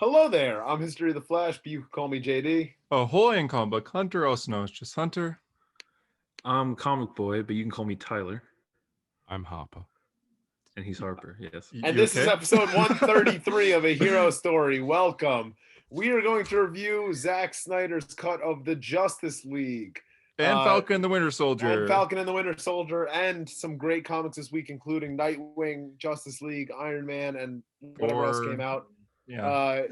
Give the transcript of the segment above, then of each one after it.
Hello there. I'm History of the Flash, but you can call me JD. Ahoy in comic book Hunter, also known as just Hunter. I'm Comic Boy, but you can call me Tyler. I'm Harper. And he's Harper, yes. And You this is okay? episode 133 of A Hero Story. Welcome. We are going to review Zack Snyder's cut of the Justice League. And Falcon and the Winter Soldier. And Falcon and the Winter Soldier, and some great comics this week, including Nightwing, Justice League, Iron Man, and whatever else came out. Yeah.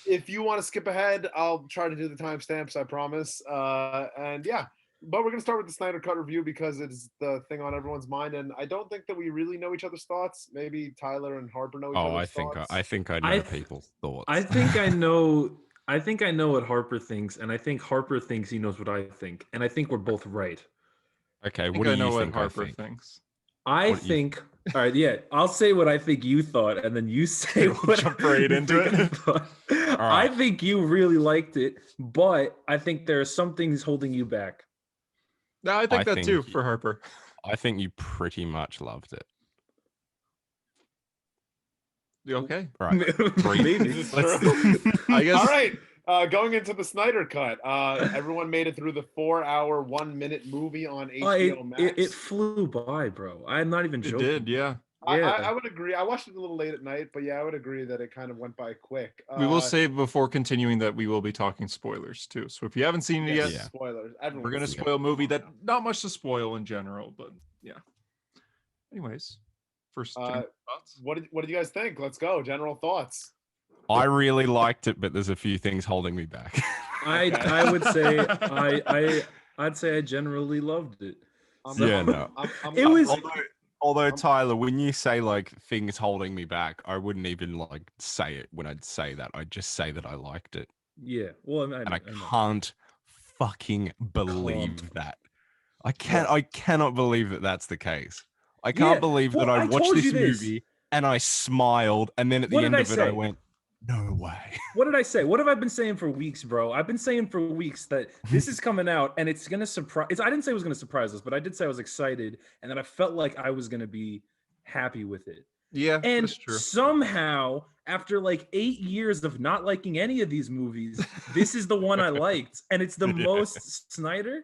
If you want to skip ahead, I'll try to do the timestamps, I promise. And yeah, but we're going to start with the Snyder Cut review because it's the thing on everyone's mind, and I don't think that we really know each other's thoughts. Maybe Tyler and Harper know each other's thoughts. I think I know people's thoughts. I think I know what Harper thinks, and I think Harper thinks he knows what I think, and I think we're both right. Okay, I what do you know what think Harper thinks. I think all right, yeah, I'll say what I think you thought, and then you say what Jump right into it. Right. I think you really liked it, but I think there are some things holding you back. No, I think that too for Harper. I think you pretty much loved it. You okay? Right. Maybe. This is true. I guess. All right. Going into the Snyder Cut, everyone made it through the 4-hour, 1-minute movie on HBO Max. It flew by, bro. I'm not even joking. It did, yeah. I would agree. I watched it a little late at night, but yeah, I would agree that it kind of went by quick. We will say before continuing that we will be talking spoilers too. So if you haven't seen it yet, spoilers. We're going to spoil a movie that not much to spoil in general, but yeah. Anyways, first thoughts. What did you guys think? Let's go. General thoughts. I really liked it, but there's a few things holding me back. I would say I'd say I generally loved it. It was. Although Tyler, when you say like things holding me back, I wouldn't even like say it when I'd say that. I'd just say that I liked it. Yeah. Well, I can't fucking believe that. I cannot believe that that's the case. I can't believe that I watched this movie and I smiled, and then at the end of it, I went, "No way." What did I say? What have I been saying for weeks, bro? I've been saying for weeks that this is coming out and it's gonna surprise. I didn't say it was gonna surprise us, but I did say I was excited and that I felt like I was gonna be happy with it. Yeah, and that's true. Somehow, after like 8 years of not liking any of these movies, this is the one I liked, and it's the most Snyder.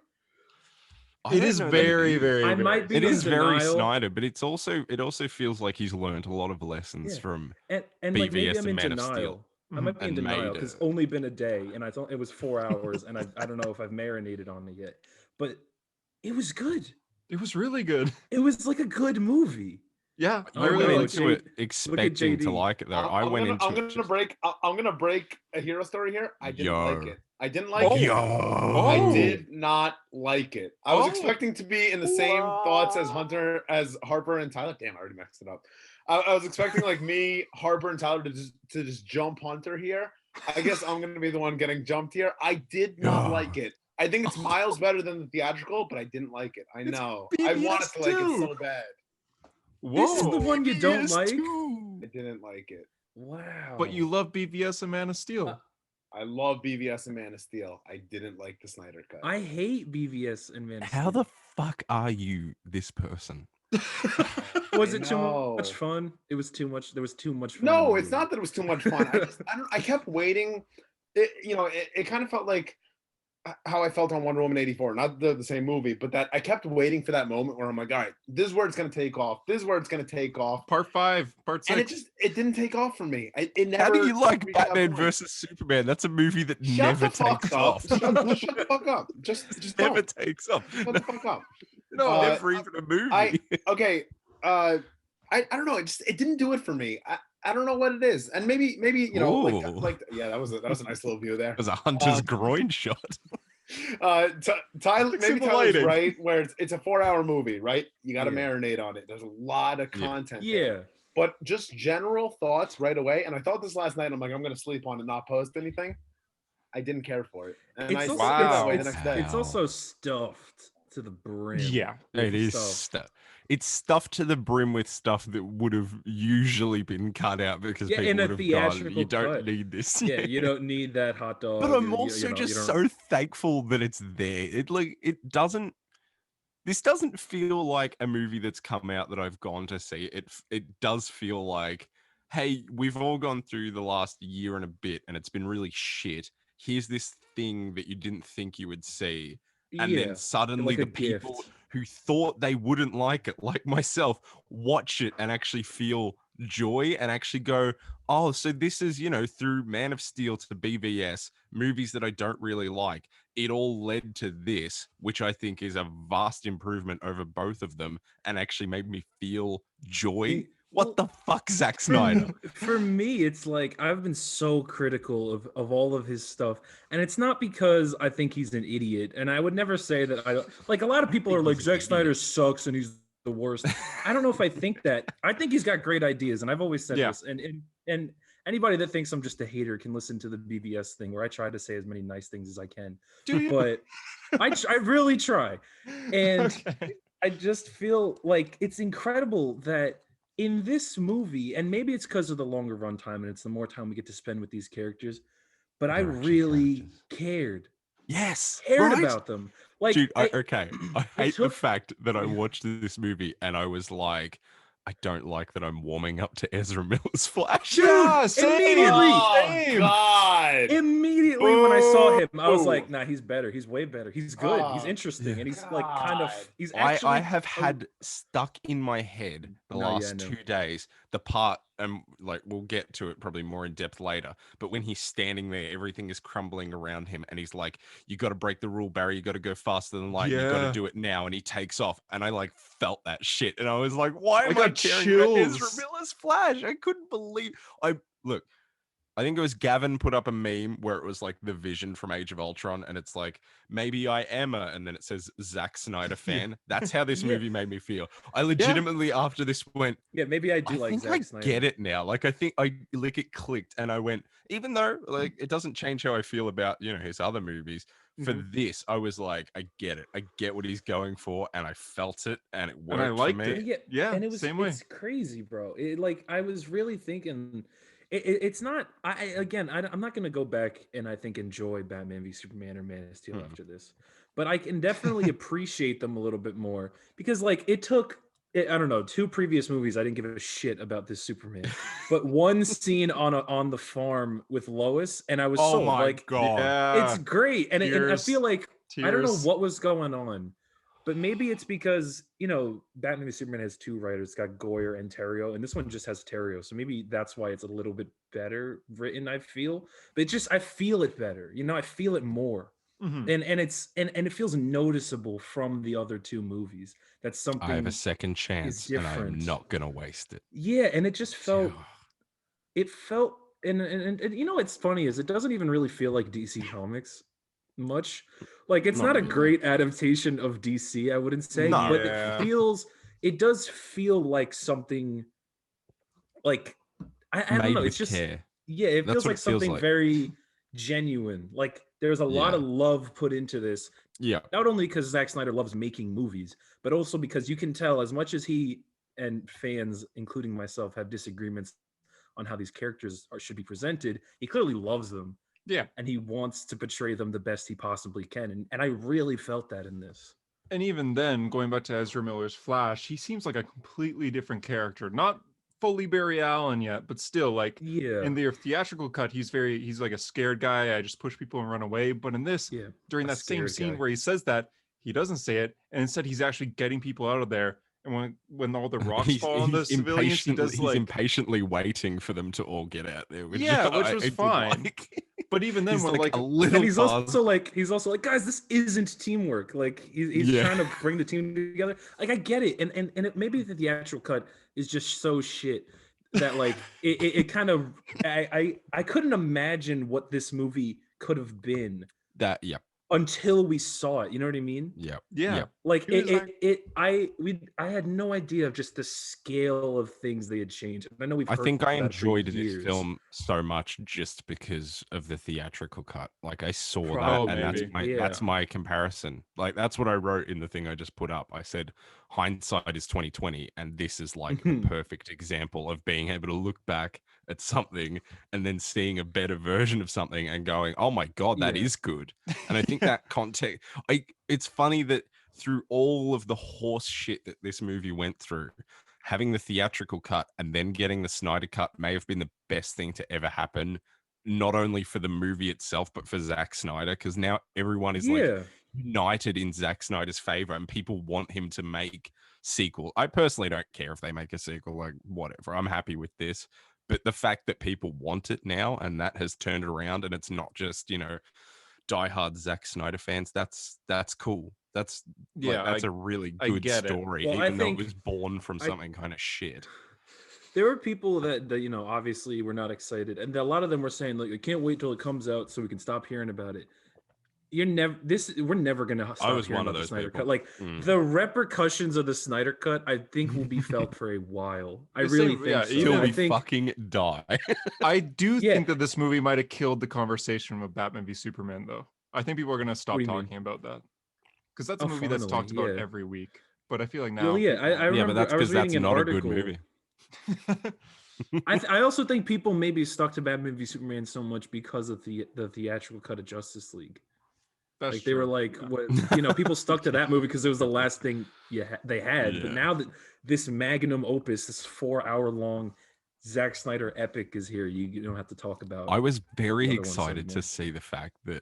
It is very, very. I might be. It is very Snyder, but it also feels like he's learned a lot of lessons from and BVS like maybe I'm and in Man denial. of Steel. I might be in denial because it's only been a day, and it was 4 hours, and I don't know if I've marinated on it yet, but it was good. It was really good. It was like a good movie. Yeah, I went into it expecting to like it though. I'm gonna break a hero story here. I didn't like it. I didn't like it. I did not like it. I was expecting to be in the same thoughts as Harper and Tyler. Damn, I already messed it up. I was expecting like me, Harper, and Tyler to just jump Hunter here. I guess I'm gonna be the one getting jumped here. I did not like it. I think it's miles better than the theatrical, but I didn't like it. I know. I wanted to like it so bad. This is the one you don't like? I didn't like it. Wow. But you love BVS and Man of Steel. I love BVS and Man of Steel. I didn't like the Snyder Cut. I hate BVS and Man of Steel. How the fuck are you this person? Was it too much fun? It was too much. There was too much fun. No, it's not that it was too much fun. I kept waiting. It kind of felt like how I felt on Wonder Woman 84, not the same movie, but that I kept waiting for that moment where I'm like, all right, this is where it's going to take off. This is where it's going to take off. Part 5, part 6. And it didn't take off for me. It never. How do you like Batman versus Superman? That's a movie that never takes off. Shut the fuck up. Just never takes off. Shut the fuck up. No, never even a movie. I don't know. It didn't do it for me. I don't know what it is, and maybe that was a nice little view there. It was a Hunter's groin shot. Tyler's right, where it's a 4-hour movie, right? You got to marinate on it. There's a lot of content. Yeah. But just general thoughts right away, and I thought this last night. I'm like, I'm gonna sleep on it, not post anything. I didn't care for it, and I slept away the next day. It's also stuffed to the brim. Yeah, it is stuffed. It's stuffed to the brim with stuff that would have usually been cut out because people would have gone, you don't need this. Yeah, you don't need that hot dog. But I'm also so thankful that it's there. This doesn't feel like a movie that's come out that I've gone to see. It does feel like, hey, we've all gone through the last year and a bit and it's been really shit. Here's this thing that you didn't think you would see. And then suddenly like a the people gift. who thought they wouldn't like it, like myself, watch it and actually feel joy and actually go, oh, so this is, through Man of Steel to BVS, movies that I don't really like. It all led to this, which I think is a vast improvement over both of them and actually made me feel joy. What the fuck, Zack Snyder? For me, it's like I've been so critical of all of his stuff, and it's not because I think he's an idiot. And I would never say that I don't like. A lot of people are like, Zack Snyder sucks and he's the worst. I don't know if I think that. I think he's got great ideas, and I've always said this. And anybody that thinks I'm just a hater can listen to the BBS thing where I try to say as many nice things as I can. But I really try, and I just feel like it's incredible that in this movie, and maybe it's because of the longer runtime and it's the more time we get to spend with these characters, but I really cared. Cared about them. Like, dude, I hate the fact that I watched this movie and I was like, I don't like that I'm warming up to Ezra Miller's Flash. Dude, immediately. God. Immediately when I saw him, I was like, nah, he's better. He's way better. He's good. He's interesting. And he's like kind of, he's actually. I have had stuck in my head the last 2 days, the part, and like we'll get to it probably more in depth later, but when he's standing there, everything is crumbling around him and he's like, you got to break the rule, Barry, you got to go faster than light, you got to do it now, and he takes off, and I like felt that shit and I was like, why am I caring about Ezra Miller's Flash? I couldn't believe I think it was Gavin put up a meme where it was like the Vision from Age of Ultron, and it's like, maybe I am and then it says Zack Snyder fan. That's how this movie made me feel. I legitimately after this went, maybe I do like Zack Snyder. Get it now. Like I think it clicked, and I went, even though like it doesn't change how I feel about his other movies. For this, I was like, I get it. I get what he's going for, and I felt it, and it worked. And I liked for me. Yeah, and it was same way. It's crazy, bro. I was really thinking. It's not. I'm not gonna go back and I think enjoy Batman v Superman or Man of Steel after this, but I can definitely appreciate them a little bit more because like it took. I don't know, 2 previous movies I didn't give a shit about this Superman, but one scene on the farm with Lois, and I was sold. Like, it's great, and I feel like I don't know what was going on. But maybe it's because, Batman v Superman has 2 writers. It's got Goyer and Terrio, and this one just has Terrio. So maybe that's why it's a little bit better written, I feel. But I feel it better. I feel it more. And it feels noticeable from the other 2 movies. That's something I have a second chance, and I'm not going to waste it. Yeah, and it just felt... It felt... And what's funny is it doesn't even really feel like DC Comics much. Like it's not a great adaptation of DC, I wouldn't say, but it does feel like something like I don't know, it's just it feels like something very genuine. Like there's a lot of love put into this. Yeah. Not only because Zack Snyder loves making movies, but also because you can tell as much as he and fans, including myself, have disagreements on how these characters should be presented, he clearly loves them. Yeah. And he wants to portray them the best he possibly can. And I really felt that in this. And even then, going back to Ezra Miller's Flash, he seems like a completely different character. Not fully Barry Allen yet, but still like in the theatrical cut, he's like a scared guy. I just push people and run away. But in this, during that same scene where he says that, he doesn't say it. And instead he's actually getting people out of there. And when all the rocks fall on the civilians, he's impatiently waiting for them to all get out there. Which was fine. But even then, when like a little, and he's also like, guys, this isn't teamwork. Like he's trying to bring the team together. Like I get it, and it, maybe the theatrical cut is just so shit that like it kind of I couldn't imagine what this movie could have been. Until we saw it, you know what I mean? Yeah. Like I had no idea of just the scale of things they had changed. I know I think I enjoyed this film so much just because of the theatrical cut. Like I saw that, and that's my comparison. Like that's what I wrote in the thing I just put up. I said hindsight is 2020, and this is like a perfect example of being able to look back at something and then seeing a better version of something and going, oh my God, that is good. And I think that context, it's funny that through all of the horse shit that this movie went through, having the theatrical cut and then getting the Snyder cut may have been the best thing to ever happen, not only for the movie itself, but for Zack Snyder, because now everyone is like united in Zack Snyder's favor and people want him to make sequel. I personally don't care if they make a sequel, like whatever. I'm happy with this. But the fact that people want it now and that has turned around and it's not just, you know, diehard Zack Snyder fans, that's cool. That's that's a really good story, well, even though it was born from something kind of shit. There were people that you know, obviously were not excited, and a lot of them were saying, like, I can't wait till it comes out so we can stop hearing about it. We're never gonna stop. I was hearing one of about those the Snyder people. Cut. Like the repercussions of the Snyder Cut, I think will be felt for a while. I really think so. Till we fucking die. I do think that this movie might have killed the conversation of Batman v Superman, though. I think people are gonna stop talking about that because that's a movie that's talked about every week. But I feel like now, I remember. But that's because that's not a good movie. I also think people maybe stuck to Batman v Superman so much because of the theatrical cut of Justice League. That's like true. They were like, what, you know, people stuck to that movie because it was the last thing they had. But now that this magnum opus, this 4-hour long Zack Snyder epic is here, you don't have to talk about. I was very excited to see the fact that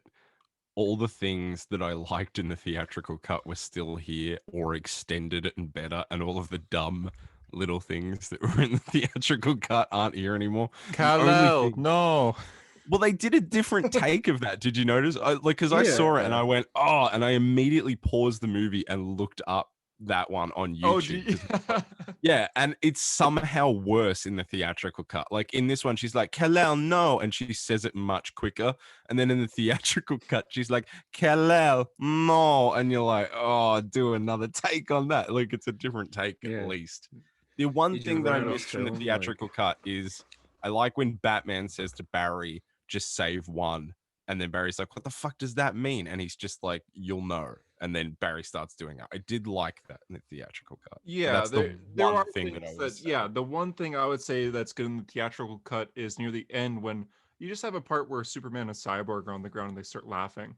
all the things that I liked in the theatrical cut were still here or extended and better, and all of the dumb little things that were in the theatrical cut aren't here anymore. Kal-El, no. Well, they did a different take of that. Did you notice? Because I saw it and I went, oh, and I immediately paused the movie and looked up that one on YouTube. Yeah, and it's somehow worse in the theatrical cut. Like in this one, she's like, Kal-El, no, and she says it much quicker. And then in the theatrical cut, she's like, Kal-El, no, and you're like, oh, do another take on that. Like it's a different take at least. The one thing that I missed from the theatrical cut is I like when Batman says to Barry, just save one. And then Barry's like, what the fuck does that mean? And he's just like, you'll know. And then Barry starts doing it. I did like that in the theatrical cut. Yeah, that's the one thing that I was the one thing I would say that's good in the theatrical cut is near the end when you just have a part where Superman and Cyborg are on the ground and they start laughing.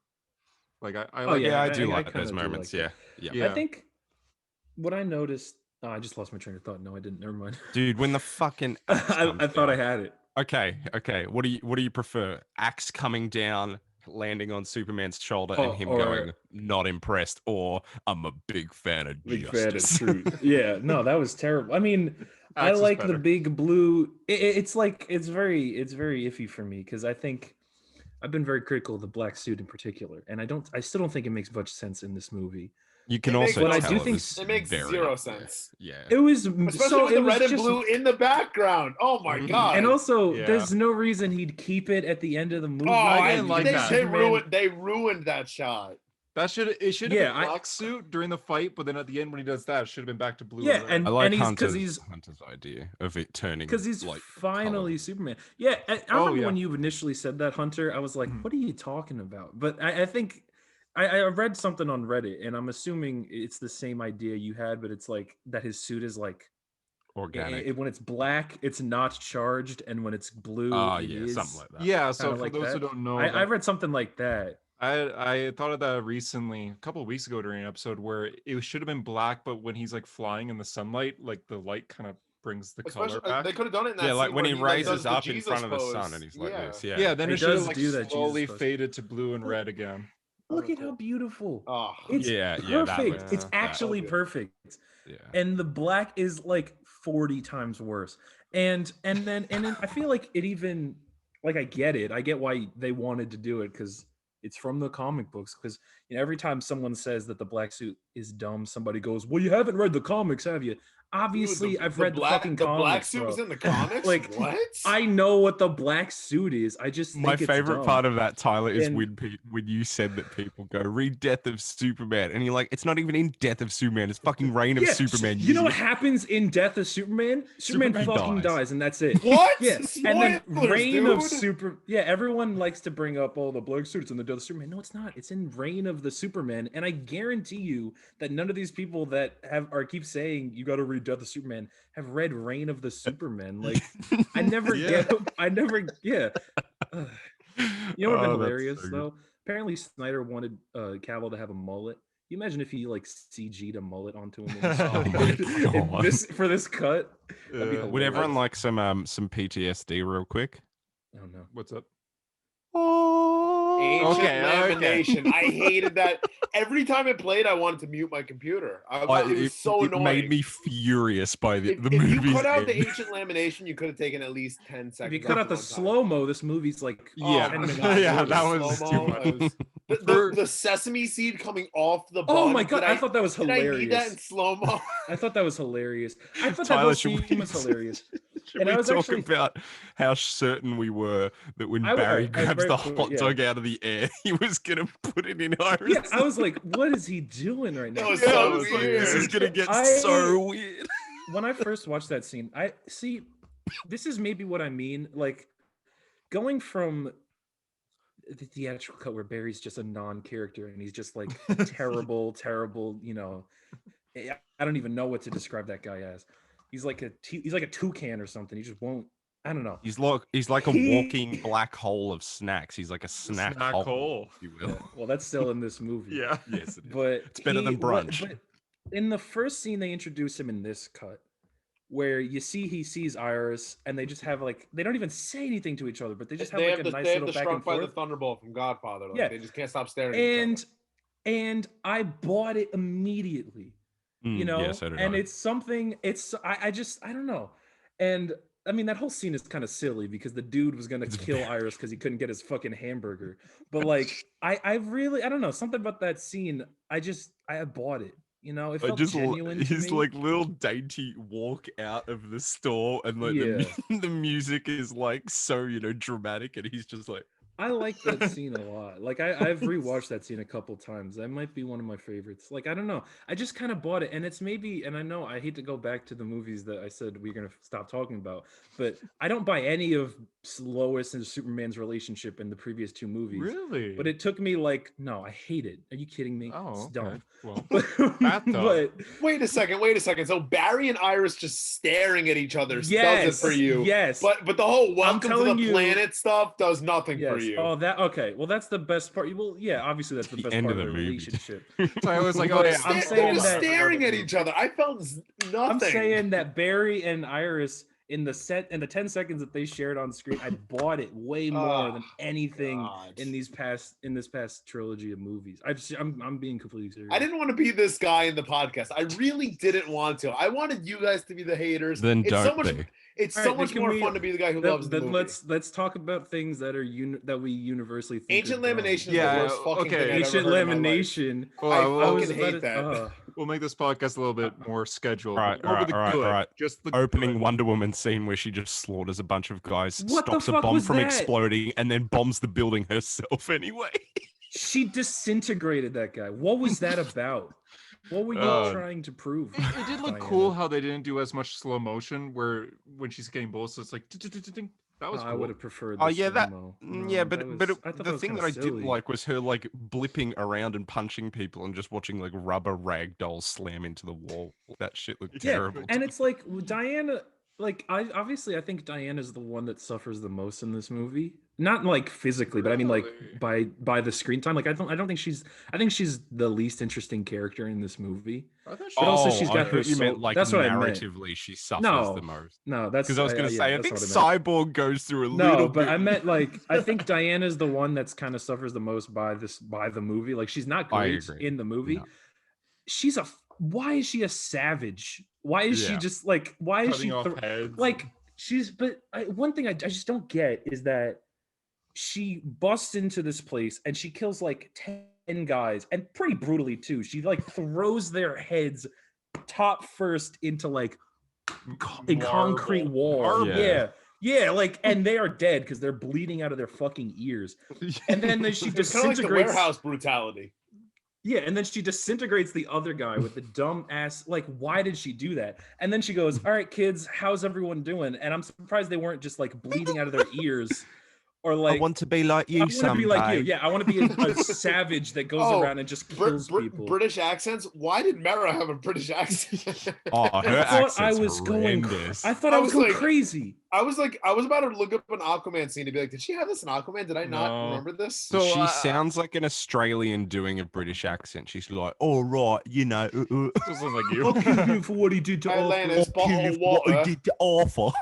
Like I do like those moments. Yeah. I think what I noticed. Oh, I just lost my train of thought. No, I didn't. Never mind. Dude, when the fucking I thought I had it. Okay. What do you prefer? Axe coming down, landing on Superman's shoulder, and him going not impressed, or I'm a big fan of justice. Fan of truth. Yeah, no, that was terrible. I mean, I like the big blue. It's like it's very iffy for me because I think I've been very critical of the black suit in particular, and I still don't think it makes much sense in this movie. You can also tell I do think it makes zero sense. Yeah, it was especially with the red and blue in the background. Oh my god! And also, there's no reason he'd keep it at the end of the movie. Oh, I didn't like that. They ruined that shot. It should have been black suit during the fight, but then at the end when he does that, it should have been back to blue. Yeah, and I like Hunter's idea of it turning because he's like finally Superman. Yeah, I remember when you initially said that, Hunter. I was like, "What are you talking about?" But I think. I read something on Reddit, and I'm assuming it's the same idea you had, but it's like that his suit is like organic. When it's black, it's not charged, and when it's blue, something like that. Yeah, so for those who don't know, I read something like that. I thought of that recently, a couple of weeks ago during an episode where it should have been black, but when he's like flying in the sunlight, like the light kind of brings the color back. They could have done it in that like when he raises up in front of of the sun and he's like this. Yeah, then it should have like slowly faded to blue and red again. Look at how beautiful. Oh, it's perfect. It's actually perfect. Yeah. And the black is like 40 times worse. And then I feel like it even like I get it. I get why they wanted to do it because it's from the comic books. Because every time someone says that the black suit is dumb, somebody goes, "Well, you haven't read the comics, have you?" Obviously, I've read the fucking comics. The black suit was in the comics? Like, what? I know what the black suit is. I just think my it's favorite dumb. part of that, Tyler, is when you said that people go, read Death of Superman. And you're like, it's not even in Death of Superman. It's fucking Reign of Superman. You know what happens in Death of Superman? Superman fucking dies, and that's it. What? Yeah. Spoilers, and then Reign dude. of Super. Yeah, everyone likes to bring up all the black suits in the Death of Superman. No, it's not. It's in Reign of the Superman. And I guarantee you that none of these people that keep saying you got to read Death of Superman have read Reign of the Superman. Like, I never get. You know what would have been hilarious though? Apparently Snyder wanted Cavill to have a mullet. you imagine if he like CG'd a mullet onto him Oh my God. for this cut? That'd be Would everyone hilarious. like some PTSD real quick? Oh no. What's up? Ancient Okay, Lamination. I hated that. Every time it played, I wanted to mute my computer. It was so annoying. It made me furious by the if movie's you cut out the end. Ancient Lamination, you could have taken at least 10 seconds. If you cut out the slow-mo, this movie's like Yeah. 10 minutes. Yeah, that was slow-mo. too much. The sesame seed coming off the bun. Oh my God, I thought that was Did I need that in hilarious. slow-mo? I thought that was hilarious. I thought Tyler, that whole scene was hilarious. Should And we I was talk actually- about how certain we were that when Barry grabs the hot dog out of the air, he was gonna put it in Iris? Yeah, I was like, what is he doing right now? That was Yeah, so I was like, this is weird. gonna get I- so weird. When I first watched that scene, I see this is maybe what I mean. Like going from the theatrical cut where Barry's just a non-character and he's just like terrible, you know. I don't even know what to describe that guy as. He's like a toucan or something. He just won't. I don't know. He's like a walking black hole of snacks. He's like a snack hole, if you will. Yeah, well, that's still in this movie. Yeah. Yes, it is. But It's better than brunch. But in the first scene, they introduce him in this cut, where you see he sees Iris, and they just have like they don't even say anything to each other, but they just have like a nice little back and by the forth. Thunderbolt from Godfather. Like, Yeah. they just can't stop staring. at each other. And I bought it immediately, you know. Yeah, so did and I. it's something. It's I don't know. And I mean that whole scene is kind of silly because the dude was gonna kill Iris because he couldn't get his fucking hamburger. But like I really I don't know something about that scene. I bought it. You know, it felt genuine to his me. like little dainty walk out of the store, and like the music is like so dramatic, and he's just like, I like that scene a lot. Like I've rewatched that scene a couple times. That might be one of my favorites. Like I don't know. I just kind of bought it, and it's maybe. And I know I hate to go back to the movies that I said we're gonna stop talking about, but I don't buy any of Lois and Superman's relationship in the previous two movies. Really? But it took me like, no, I hate it. Are you kidding me? Oh, It's okay. dumb. Well, but Wait a second. So Barry and Iris just staring at each other does it for you. Yes. But the whole welcome to the telling you- planet stuff does nothing for yes. you. Oh, that okay. Well, that's the best part. Well, yeah, obviously that's the The best end part of of the the movie. relationship. so I was like, But oh yeah, I'm They're saying just that- staring at each other. I felt nothing. I'm saying that Barry and Iris in the 10 seconds that they shared on screen, I bought it way more than anything God. in this past trilogy of movies. I'm being completely serious. I didn't want to be this guy in the podcast. I really didn't want to. I wanted you guys to be the haters. then It's so don't much. be. It's All so right, then much can more we- fun to be the guy who loves the Then movie. let's talk about things that are that we universally think Ancient are dumb. Lamination is Yeah, the worst fucking okay. thing I've ever Ancient heard in my life. Lamination. Well, I we'll- fucking about hate to- that. we'll make this podcast a little bit more scheduled. All right, Over the all right, good, all right. Just the Opening good. Wonder Woman scene where she just slaughters a bunch of guys, What the stops a fuck bomb was from that? exploding, and then bombs the building herself anyway. She disintegrated that guy. What was that about? What were you trying to prove? It did look Diana? cool how they didn't do as much slow motion where when she's getting bullets, it's like ding. That was I cool. would have preferred. Oh the yeah, that slow-mo. yeah, No, but that was- but I thought that the was thing kinda that I didn't silly. like was her like blipping around and punching people and just watching like rubber rag dolls slam into the wall. That shit looked Yeah, terrible. and it's like Diana. Like I think Diana's the one that suffers the most in this movie. Not like physically, but I mean like by the screen time. Like I think she's the least interesting character in this movie. I thought she- But also Oh, she's I got thought her you meant soul- like that's what I meant. narratively she suffers No, the most. No, that's Because I was going to say, I that's think what I meant. Cyborg goes through a No, little but bit. I meant like I think Diana's the one that's kind of suffers the most by the movie. Like she's not I great agree. in the movie. No. Why is she a savage? Why is she Yeah. just like why is cutting she off heads. like one thing I just don't get is that she busts into this place and she kills like 10 guys and pretty brutally too. She like throws their heads top first into like a concrete wall. Marble. Yeah, like, and they are dead because they're bleeding out of their fucking ears. And then she It's kind of like the disintegrates. warehouse brutality. Yeah, and then she disintegrates the other guy with the dumb ass. Like, why did she do that? And then she goes, "All right, kids, how's everyone doing?" And I'm surprised they weren't just like bleeding out of their ears Or like, I want to be like you I want to be like you. someday. Yeah, I want to be a savage that goes around and just kills people. British accents. Why did Mera have a British accent? Oh, her accent's horrendous. I thought I was going crazy. I was about to look up an Aquaman scene to be like, did she have this in Aquaman? Did I not remember this? So she sounds like an Australian doing a British accent. She's like, all right, you know. Just like you. I'll kill you for what he did to Atlantis, bottle of water. Awful.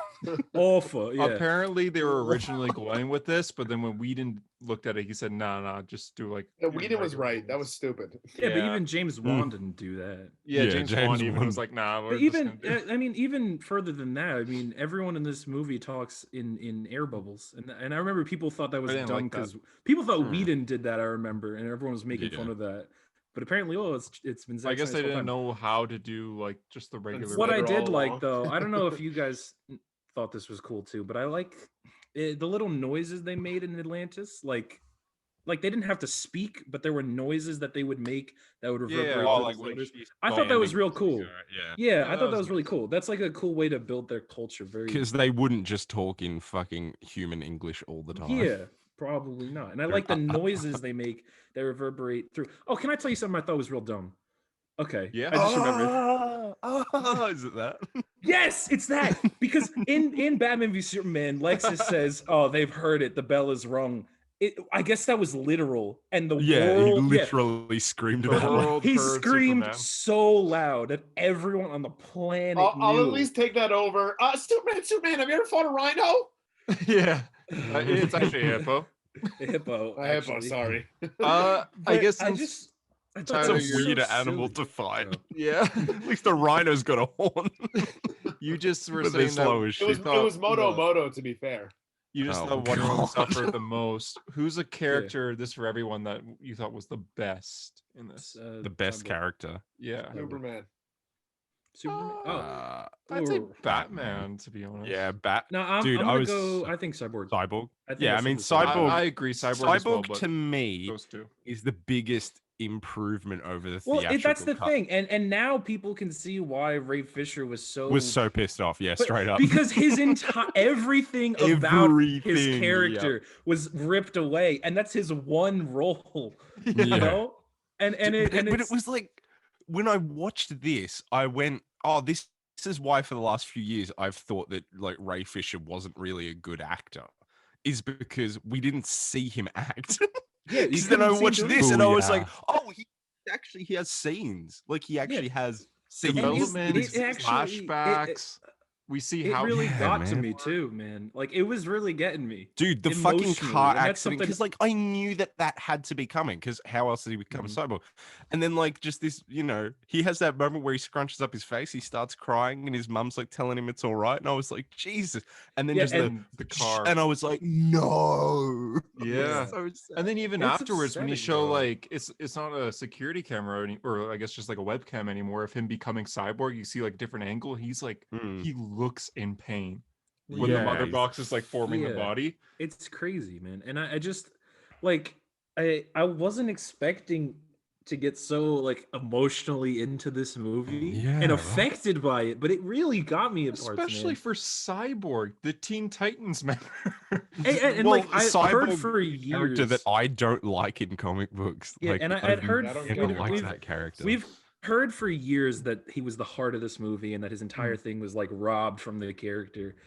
Awful, yeah. Apparently they were originally going with this, but then when Whedon looked at it, he said, nah, just do like... Yeah, Whedon was right. That was stupid. Yeah, but even James Wan didn't do that. Yeah, James Wan even was like, nah. But even further than that, I mean, everyone in this movie talks in air bubbles. And I remember people thought that was dumb because people thought Whedon did that, I remember, and everyone was making fun of that. But apparently, it's been Zack I guess they Snyder's didn't know how to do like just the regular... What I did like, though, I don't know if you guys thought this was cool too, but I like the little noises they made in Atlantis. Like they didn't have to speak, but there were noises that they would make that would reverberate. I thought that was real cool. I thought that was really cool. That's like a cool way to build their culture. Because they wouldn't just talk in fucking human English all the time. Yeah, probably not. And I like the noises they make that reverberate through. Oh, can I tell you something I thought was real dumb? Okay. Yeah. I just remembered. Is it that? Yes, it's that. Because in Batman v Superman, Lexus says, "Oh, they've heard it. The bell is rung." I guess that was literal. And the world, he literally screamed about it. He screamed so loud that everyone on the planet I'll at least take that over. Superman, have you ever fought a rhino? Yeah. It's actually a hippo. A hippo. Sorry. I guess that's a weird animal to fight. Yeah. At least the rhino's got a horn. You just were saying that it was Moto, to be fair. You just thought Wonder Woman suffered the most. Who's a character, this for everyone, that you thought was the best in this? The best character? Yeah. Superman. I'd say Batman, to be honest. Yeah, No, I'm gonna go. I think Cyborg. Cyborg. I agree. Cyborg to me is the biggest improvement over the theatrical cut. That's the thing, and now people can see why Ray Fisher was so pissed off. Yeah, straight up, because his entire everything about his character was ripped away, and that's his one role. You know, but it was like when I watched this, I went, "Oh, this is why for the last few years I've thought that like Ray Fisher wasn't really a good actor, is because we didn't see him act." Yeah, because then I watched this and I was like, "Oh, he has scenes. Like he actually has scenes, flashbacks." We see how it really got to me too, man. Like it was really getting me, dude. The fucking car accident, because like I knew that had to be coming, because how else did he become a cyborg? And then like just this, you know, he has that moment where he scrunches up his face, he starts crying, and his mum's like telling him it's all right, and I was like, Jesus. And then just the car, and I was like, no. Yeah. And then even afterwards, when you show like it's not a security camera or I guess just like a webcam anymore of him becoming cyborg, you see like different angle. He's like he looks in pain when the mother box is like forming the body. It's crazy, man. And I just like I wasn't expecting to get so like emotionally into this movie and affected by it, but it really got me at parts, especially for Cyborg, the Teen Titans member. and like I heard for years character that I don't like in comic books. Yeah, like, and I'd heard that character. We've heard for years that he was the heart of this movie and that his entire thing was like robbed from the character,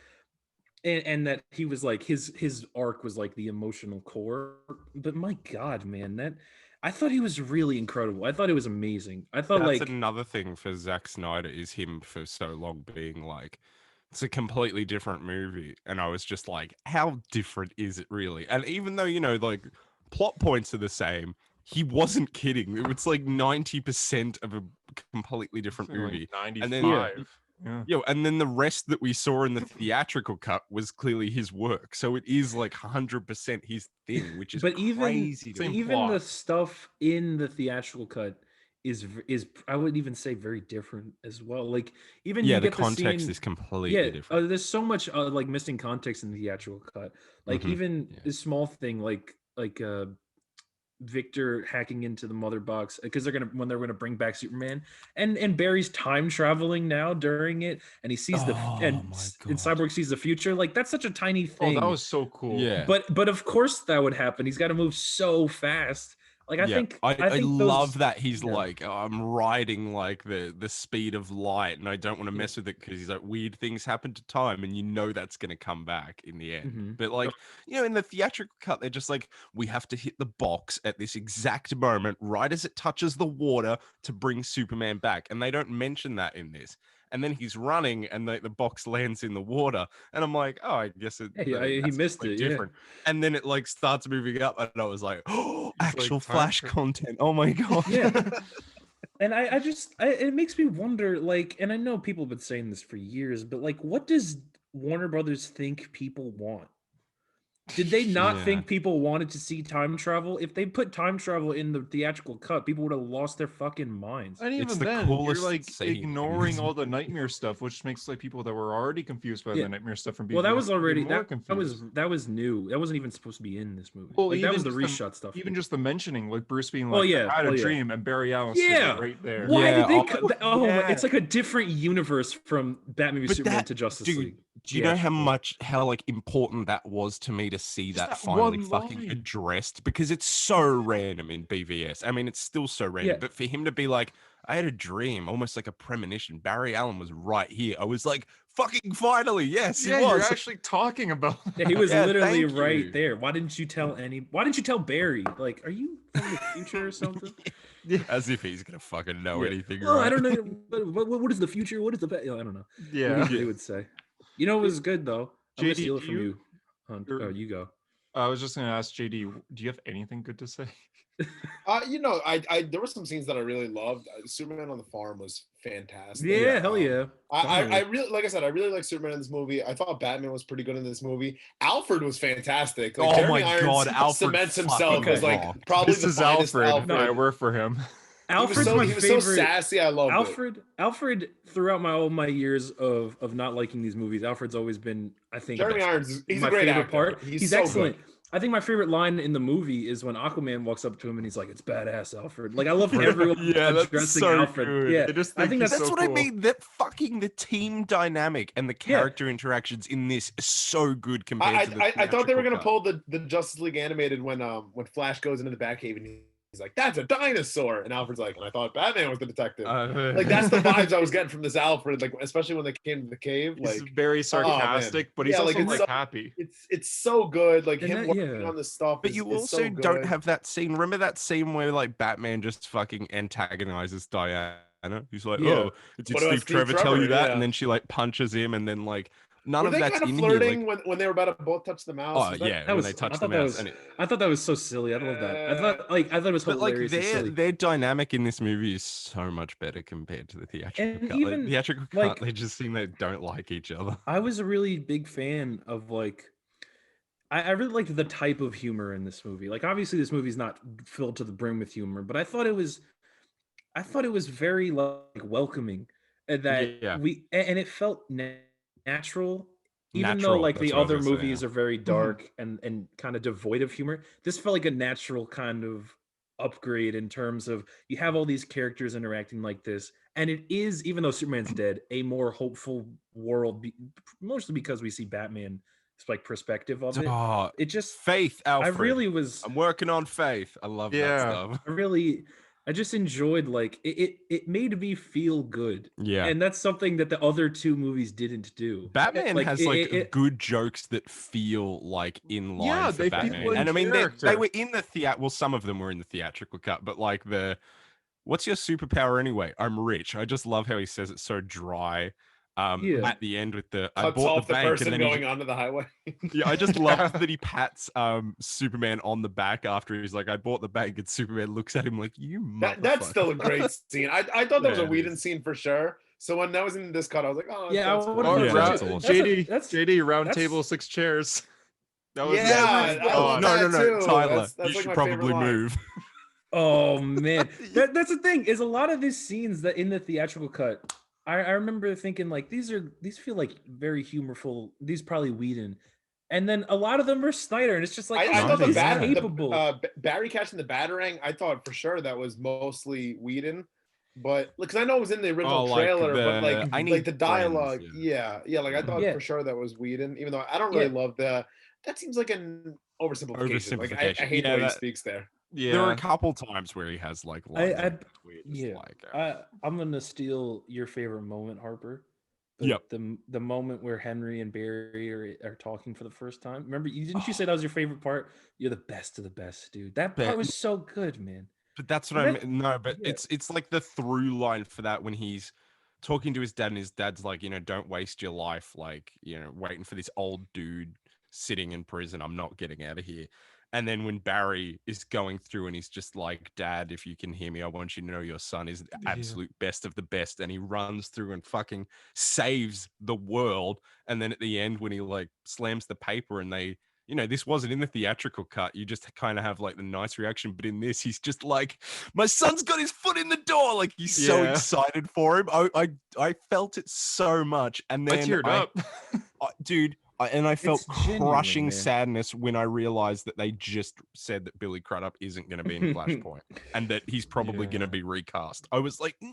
and that he was like his arc was like the emotional core. But my God, man, I thought he was really incredible. I thought it was amazing. I thought that's another thing for Zack Snyder is him for so long being like, it's a completely different movie, and I was just like, how different is it really? And even though, you know, like plot points are the same, he wasn't kidding. It was like 90% of a completely different movie. Like 95. And then, and then the rest that we saw in the theatrical cut was clearly his work. So it is like 100% his thing, which is crazy. Even the stuff in the theatrical cut is I would even say very different as well. Like even you the get context is completely different. There's so much like missing context in the theatrical cut. Like even this small thing, like Victor hacking into the mother box because they're gonna bring back Superman, and Barry's time traveling now during it, and he sees and Cyborg sees the future. Like, that's such a tiny thing. Oh, that was so cool. Yeah. But of course that would happen. He's got to move so fast. Like, I think love that he's like, I'm riding like the speed of light, and I don't want to mess with it because he's like, weird things happen to time, and you know that's gonna come back in the end. But like, you know, in the theatrical cut, they're just like, we have to hit the box at this exact moment, right as it touches the water, to bring Superman back, and they don't mention that in this. And then he's running, and the box lands in the water, and I'm like, oh, I guess he missed it. Different. And then it like starts moving up, and I was like, oh, actual like Flash content. Oh my god. Yeah. And I just it makes me wonder, like, and I know people have been saying this for years, but like, what does Warner Brothers think people want? Did they not think people wanted to see time travel? If they put time travel in the theatrical cut, people would have lost their fucking minds. And even then, you're like ignoring all the nightmare stuff, which makes like people that were already confused by the nightmare stuff from being well, that was already that was new. That wasn't even supposed to be in this movie. Well, like, that was the reshot stuff. Even just the mentioning, like Bruce being like, I had a dream, and Barry Allen right there. Why did they? It's like a different universe from Batman v Superman to Justice League. Do you know how like important that was to me to see that finally fucking addressed? Because it's so random in BVS. I mean, it's still so random. But for him to be like, I had a dream, almost like a premonition. Barry Allen was right here. I was like, fucking finally, yes, he was. You're actually talking about. Yeah, he was literally right there. Why didn't you tell Barry? Like, are you from the future or something? As if he's gonna fucking know anything. Well, right? I don't know. What is the future? What is the? I don't know. Yeah, they would say. You know, it was good though. I'm gonna steal it from you. Oh, you go. I was just gonna ask JD, do you have anything good to say? You know, I there were some scenes that I really loved. Superman on the farm was fantastic. Yeah, hell yeah. I really, like I said, I really like Superman in this movie. I thought Batman was pretty good in this movie. Alfred was fantastic. Like, Jeremy Irons Alfred cements himself as like probably this the finest Alfred. I work for him. Alfred's he was so sassy. I love Alfred, throughout all my years of not liking these movies, Alfred's always been, I think, Jeremy Irons. He's my a great favorite actor. part. He's so excellent. Good. I think my favorite line in the movie is when Aquaman walks up to him and he's like, "It's badass, Alfred." Like, I love everyone addressing so Alfred. Good. Yeah, I think that's what I mean. That fucking the team dynamic and the character interactions in this is so good compared to the I thought they were gonna pull the Justice League animated when Flash goes into the Batcave and he's like, "That's a dinosaur," and Alfred's like, "And I thought Batman was the detective." Like, that's the vibes I was getting from this Alfred, like, especially when they came to the cave. Like, he's very sarcastic, but he's also like happy. It's so good, like, him working on this stuff. But you also don't have that scene. Remember that scene where like Batman just fucking antagonizes Diana? He's like, "Oh, did Steve Trevor tell you that?" And then she like punches him, and then like. None of that's in flirting here. Like, when they were about to both touch the mouse. Oh yeah, when they touched the mouse. I thought that was so silly. I love that. I thought it was hilarious. But like their dynamic in this movie is so much better compared to the theatrical cut. Even, like, theatrical cut, they just seem they don't like each other. I was a really big fan of like. I really liked the type of humor in this movie. Like, obviously, this movie's not filled to the brim with humor, but I thought it was very like welcoming, and that and it felt natural, even though like the other movies are very dark and kind of devoid of humor. This felt like a natural kind of upgrade in terms of you have all these characters interacting like this, and it is, even though Superman's dead, a more hopeful world, mostly because we see Batman's like perspective of it. It just faith, Alfred. I'm working on faith. I love that stuff. I just enjoyed, like, it made me feel good. Yeah. And that's something that the other two movies didn't do. Batman has good jokes that feel like in line for Batman. And I mean, they were in the well, some of them were in the theatrical cut, but like what's your superpower anyway? I'm rich. I just love how he says it so dry. At the end with I bought the bank, person and then going onto the highway. Yeah, I just love that he pats Superman on the back after he's like, "I bought the bank," and Superman looks at him like, "You motherfucker." That's still a great scene. I thought that was a Whedon scene for sure. So when that was in this cut, I was like, "Oh, that's awesome. JD round table, 6 chairs." That was no, Tyler, that's you like should probably move. Oh man, that's the thing, is a lot of these scenes that in the theatrical cut, I remember thinking like these feel like very humorful. These probably Whedon, and then a lot of them are Snyder, and it's just like I thought he's the capable. Barry catching the batarang, I thought for sure that was mostly Whedon, but because I know it was in the original trailer, but like the dialogue, like I thought for sure that was Whedon, even though I don't really love that seems like an oversimplification. Like I hate the way he speaks there. Yeah, there are a couple times where he has like lines I'm gonna steal your favorite moment, Harper. The moment where Henry and Barry are talking for the first time. Remember, didn't you say that was your favorite part? You're the best of the best, dude. That part was so good, man. But that's what I mean. No, but it's like the through line for that when he's talking to his dad, and his dad's like, don't waste your life, like, waiting for this old dude sitting in prison. I'm not getting out of here. And then when Barry is going through and he's just like, Dad, if you can hear me, I want you to know your son is the absolute best of the best. And he runs through and fucking saves the world. And then at the end, when he like slams the paper and they, this wasn't in the theatrical cut. You just kind of have like the nice reaction. But in this, he's just like, my son's got his foot in the door. Like he's so excited for him. I felt it so much. And then I teared up. Dude. And I felt crushing sadness when I realized that they just said that Billy Crudup isn't going to be in Flashpoint and that he's probably going to be recast. I was like, no,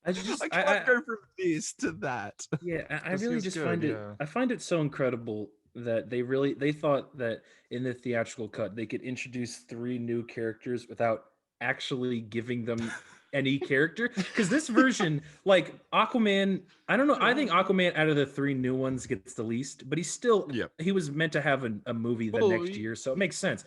I can't go from this to that. Yeah, I really just find it. I find it so incredible that they thought that in the theatrical cut they could introduce 3 new characters without actually giving them any character, because this version, like Aquaman, I don't know, I think Aquaman out of the 3 new ones gets the least, but he's still he was meant to have a movie the next year, so it makes sense.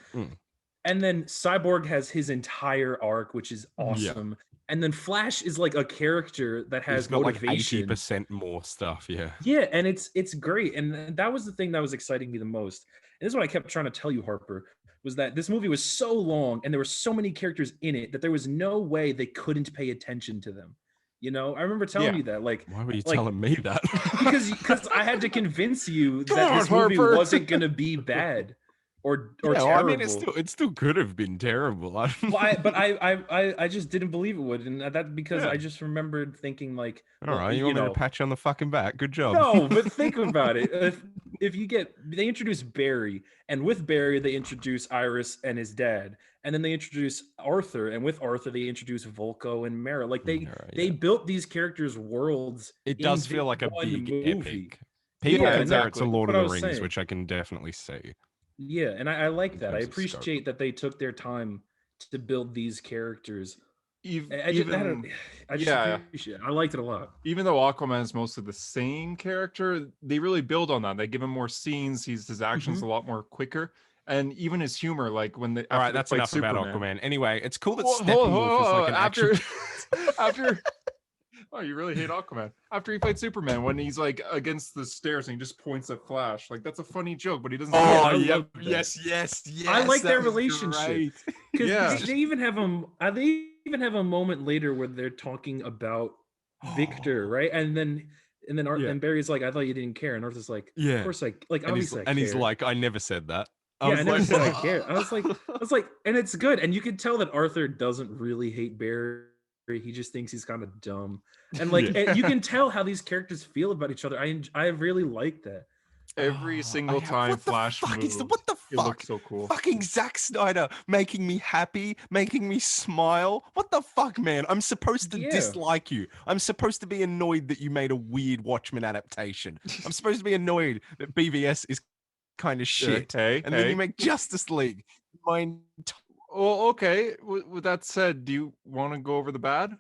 And then Cyborg has his entire arc, which is awesome. And then Flash is like a character that has motivation. Like 80% more stuff. And it's great. And that was the thing that was exciting me the most. And this is what I kept trying to tell you, Harper, was that this movie was so long and there were so many characters in it that there was no way they couldn't pay attention to them. I remember telling you that. Like, why were you telling me that? because I had to convince you that this movie wasn't going to be bad or terrible. I mean, it still could have been terrible. But I just didn't believe it would, and that because I just remembered thinking like, all right, you want me to pat you on the fucking back? Good job. No, but think about it. If they introduce Barry, and with Barry they introduce Iris and his dad, and then they introduce Arthur, and with Arthur they introduce Volko and Mara. Like they built these characters' worlds. It does feel like a big epic. People compare it to Lord of the Rings, which I can definitely see. Yeah, and I like that. I appreciate that they took their time to build these characters. I liked it a lot. Even though Aquaman is mostly the same character, they really build on that. They give him more scenes. His actions a lot more quicker, and even his humor. Like when they all right, that's enough Superman. About Aquaman. Anyway, it's cool that Steppenwolf is like an after. Oh, you really hate Aquaman. After he fights Superman, when he's like against the stairs and he just points at Flash. Like that's a funny joke, but he doesn't. Yes. I like their relationship. Because they even have a moment later where they're talking about Victor, right? And then and Barry's like, I thought you didn't care, and Arthur's like, of course I like. Obviously, he's like, I never said that. I never said I care. I was like, and it's good, and you can tell that Arthur doesn't really hate Barry. He just thinks he's kind of dumb, and like you can tell how these characters feel about each other. I really like that. Every single time Flash moves, what the fuck? It looks so cool. Fucking Zack Snyder making me happy, making me smile. What the fuck, man? I'm supposed to dislike you. I'm supposed to be annoyed that you made a weird Watchmen adaptation. I'm supposed to be annoyed that BVS is kind of shit. Then you make Justice League. Well, okay. With that said, do you want to go over the bad?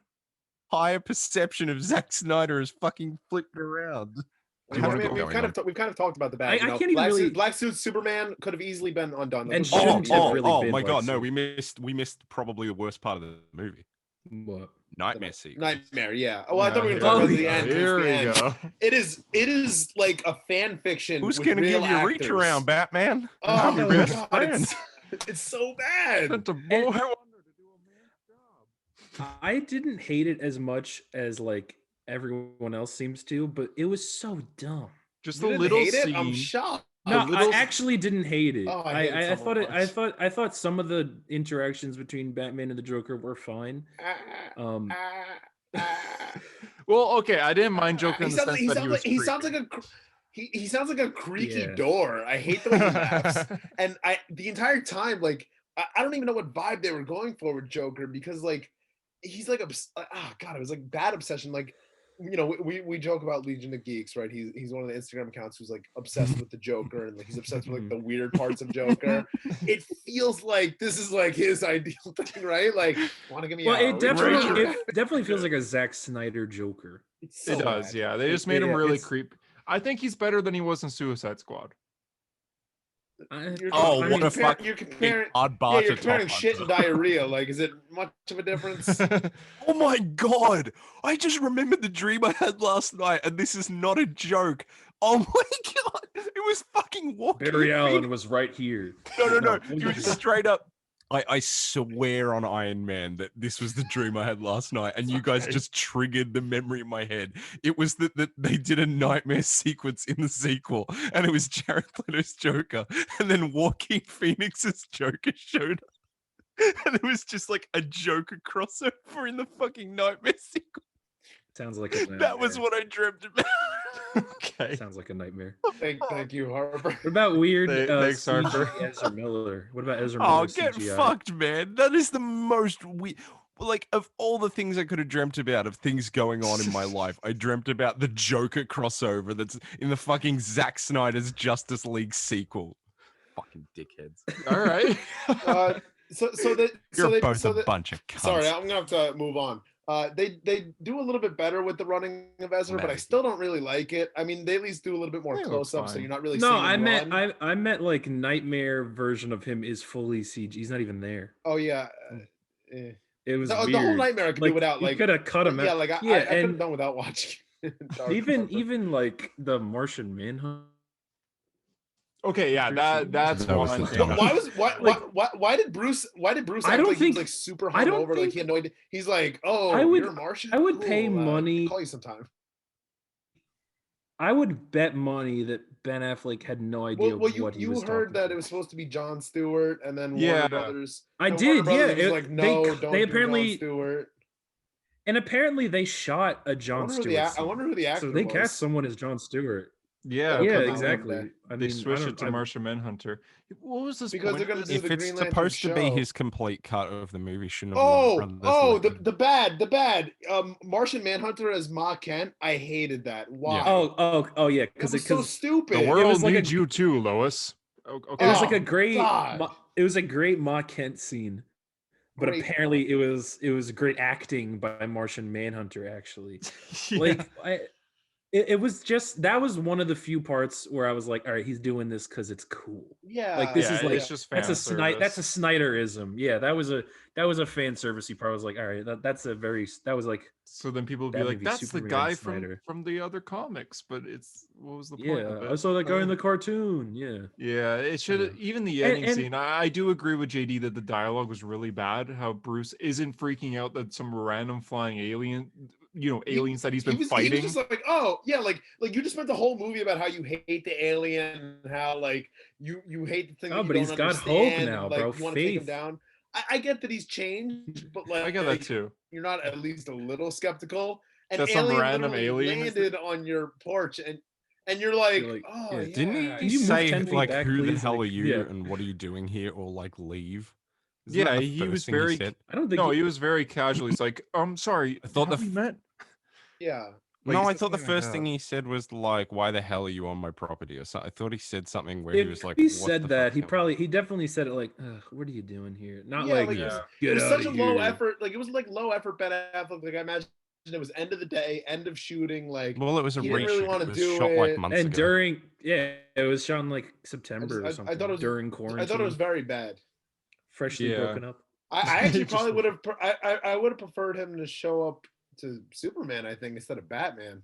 Higher perception of Zack Snyder is fucking flipped around. We've kind of talked about the bad. I can't even Black Suit Superman could have easily been undone. And my god, no, we missed probably the worst part of the movie. What? Nightmare sequence. Nightmare, yeah. Oh, I thought we were talking about the end. Here we go. It is like a fan fiction. Who's gonna give you a reach around, Batman? Oh my god, it's so bad. I didn't hate it as much as like everyone else seems to, but it was so dumb. Just a little scene. I'm shocked. No, I actually didn't hate it. I thought some of the interactions between Batman and the Joker were fine. Well, okay, I didn't mind Joker in the sense that he was he sounds like he sounds like a creaky door. I hate the way he laughs. And the entire time, like I don't even know what vibe they were going for with Joker, because like he's like God, it was like bad obsession. Like, you know, we joke about Legion of Geeks, right? He's one of the Instagram accounts who's like obsessed with the Joker, and like he's obsessed with like the weird parts of Joker. It feels like this is like his ideal thing, right? Like, want to give me it definitely feels like a Zack Snyder Joker. It does, yeah. They just made him really creepy. I think he's better than he was in Suicide Squad. What a fuck! You're comparing shit and diarrhea. Like, is it much of a difference? Oh my god! I just remembered the dream I had last night, and this is not a joke. Oh my god! It was fucking walking. Barry Allen was right here. No. You were straight up. I swear on Iron Man that this was the dream I had last night, and you guys just triggered the memory in my head. It was that they did a nightmare sequence in the sequel, and it was Jared Leto's Joker, and then Joaquin Phoenix's Joker showed up, and it was just like a Joker crossover in the fucking nightmare sequel. Sounds like a nightmare. That was what I dreamed about. Okay. Sounds like a nightmare. Thank you, Harper. What about weird thanks, Harper. Ezra Miller? What about Ezra Miller? Oh, get CGI? fucked, man. That is the most weird. Like, of all the things I could have dreamt about of things going on in my life, I dreamt about the Joker crossover that's in the fucking Zack Snyder's Justice League sequel. Fucking dickheads. All right. You're both a bunch of cunts. Sorry, I'm gonna have to move on. They do a little bit better with the running of Ezra, but I still don't really like it. I mean, they at least do a little bit more close-up, so you're not really. No, seeing him run. I meant like Nightmare version of him is fully CG. He's not even there. Oh yeah. It was the weird. whole Nightmare I could do without. Like, you could have cut him out. Yeah, like I could have done without watching. even like the Martian Manhunt. Okay, yeah, that's one. Why did Bruce act like he was like super hungover, like he had no idea? He's like, you're a Martian? I would pay money. I'll call you sometime. I would bet money that Ben Affleck had no idea what he was you heard that it was supposed to be Jon Stewart, and then Warner Brothers. I did, yeah. Was like, no, don't do apparently Jon Stewart. And apparently they shot a Jon Stewart. I wonder who the actor was. So they cast someone as Jon Stewart. Yeah, exactly. They switched it to Martian Manhunter. What was this? Because they're going to do the Green Lantern If it's supposed show. to be his complete cut of the movie, shouldn't have. The bad. Martian Manhunter as Ma Kent. I hated that. Why? Oh yeah, because it's so stupid. The world needs you too, Lois. Okay. It was like a great. It was a great Ma Kent scene. But apparently it was great acting by Martian Manhunter. Actually, It was just that was one of the few parts where I was like, all right, he's doing this because it's cool. Yeah, like this is like it's just that's a Snyderism. Yeah, that was a fan servicey part. I was like, all right, that was like. So then people would be like, that's the guy from the other comics, but what was the point of it? I saw that guy in the cartoon. Yeah, it should even the ending scene. I do agree with JD that the dialogue was really bad. How Bruce isn't freaking out that some random flying alien. Aliens that he's been fighting. He was just like, like you just spent the whole movie about how you hate the alien and how like you hate the thing. Oh, but he's got hope now, bro. You want to take him down. I get that he's changed, but like I get that too. You're not at least a little skeptical. And that's some random alien landed on your porch, and you're like, didn't he say like, who the hell are you and what are you doing here, or like leave? Yeah, he was very. I don't think. No, he was very casual. He's like, sorry. I thought met. Yeah. No, I thought the first thing he said was like, "Why the hell are you on my property?" Or something. I thought he said something where he was like, "He said that." He definitely said it like, "What are you doing here?" Not like it was such a low effort. Like it was like low effort Ben Affleck. Like I imagine it was end of the day, end of shooting. Like well, it was a reshoot. Really want to do shot it. Like months and ago. during it was shot in like September or something. I thought it was during quarantine. I thought it was very bad. Freshly broken up. I actually probably would have. I would have preferred him to show up to Superman. I think instead of Batman.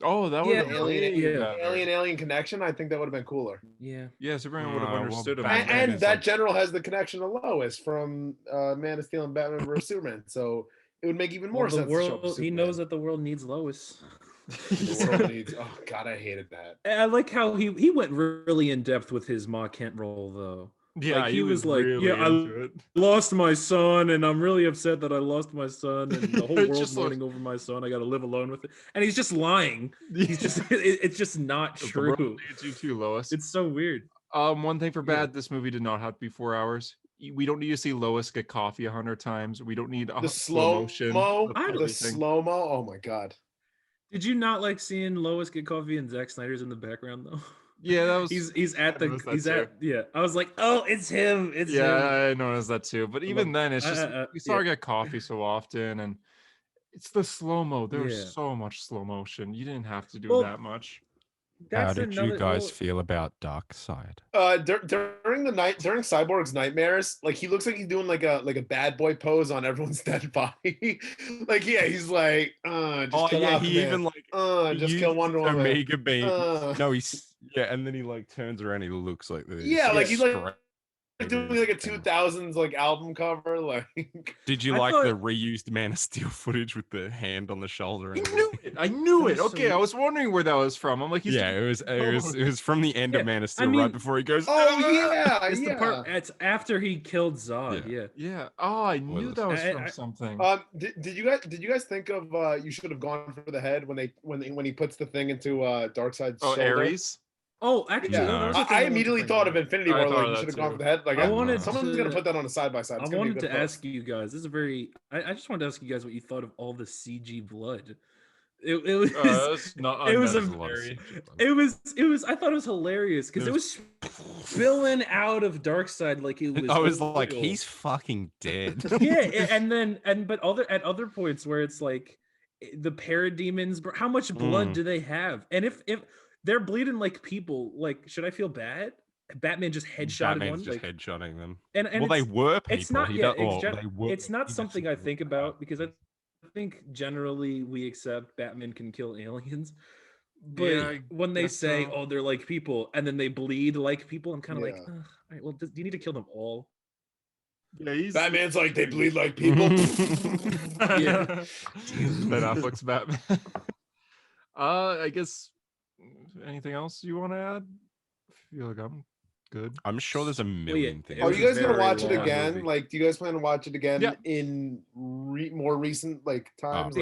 Oh, that would have alien connection. I think that would have been cooler. Yeah, Superman would have understood him. And that general has the connection to Lois from Man of Steel and Batman vs Superman. So it would make even more sense. He knows that the world needs Lois. The world needs. Oh God, I hated that. I like how he went really in depth with his Ma Kent role though. Yeah, like, he was like, really I lost my son, and I'm really upset that I lost my son, and the whole It's world's just like- mourning over my son. I got to live alone with it, and he's just lying. He's just, it's just not The world true. needs you too, Lois. It's so weird. One thing for Yeah. bad, this movie did not have to be 4 hours. We don't need to see Lois get coffee 100 times. We don't need The slow motion. slow-mo, of the everything. slow-mo. Oh my god. Did you not like seeing Lois get coffee and Zack Snyder's in the background though? Yeah, that was. he's at I the noticed that he's too. at yeah. I was like, oh, it's him. It's him. Yeah, I noticed that too. But even then, it's just we saw her yeah. get coffee so often, and it's the slow mo. There was Yeah. so much slow motion. You didn't have to do Well, that much. How did you guys well, feel about Darkseid? During Cyborg's nightmares, like he looks like he's doing like a bad boy pose on everyone's dead body. Like, yeah, he's like, just kill Aquaman. He even like just kill Wonder Woman. Omega Beam. No, and then he like turns around. He looks like this. Yeah, like he's like doing like a 2000s like album cover. Like, did you like the reused Man of Steel footage with the hand on the shoulder? I knew it. Okay, I was wondering where that was from. I'm like, it was from the end of Man of Steel, right before he goes. Oh yeah, it's the part. It's after he killed Zod. Yeah. Oh, I knew that was from something. Did you guys think of you should have gone for the head when he puts the thing into Darkseid's shoulder? Ares. Oh, actually, I immediately thought of Infinity War. Like, you should have gone for the head. Like, someone's gonna put that on a side by side. I wanted to ask you guys. This is very. I just wanted to ask you guys what you thought of all the CG blood. It was not. It was I thought it was hilarious because it was spilling out of Darkseid like it was. I was like, he's fucking dead. Yeah, but at other points where it's like the parademons. How much blood do they have? And if they're bleeding like people, like, should I feel bad? Batman just headshotted Batman's one. just headshotting them. And they were people. It's not. It's not something I think about because I think generally we accept Batman can kill aliens. But when they say, "Oh, they're like people," and then they bleed like people, I'm kind of like, all right, well, do you need to kill them all? Yeah, Batman's like, they bleed like people. Yeah, Ben Affleck's Batman. I guess. Anything else you want to add? I feel like I'm good. I'm sure there's a million things. Are you guys gonna watch it again? Movie. Like, do you guys plan to watch it again in more recent like times?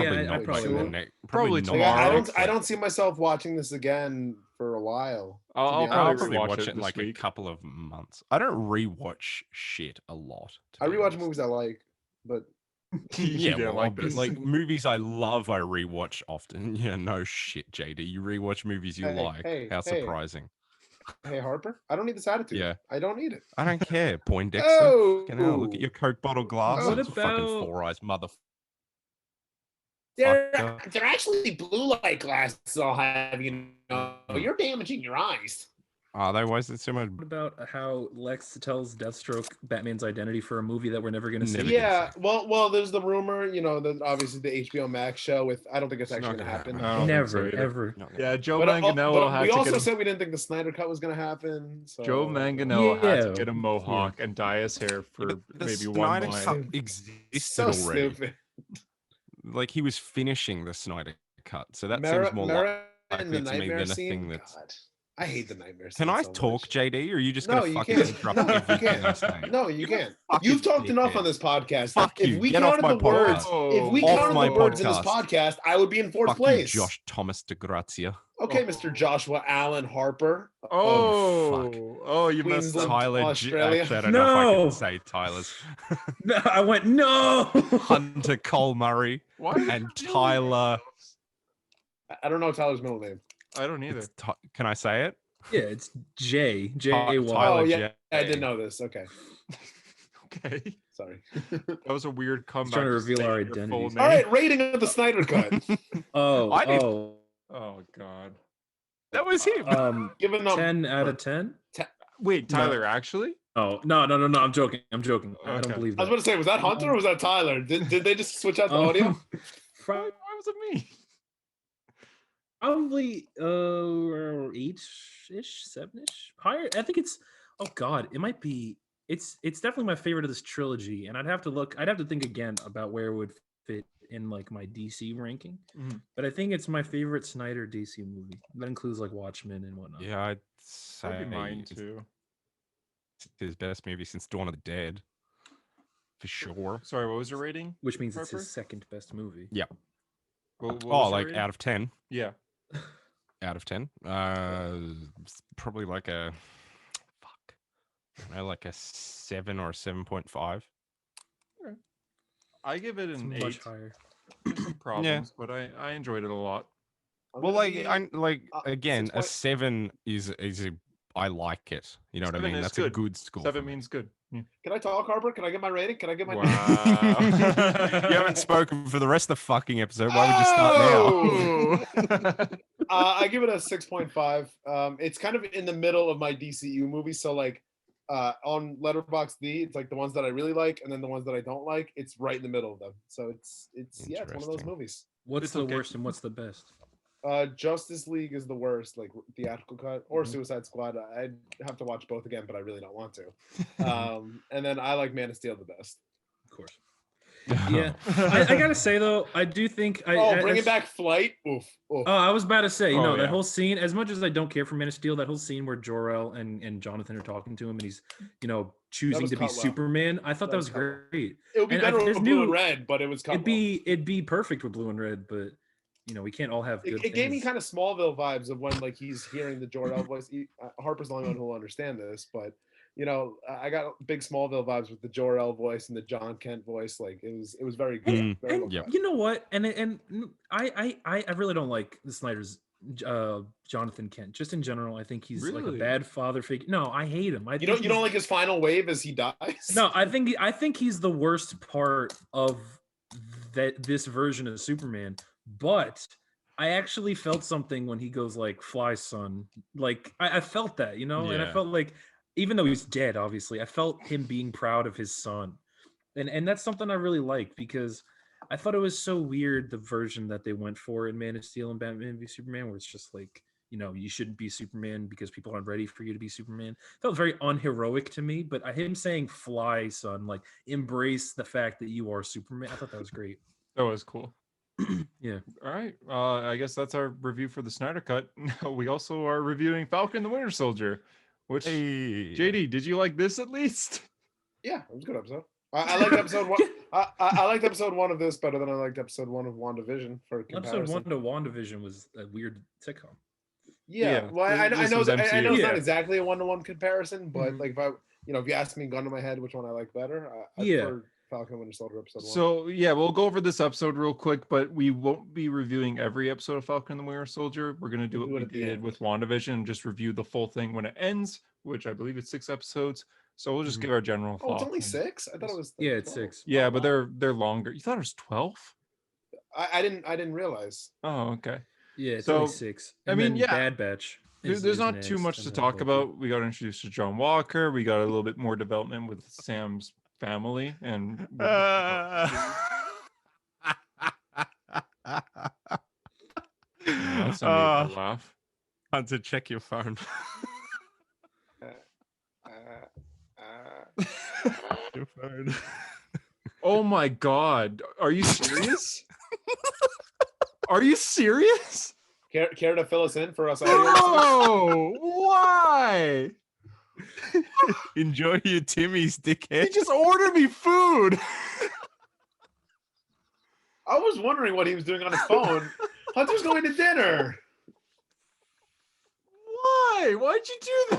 Probably tomorrow. I don't see myself watching this again for a while. I'll probably watch it in like a couple of months. I don't rewatch shit a lot. I rewatch movies I like, but. Like movies I love, I rewatch often. Yeah, no shit, JD. You rewatch movies you like. How surprising. Hey, Harper, I don't need this attitude. Yeah, I don't need it. I don't care. Poindexter. Look at your Coke bottle glass. What about fucking Four Eyes mother? They're actually blue light glasses. I'll have you know. You're damaging your eyes. Are they? Why is it so much? What about how Lex tells Deathstroke Batman's identity for a movie that we're never going to see? Yeah, well, there's the rumor, that obviously the HBO Max show with. I don't think it's actually going to happen. Never, ever. Yeah, Joe Manganiello had to. We also said we didn't think the Snyder Cut was going to happen. So. Joe Manganiello had to get a mohawk and dye his hair for maybe 1 line. Cut existed already. Stupid. Like he was finishing the Snyder Cut, so that seems more likely to me than a thing that's. God. I hate the nightmare. Can I talk, JD, or are you just going to fucking interrupt everything I say? No, you can't. You've talked enough on this podcast. Fuck you. Get off my podcast. If we counted the words in this podcast, I would be in fourth place. You, Josh Thomas DeGrazia. Okay, Mr. Joshua Allen Harper. Oh, you messed up. Tyler. Australia. Actually, I don't know if I can say Tyler's. No, I went no. Hunter Cole Murray and Tyler. I don't know Tyler's middle name. I don't either. Can I say it? Yeah, it's J-A-Y. Oh, yeah. I didn't know this. Okay. Okay. Sorry. That was a weird comeback. Trying to reveal our identities. All right, rating of the Snyder Cut. Oh, God. That was him. Give it a 10 out of 10? Wait, Tyler, actually? Oh, no. I'm joking. I don't believe that. I was about to say, was that Hunter or was that Tyler? Did they just switch out the audio? Why was it me? Probably 8-ish, 7-ish, higher. I think it's. Oh God, it might be. It's definitely my favorite of this trilogy, and I'd have to think again about where it would fit in like my DC ranking. But I think it's my favorite Snyder DC movie. That includes like Watchmen and whatnot. Yeah, I'd say mine too. his best movie since Dawn of the Dead, for sure. Sorry, what was your rating? Which means Harper? it's his second best movie. Yeah. What Oh, was your like rating? out of 10? Yeah. Out of 10? Probably like a like a 7 or a 7.5. I give it It's an much 8. higher. There's some problems, but I enjoyed it a lot. Well, like again, a 6 7 is I like it. You know what I 7 mean? is That's good. a good score. 7 means good. Yeah. Can I talk, Harper? Can I get my rating? Can I get my Wow. You haven't spoken for the rest of the fucking episode. Why would you start now? I give it a 6.5. It's kind of in the middle of my DCU movies. So like on Letterboxd, it's like the ones that I really like, and then the ones that I don't like. It's right in the middle of them. So it's yeah, it's one of those Interesting. movies. What's It's the okay. worst and what's the best? Justice League is the worst, like theatrical cut, or Suicide Squad. I'd have to watch both again, but I really don't want to. And then I like Man of Steel the best. Of course. Yeah, I gotta say though, I do think bringing back Flight. Oof. Oh, I was about to say, Oh, that yeah. whole scene. As much as I don't care for Man of Steel, that whole scene where Jor-El and Jonathan are talking to him, and he's choosing was to be cut well. Superman. I thought That that was was cut well. great. It would be And better there's with blue and new- red, but it was cut It'd be perfect with blue and red, but we can't all have good. It gave me things. kind of Smallville vibes of when like he's hearing the Jor-El voice. Harper's the only one who will understand this, but I got big Smallville vibes with the Jor-El voice and the John Kent voice. Like it was very good. Very well And done. you know what? And I really don't like the Snyder's Jonathan Kent. Just in general, I think he's like a Really? bad father figure. No, I hate him. You don't like his final wave as he dies? No, I think he's the worst part of this version of Superman. But I actually felt something when he goes like, "Fly, son." Like I felt that, and I Yeah. felt like, even though he's dead, obviously, I felt him being proud of his son, and that's something I really like because I thought it was so weird the version that they went for in Man of Steel and Batman v Superman, where it's just like, you shouldn't be Superman because people aren't ready for you to be Superman. It felt very unheroic to me, but him saying "Fly, son," like embrace the fact that you are Superman. I thought that was great. That was cool. Yeah. All right. I guess that's our review for the Snyder Cut. We also are reviewing Falcon the Winter Soldier, which JD, did you like this at least? Yeah, it was a good episode. I liked episode one. I liked episode 1 of this better than I liked episode 1 of WandaVision for comparison. Episode 1 to WandaVision was a weird sitcom. Yeah, well, I know this that was I know it's MCU. not exactly a 1-to-1 comparison, but Mhm. like if you ask me gun to my head which one I like better, I Yeah. prefer Falcon Winter Soldier episode 1. So yeah, we'll go over this episode real quick, but we won't be reviewing every episode of Falcon the Winter Soldier. We're gonna do what We'll we do it at the did end. with WandaVision and just review the full thing when it ends, which I believe it's 6 episodes. So we'll just Mhm. give our general Oh, it's only thoughts. 6? I thought it was Yeah, it's 12. 6. Yeah, Oh, but wow. they're longer. You thought it was 12? I didn't realize. Oh, okay. Yeah, it's So, only 6. I And mean, then yeah, Bad Batch. There's not too much to talk about. We got introduced to John Walker. We got a little bit more development with Sam's family and that's a laugh. Hunter, check your phone. Your phone. Oh my god. Are you serious? Are you serious? Care to fill us in for us audio? Oh, why? Enjoy your Timmy's, dickhead. He just ordered me food. I was wondering what he was doing on his phone. Hunter's going to dinner. Why? Why'd you do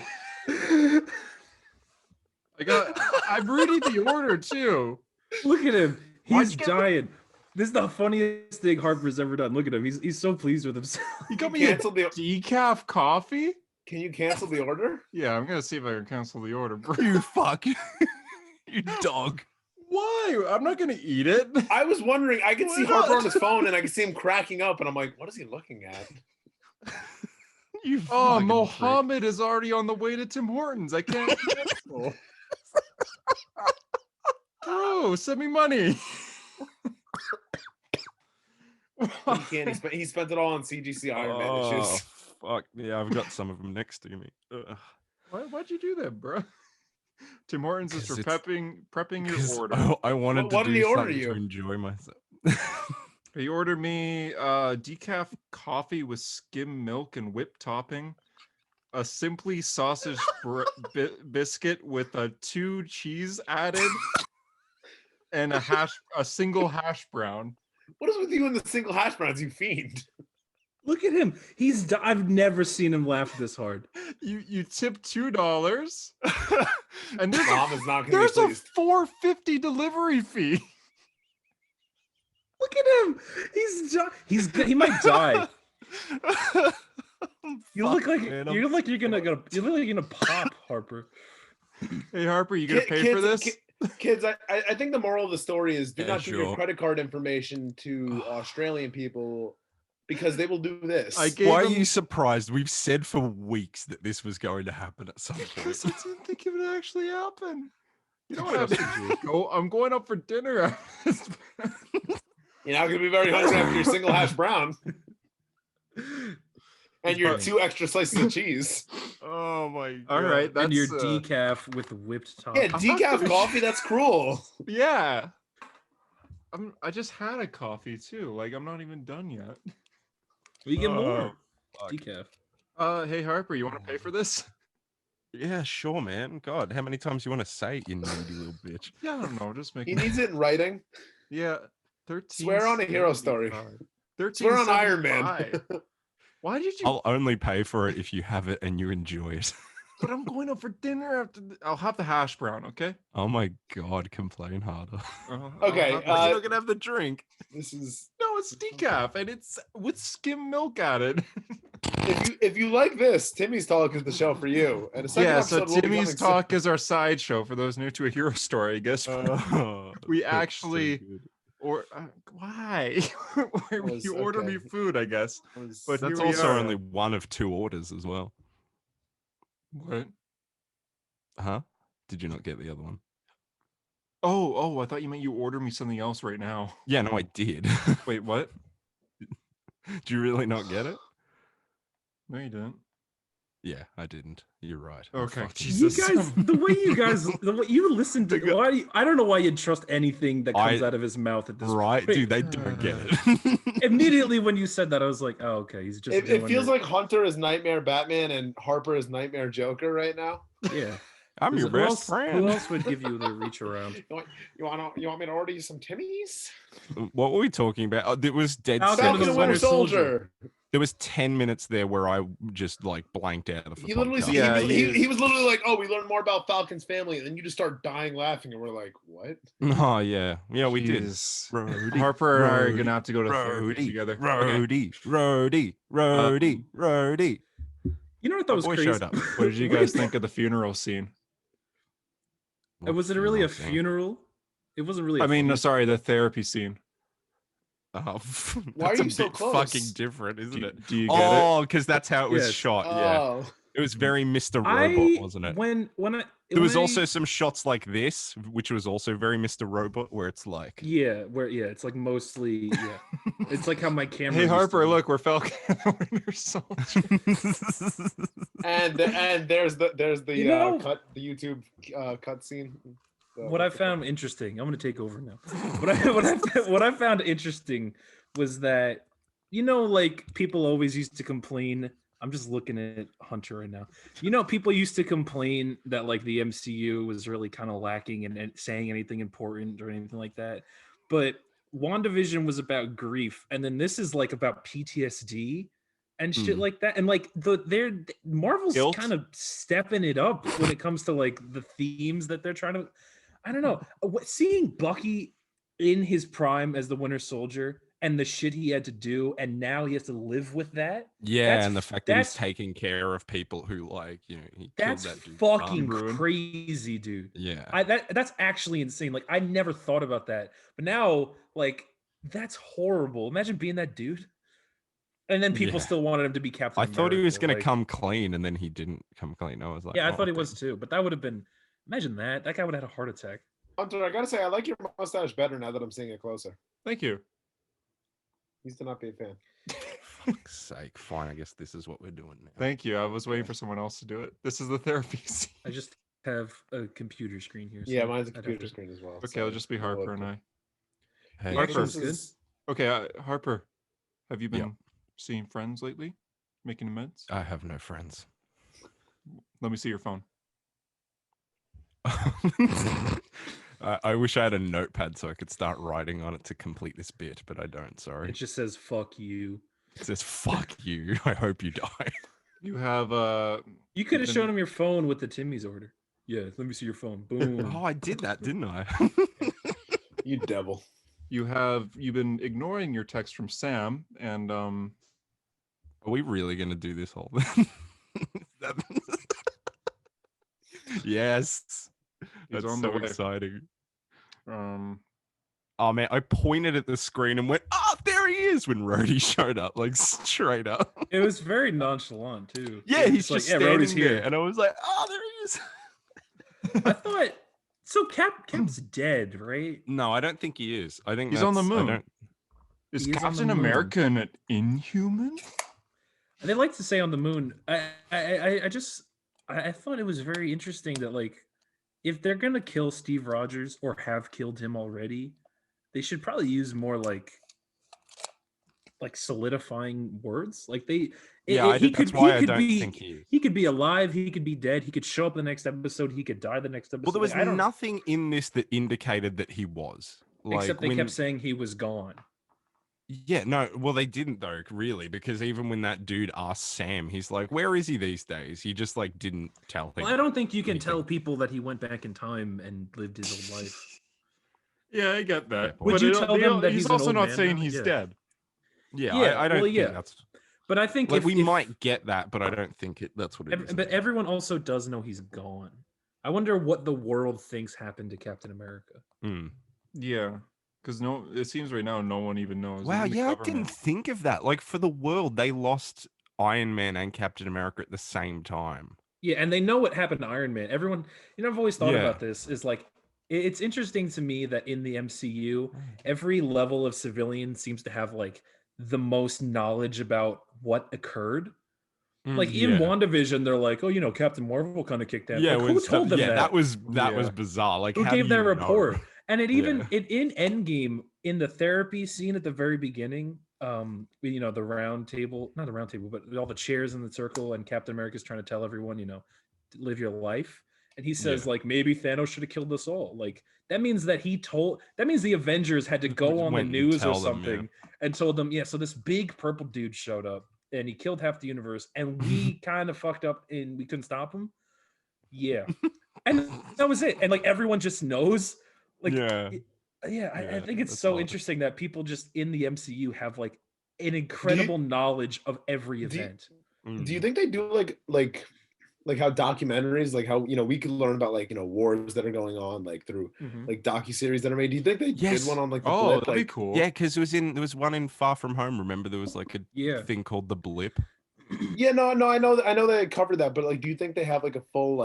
that? I'm reading the order too. Look at him. Why'd He's you get giant. This is the funniest thing Harper's ever done. Look at him. He's so pleased with himself. You got me a Cancel the. decaf coffee? Can you cancel the order? Yeah, I'm gonna see if I can cancel the order, bro. You fuck. You dog. Why? I'm not gonna eat it. I was wondering. I could Why see not? Harper on his phone, and I could see him cracking up, and I'm like, "What is he looking at?" You Oh, fucking Mohammed is already on the way to Tim Hortons. I can't cancel. Bro, send me money. He can't. He spent it all on CGC Iron Man issues. Fuck. Yeah, I've got some of them next to me. Ugh. Why'd you do that, bro? Tim Hortons is 'Cause for it's- prepping your 'Cause order. I wanted What to did do he order something you? to enjoy myself. He ordered me decaf coffee with skim milk and whipped topping, a simply sausage biscuit with a 2 cheese added and a single hash brown. What is with you and the single hash browns, you fiend? Look at him. I've never seen him laugh this hard. You tip $2, and Mom is not gonna there's be a pleased. $4.50 delivery fee. Look at him. He might die. You look like you're gonna pop, Harper. Hey Harper, you gonna pay for this? Kids, I think the moral of the story is do Yeah, not give your sure. credit card information to Australian people because they will do this. Why are you surprised? We've said for weeks that this was going to happen at some Because point. I didn't think it would actually happen. You know what I'm going up for dinner. You're not going to be very hungry after your single hash brown. And your 2 extra slices of cheese. Oh my god. All right, that's And your decaf with whipped top. Yeah, decaf coffee, that's cruel. Yeah. I just had a coffee too. Like I'm not even done yet. We get more fuck. decaf. Hey Harper, you want to pay for this? Yeah, sure, man. God, how many times you want to say it, you needy little bitch? Yeah, I don't know. Just He making. needs it in writing. Yeah, 13. Swear on a hero story. 13. Swear on Iron Man. Why did you? I'll only pay for it if you have it and you enjoy it. But I'm going up for dinner after. I'll have the hash brown, okay? Oh my god, complain harder. Okay, I'll have You're not gonna have the drink. This is no, it's decaf and it's with skim milk added. if you like this, Timmy's Talk is the show for you. And a second Yeah, so episode will be Timmy's coming Talk is our sideshow for those new to a hero story, I guess. We That's actually- so good. Or why? Why would you order me okay. food, I guess. soon. But That's here we also are. only one of 2 orders as well. What? Huh? Did you not get the other one? Oh, I thought you meant you order me something else right now. Yeah, no, I did. Wait, what? Do you really not get it? No, you didn't. Yeah, I didn't. You're right. Okay, Fucking- Jesus. You guys, the way you listen to, I don't know why you'd trust anything that comes out of his mouth at this Right, point. dude, they don't get it. Immediately when you said that, I was like, oh, okay, he's just. It doing feels like Hunter is Nightmare Batman and Harper is Nightmare Joker right now. yeah. I'm your Who best else- friend. Who else would give you the reach around? You want me to order you some Timmy's? What were we talking about? Oh, there was dead Falcon set. Falcon and the Winter Soldier. There was 10 minutes there where I just like blanked out of the He literally, podcast. Yeah, he was literally like, "Oh, we learned more about Falcon's family," and then you just start dying laughing, and we're like, "What?" Oh yeah, we did. Jesus. Rhodey, Harper and I are Rhodey, gonna have to go to therapy Rhodey, together. Okay. Rhodey. You know what I thought was boy crazy? showed up. What did you guys think of the funeral scene? Was it really a funeral? It wasn't really. I mean, funeral. sorry, the therapy scene. Oh, Why that's are a you so bit close? fucking different, isn't Do, it? do you get it? Oh, because that's how it was Yes. shot. Yeah, Oh, it was very Mr. Robot, wasn't it? There was also some shots like this, which was also very Mr. Robot, where it's like, it's like mostly it's like how my camera. Hey used to Harper, be. look, we're Falcon and the Winter Soldier. and there's the You know- cut, the YouTube cut scene. What I found interesting, I'm going to take over now. What I found interesting was that, like people always used to complain. I'm just looking at Hunter right now. People used to complain that like the MCU was really kind of lacking in saying anything important or anything like that. But WandaVision was about grief, and then this is like about PTSD and shit like that. And like Marvel's Guilt? kind of stepping it up when it comes to like the themes that they're trying to. I don't know. Seeing Bucky in his prime as the Winter Soldier and the shit he had to do, and now he has to live with that. yeah, and the fact that he's that's- taking care of people who like, he killed That's that dude. fucking Ruined. crazy, dude. Yeah. That's actually insane. Like I never thought about that, but now like that's horrible. Imagine being that dude, and then people Yeah. still wanted him to be Captain. I thought he was America, going to like- come clean, and then he didn't come clean. I was like, Yeah, I oh, thought he was damn. too, but that would have been. Imagine that. That guy would have had a heart attack. Hunter, I gotta say, I like your mustache better now that I'm seeing it closer. Thank you. Used to not be a fan. Fuck's sake. Fine, I guess this is what we're doing now. Thank you. I was waiting for someone else to do it. This is the therapy scene. I just have a computer screen here. Yeah, so mine's a I'd have computer to- screen as well. Okay, so it'll just be I'll Harper look. and I. Hey, Yeah, Harper. this is Okay, Harper, have you been Yeah. seeing friends lately? Making amends? I have no friends. Let me see your phone. I wish I had a notepad so I could start writing on it to complete this bit, but I don't. Sorry. It just says "fuck you." It says "fuck you." I hope you die. You have You could have shown him your phone with the Timmy's order. Yeah, let me see your phone. Boom. Oh, I did that, didn't I? You devil. you've been ignoring your text from Sam, and Are we really gonna do this whole? Yes. That's on so the way. exciting. Oh man, I pointed at the screen and went, "Oh, there he is!" when Rhodey showed up, like straight up. It was very nonchalant too. Yeah, he's just like, standing Rhodey's here, there, and I was like, "Oh, there he is." I thought so. Cap's dead, right? No, I don't think he is. I think he's on the moon. Is Is He is on Captain the moon. America an Inhuman? They like to say on the moon. I thought it was very interesting that like if they're gonna kill Steve Rogers or have killed him already, they should probably use more like solidifying words. Like they, he could be alive, he could be dead, he could show up the next episode, he could die the next episode. Well, there was nothing in this that indicated that he was. Like, except they kept saying he was gone. Yeah, no, well, they didn't though, really, because even when that dude asked Sam, he's like, "Where is he these days?" He just like didn't tell him. Well, I don't think you can tell people that he went back in time and lived his old life. Yeah, I get that. Would you tell them that he's also not saying he's dead? Yeah, I don't think that's. But I think like, we might get that, but I don't think that's what it is. But everyone also does know he's gone. I wonder what the world thinks happened to Captain America. Yeah. Because it seems right now no one even knows. Wow, yeah, I didn't think of that. Like for the world, they lost Iron Man and Captain America at the same time. Yeah, and they know what happened to Iron Man. Everyone, I've always thought about this. Is like, it's interesting to me that in the MCU, every level of civilian seems to have like the most knowledge about what occurred. Like in WandaVision, they're like, "Oh, Captain Marvel kind of kicked that." Yeah, like, who told them that? That was bizarre. Like, who gave that report? Know? And it even in Endgame, in the therapy scene at the very beginning, the round table, not the round table, but all the chairs in the circle, and Captain America's trying to tell everyone, live your life. And he says, like, maybe Thanos should have killed us all. Like, that means that means the Avengers had to go on the news or something and told them, so this big purple dude showed up and he killed half the universe and we kind of fucked up and we couldn't stop him. Yeah. And that was it. And like everyone just knows. Like, I think it's so interesting that people just in the MCU have like an incredible knowledge of every event. Do you think they do like how documentaries, like how we could learn about like wars that are going on like through like docuseries that are made? Do you think they did one on like the Blip? That'd be cool. Yeah, because there was one in Far From Home. Remember, there was like a thing called the Blip. Yeah, no, I know they covered that, but like, do you think they have like a full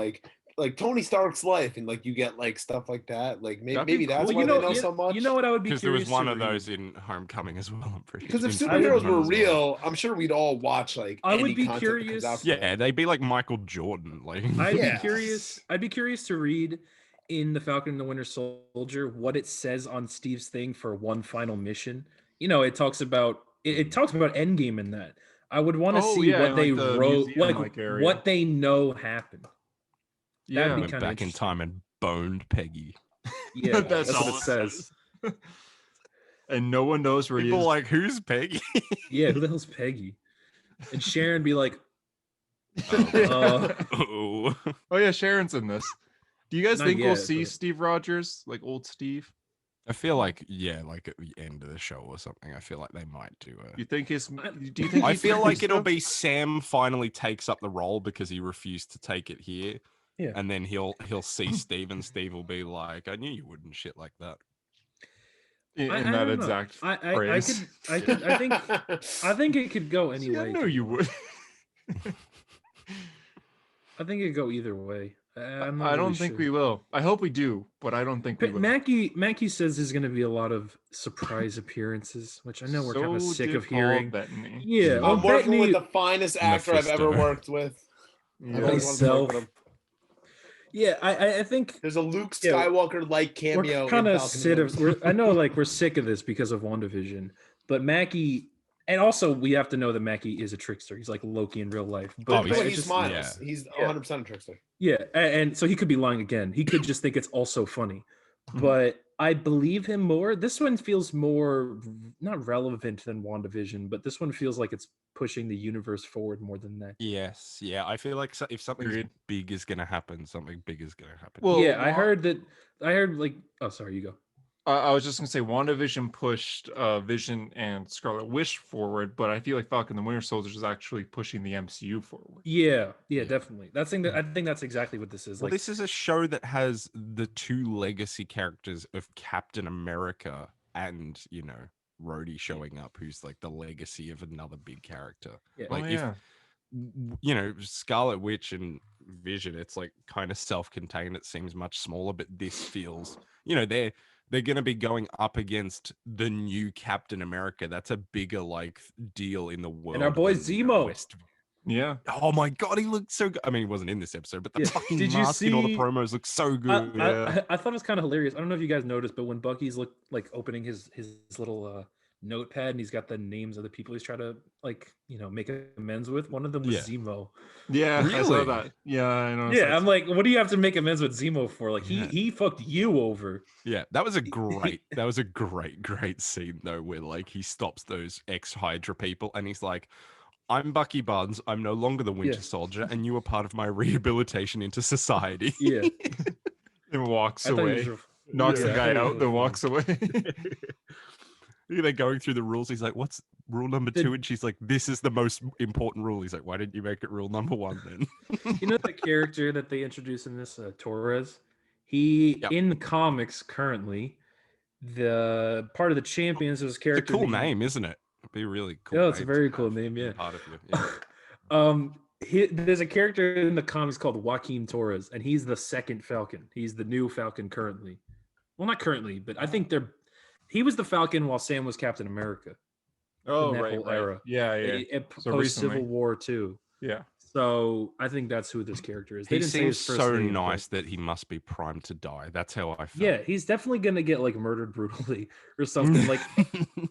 like Tony Stark's life and like you get like stuff like that? Like maybe that's why they know so much. You know what I would be because curious there was one of those in Homecoming as well. I'm pretty because if superheroes were real, I'm sure we'd all watch like. I would be curious. Yeah, they'd be like Michael Jordan. Like I'd be curious. I'd be curious to read in the Falcon and the Winter Soldier what it says on Steve's thing for one final mission. It talks about Endgame in that. I would want to see what they wrote, like what they know happened. Yeah, went back in time and boned Peggy. Yeah, that's what it says. And no one knows where People he is. Like, who's Peggy? Yeah, who the hell's Peggy? And Sharon be like, oh yeah, Sharon's in this. Do you guys think we'll see Steve Rogers, like old Steve? I feel like like at the end of the show or something. I feel like they might do it. You think his? Do you think? I feel like it'll be Sam finally takes up the role because he refused to take it here. Yeah. And then he'll see Steve, and Steve will be like, "I knew you wouldn't shit like that." In that exact phrase. I think it could go any way. I know you would. I think it could go either way. I don't think we will. I hope we do, but I don't think we will. Mackie says there's going to be a lot of surprise appearances, which I know we're kind of sick of hearing. Bettany. Yeah, I'm working with the finest actor I've ever worked with. Myself. Yeah, I think there's a Luke Skywalker like cameo. We're kind of I know, like we're sick of this because of WandaVision, but Mackie And also, we have to know that Mackie is a trickster. He's like Loki in real life. But he smiles. He's 100% a trickster. Yeah, and so he could be lying again. He could just think it's also funny. But I believe him more. This one feels more not relevant than WandaVision, but this one feels like it's pushing the universe forward more than that. Yes, yeah. I feel like if something big is gonna happen, something big is gonna happen. Well, yeah, I heard like. Oh, sorry, you go. I was just gonna say WandaVision pushed Vision and Scarlet Witch forward, but I feel like Falcon and the Winter Soldier is actually pushing the MCU forward. Yeah, definitely. I think that's exactly what this is. Well, this is a show that has the two legacy characters of Captain America and Rhodey showing up, who's like the legacy of another big character. Yeah. If Scarlet Witch and Vision, it's like kind of self-contained. It seems much smaller, but this feels, they're going to be going up against the new Captain America. That's a bigger deal in the world. And our boy Zemo. Yeah. Oh my God, he looked so good. I mean, he wasn't in this episode, but the fucking mask and all the promos look so good. I thought it was kind of hilarious. I don't know if you guys noticed, but when Bucky's opening his little notepad and he's got the names of the people he's trying to make amends with, one of them was Zemo. Yeah, really? I saw that. Yeah, I know. Yeah, I'm like, what do you have to make amends with Zemo for? Like he fucked you over. Yeah, that was a great scene though, where he stops those ex-Hydra people and he's like, I'm Bucky Barnes. I'm no longer the Winter Soldier, and you are part of my rehabilitation into society. Yeah. And walks away. Knocks the guy out, then walks away. They're going through the rules. He's like, what's rule number 2? And she's like, this is the most important rule. He's like, why didn't you make it rule number 1 then? You know the character that they introduced in this, Torres? He, in the comics currently, the part of the Champions was character. It's a cool name, isn't it? It'd be really cool. Yeah, it's a very cool name, yeah. Part of you. There's a character in the comics called Joaquin Torres, and he's the second Falcon. He's the new Falcon currently. Well, not currently, but I think he was the Falcon while Sam was Captain America. Oh, in that whole era. Yeah. Post Civil War too. Yeah. So I think that's who this character is. He seems so nice that he must be primed to die. That's how I feel. Yeah, he's definitely gonna get murdered brutally or something.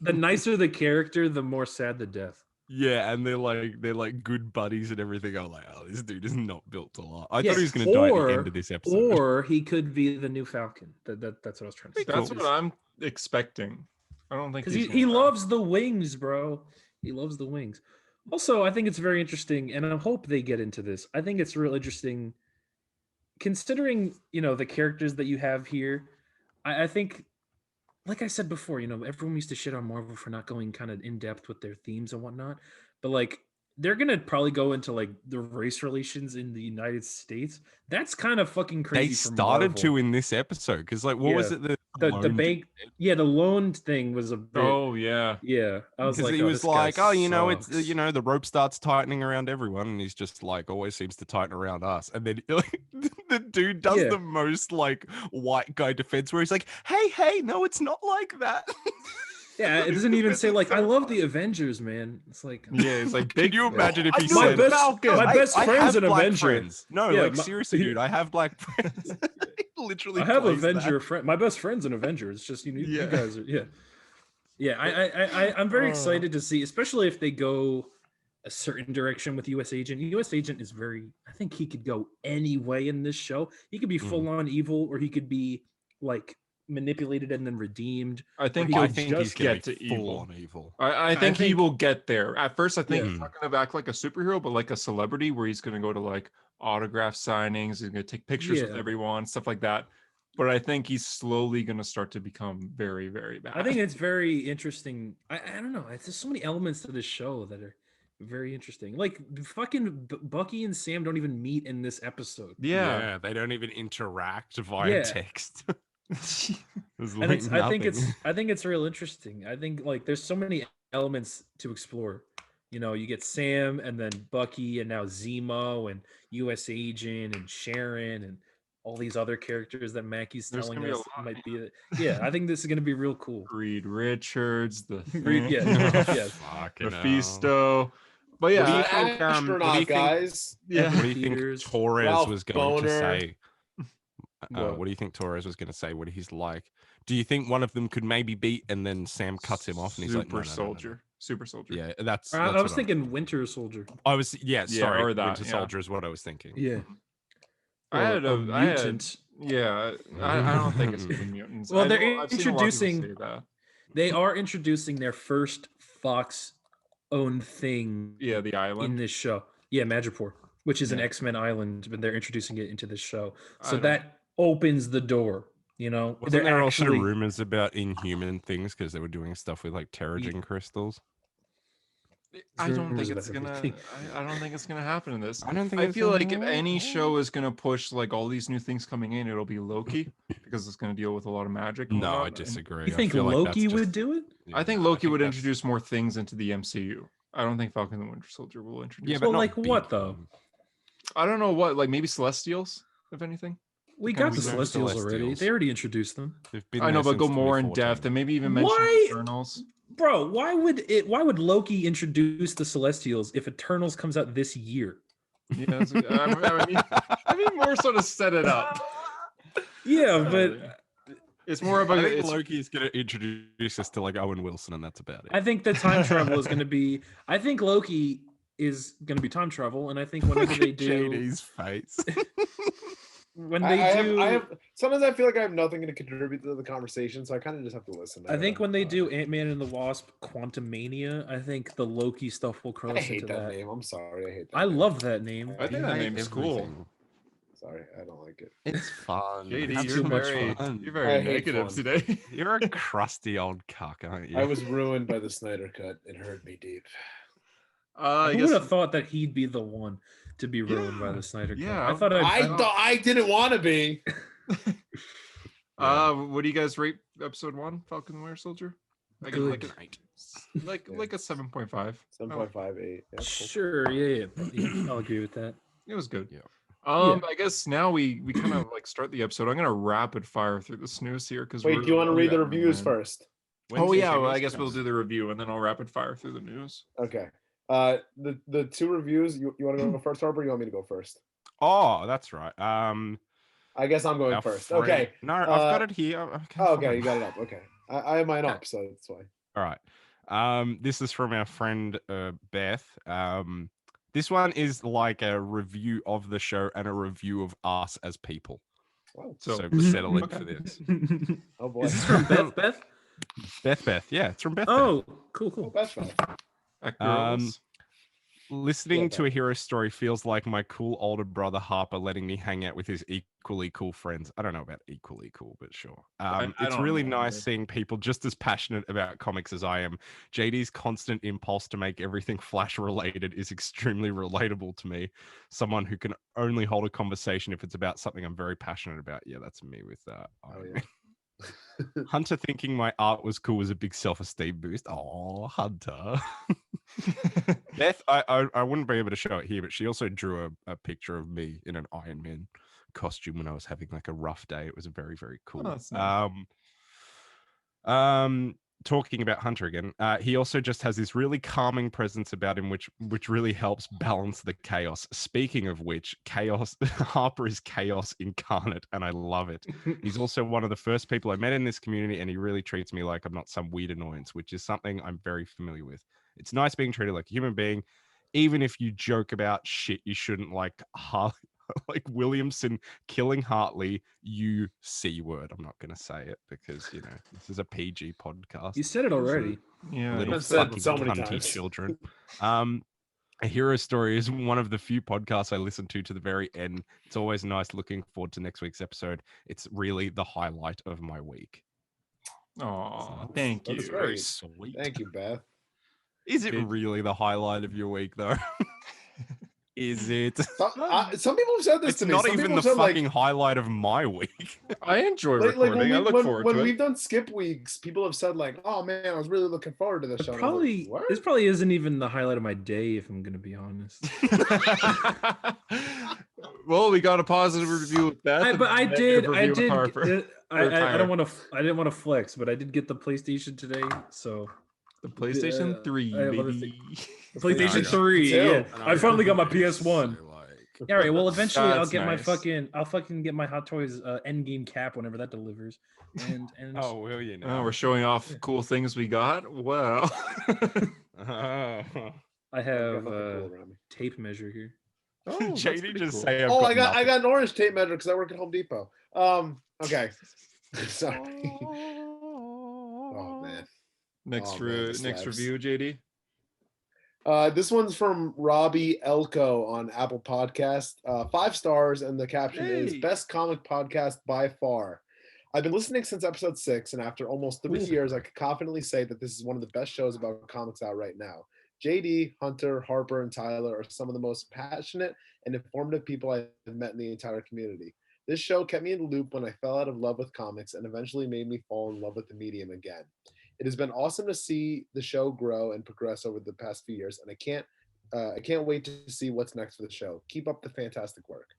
The nicer the character, the more sad the death. Yeah, and they're like good buddies and everything. I'm like, oh, this dude is not built to lie. I thought he was gonna die at the end of this episode. Or he could be the new Falcon. That's what I was trying to say. That's what I'm expecting. I don't think because he loves the wings, bro. He loves the wings. Also, I think it's very interesting, and I hope they get into this. I think it's real interesting, considering the characters that you have here. I think, like I said before, everyone used to shit on Marvel for not going kind of in depth with their themes and whatnot, but they're gonna probably go into the race relations in the United States. That's kind of fucking crazy. They started to in this episode because what was it? The bank, the loan thing was a bit. Oh yeah. I was like, he was like, it's the rope starts tightening around everyone, and he's just always seems to tighten around us, and then the dude does the most white guy defense where he's like, hey, no, it's not like that. Yeah, it doesn't even say I love the Avengers, man. It's it's like, can you imagine if he said, my best friend's an Avenger. Friends. No, seriously, dude, I have black friends. Literally, I have Avenger friend. My best friend's an Avenger. It's just you guys are I'm very excited to see, especially if they go a certain direction with US Agent. US Agent is I think he could go any way in this show. He could be full on evil, or he could be manipulated and then redeemed. I think he's get to evil. I think he will get there. At first, I think he's not going to act like a superhero, but like a celebrity, where he's going to go to autograph signings. He's going to take pictures with everyone, stuff like that. But I think he's slowly going to start to become very, very bad. I think it's very interesting. I don't know. There's so many elements to this show that are very interesting. Fucking Bucky and Sam don't even meet in this episode. Yeah, they don't even interact via text. And I think it's real interesting. I think there's so many elements to explore. You get Sam and then Bucky and now Zemo and US Agent and Sharon and all these other characters that Mackie's telling us might be. I think this is going to be real cool. Reed Richards, the Mephisto. But what do you think, astronaut guys? What do you think Torres was going to say? What do you think Torres was going to say? What he's like? Do you think one of them could maybe beat, and then Sam cuts him off, and he's like, Super soldier. Super Soldier. Yeah, that's I was thinking Winter Soldier. I was sorry, or that, Winter Soldier is what I was thinking. Yeah. I had a mutant. I don't think it's gonna be mutants. Well, I've seen a lot of people say that. They are introducing their first Fox owned thing. Yeah, the island in this show. Yeah, Madripoor, which is an X-Men island, but they're introducing it into this show. So that opens the door. You know, wasn't there also rumors about Inhuman things because they were doing stuff with like Terrigen crystals? I don't think it's gonna. I don't think it's gonna happen in this. I don't think. I feel like if any show is gonna push like all these new things coming in, it'll be Loki because it's gonna deal with a lot of magic. No, I disagree. You think Loki would do it? I think Loki would introduce more things into the MCU. I don't think Falcon and the Winter Soldier will introduce. Yeah, but like what though? I don't know what. Like maybe Celestials, if anything. We got the Celestials already. They already introduced them. I know, but go more in depth and maybe even mention Eternals. Bro, why would Loki introduce the Celestials if Eternals comes out this year? Yeah, I mean more so to set it up. Yeah, but it's more about I think Loki is going to introduce us to like Owen Wilson, and that's about it. I think the time travel is going to be. I think Loki is going to be time travel, and I think whenever they do, JD's face. When they do, I have sometimes I feel like I have nothing to contribute to the conversation, so I kind of just have to listen. I think when they do Ant-Man and the Wasp: Quantumania, I think the Loki stuff will cross into that. I hate that name. I'm sorry. I hate that. I love that name. I think that name is cool. Sorry, I don't like it. It's fun. JD, you're very negative today. You're a crusty old cock, aren't you? I was ruined by the Snyder Cut. It hurt me deep. I would have thought that he'd be the one to be ruined by the Snyder Cut. Yeah, I thought I didn't want to be. What do you guys rate episode 1, Falcon and Winter Soldier? I give like an 8. Like a 7.5. 7.58. Yeah, cool. Sure, yeah. I'll agree with that. It was good. I guess now we kind of like start the episode. I'm gonna rapid fire through the snooze here because wait, do you want to read the reviews first? I guess we'll do the review and then I'll rapid fire through the news. Okay. The 2 reviews. You want to go first, Harper? Or you want me to go first? Oh, that's right. I guess I'm going first. Okay. No, I've got it here. Okay, you got it up. Okay. I have mine up, so that's why. All right. This is from our friend Beth. This one is like a review of the show and a review of us as people. Wow. So settle in for this. Oh boy. Is this from Beth? Beth. Yeah, it's from Beth. Oh, cool. Oh, Beth. Listening to a hero story feels like my cool older brother Harper letting me hang out with his equally cool friends. I don't know about equally cool, but sure. It's really nice seeing people just as passionate about comics as I am. JD's constant impulse to make everything Flash related is extremely relatable to me. Someone who can only hold a conversation if it's about something I'm very passionate about. Yeah, that's me with Iron Man. Hunter thinking my art was cool was a big self-esteem boost. Oh, Hunter. Beth, I wouldn't be able to show it here, but she also drew a picture of me in an Iron Man costume when I was having like a rough day. It was very, very cool. Oh, that's nice. Talking about Hunter again, he also just has this really calming presence about him, which really helps balance the chaos. Speaking of which, Harper is chaos incarnate, and I love it. He's also one of the first people I met in this community, and he really treats me like I'm not some weird annoyance, which is something I'm very familiar with. It's nice being treated like a human being, even if you joke about shit you shouldn't, like Williamson killing Hartley, you C-word. I'm not going to say it because, this is a PG podcast. You said it already. Yeah. Little fucking so many times. Children. A Hero Story is one of the few podcasts I listen to the very end. It's always nice looking forward to next week's episode. It's really the highlight of my week. Oh, thank you. That's very sweet. Thank you, Beth. Is it really the highlight of your week, though? Is it? Some people have said this to me. It's not even the fucking highlight of my week. I enjoy recording. I look forward to it. When we've done skip weeks, people have said like, "Oh man, I was really looking forward to this show." This probably isn't even the highlight of my day, if I'm going to be honest. Well, we got a positive review with that. I didn't want to flex, but I did get the PlayStation today, so. The PlayStation 3, baby. The PlayStation 3, yeah. I finally got my PS1. All right, well, eventually I'll get my fucking get my Hot Toys Endgame cap whenever that delivers. And oh, will you know? Oh, we're showing off cool things we got. Wow. I have a tape measure here. Oh, JD just cool. say, I got an orange tape measure because I work at Home Depot. Okay. Sorry. Oh man. Next review, JD. This one's from Robbie Elko on Apple Podcast. 5 stars, and the caption is best comic podcast by far. I've been listening since episode 6, and after almost 3 years, I could confidently say that this is one of the best shows about comics out right now. JD, Hunter, Harper, and Tyler are some of the most passionate and informative people I've met in the entire community. This show kept me in the loop when I fell out of love with comics and eventually made me fall in love with the medium again. It has been awesome to see the show grow and progress over the past few years, and I can't wait to see what's next for the show. Keep up the fantastic work.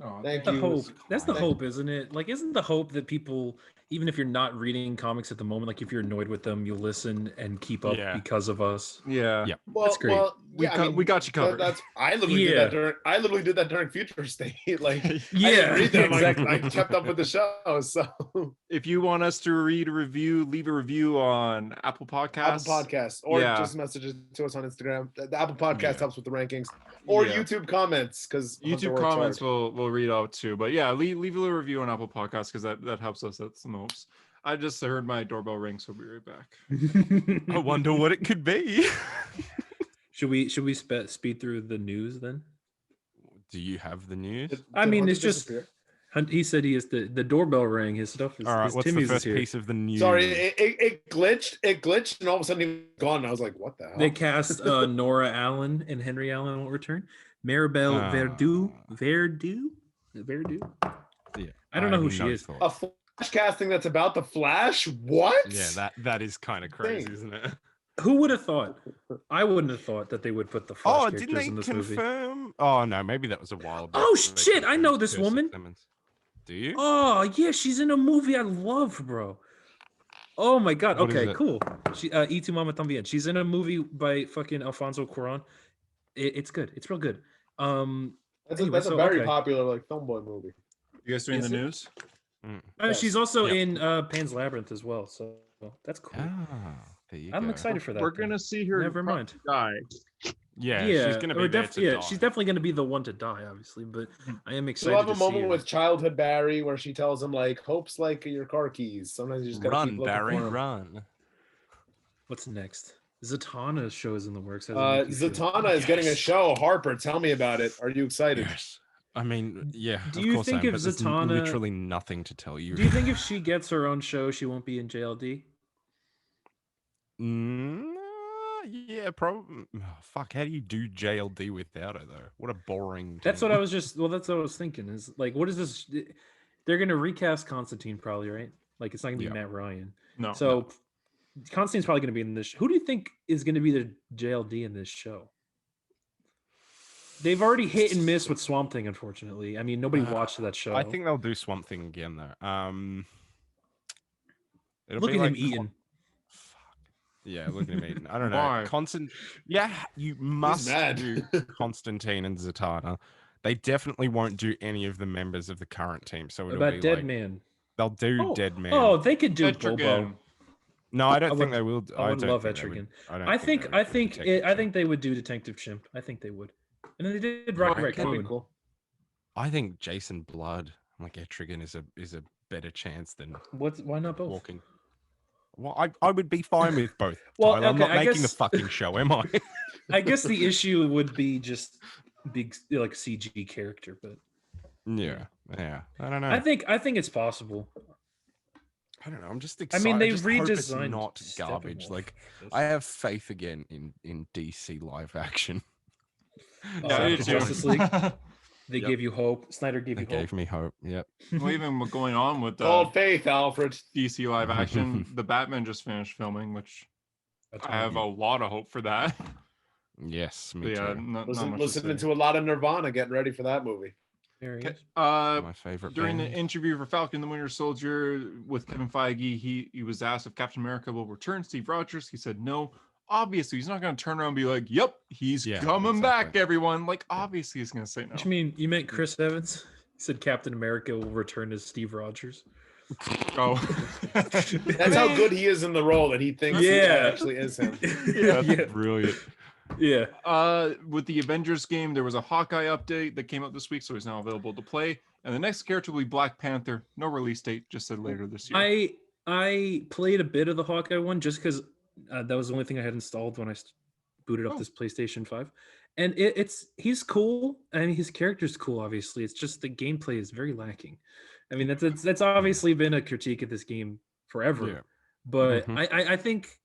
Oh, thank you. Hope. That's the hope, isn't it? Like, isn't the hope that people, even if you're not reading comics at the moment, like if you're annoyed with them, you'll listen and keep up because of us. Yeah. Well, that's great. Well, we got you covered. I literally did that during Future State. Like, I didn't read them. Exactly. I kept up with the show. So, if you want us to read a review, leave a review on Apple Podcasts. Or just message it to us on Instagram. The Apple Podcast helps with the rankings, or YouTube comments, because YouTube comments will read out too. But yeah, leave a little review on Apple Podcasts because that helps us. That's the most. I just heard my doorbell ring, so we'll be right back. I wonder what it could be. Should we speed through the news then? Do you have the news? I mean, it's just he said he is the doorbell rang. His stuff is all right. What's Timmy's the first piece of the news? Sorry, it glitched, and all of a sudden he was gone. And I was like, "What the hell?" They cast Nora Allen and Henry Allen will return. Maribel Verdú. Yeah, I don't know who she is. A Flash casting that's about the Flash. What? Yeah, that is kind of crazy, isn't it? Who would have thought? I wouldn't have thought that they would put the Flash characters in this movie. Oh no, maybe that was a while back. Oh shit! I know this woman. Do you? Oh yeah, she's in a movie I love, bro. Oh my god. Okay, cool. She Y Tu Mama Tambien. She's in a movie by fucking Alfonso Cuarón. It's good. It's real good. That's a very popular like filmboy movie. You guys doing the news? She's also in Pan's Labyrinth as well, so that's cool. I'm excited for that. We're gonna see her. Never mind. Die. Yeah, she's gonna be there to die. She's definitely gonna be the one to die, obviously. But I am excited. We'll have a moment with childhood Barry where she tells him like, "Hope's like your car keys. Sometimes you just gotta keep looking Barry, for 'em." run. What's next? Zatanna show is in the works. Zatanna is getting a show. Harper, tell me about it. Are you excited? Yes. I mean, yeah. Do you think if Zatanna literally nothing to tell you? Do you think if she gets her own show, she won't be in JLD? Yeah, probably. Oh, fuck, how do you do JLD without her though? What a boring. That's what I was just. Well, that's what I was thinking. Is like, what is this? They're gonna recast Constantine, probably, right? Like, it's not gonna be Matt Ryan. No. So Constantine's probably gonna be in this. Who do you think is gonna be the JLD in this show? They've already hit and miss with Swamp Thing, unfortunately. I mean, nobody watched that show. I think they'll do Swamp Thing again though. Look at him eating. Yeah, look at him eating. I don't know. Yeah, you must do Constantine and Zatanna. They definitely won't do any of the members of the current team. So it'll be Dead like, Man. They'll do Dead Man. Oh, they could do Bobo. No, I don't think they will. I would love Etrigan. I think they would do Detective Chimp. I think they would. And then they did Rocket Raccoon. Cool. I think Jason Blood, like Etrigan, is a better chance than why not both? Walking. Well, I would be fine with both. Well, I'm not making the fucking show, am I? I guess the issue would be just big like CG character, but yeah. I don't know. I think it's possible. I don't know. I'm just excited. I mean, they redesigned. Not garbage. Like, I have faith again in DC live action. Justice League. They gave you hope. Snyder gave you hope. Gave me hope. Yep. Well, even going on with faith, Alfred. DC live action, the Batman just finished filming, which I have a lot of hope for that. Yes, me too. Listening to a lot of Nirvana, getting ready for that movie. My favorite. During the interview for Falcon the Winter Soldier with Kevin Feige, he was asked if Captain America will return Steve Rogers. He said no. Obviously, he's not going to turn around and be like, "Yep, he's coming back, everyone." Like, obviously, he's going to say no. What you mean? You meant Chris Evans? He said Captain America will return as Steve Rogers. Oh, That's how good he is in the role that he thinks it actually is him. Yeah, that's brilliant. Yeah. With the Avengers game, there was a Hawkeye update that came out this week, so he's now available to play. And the next character will be Black Panther. No release date, just said later this year. I played a bit of the Hawkeye one just because that was the only thing I had installed when I booted up this PlayStation 5. And he's cool. I mean, his character's cool, obviously. It's just the gameplay is very lacking. I mean, that's obviously been a critique of this game forever. Yeah. But I think,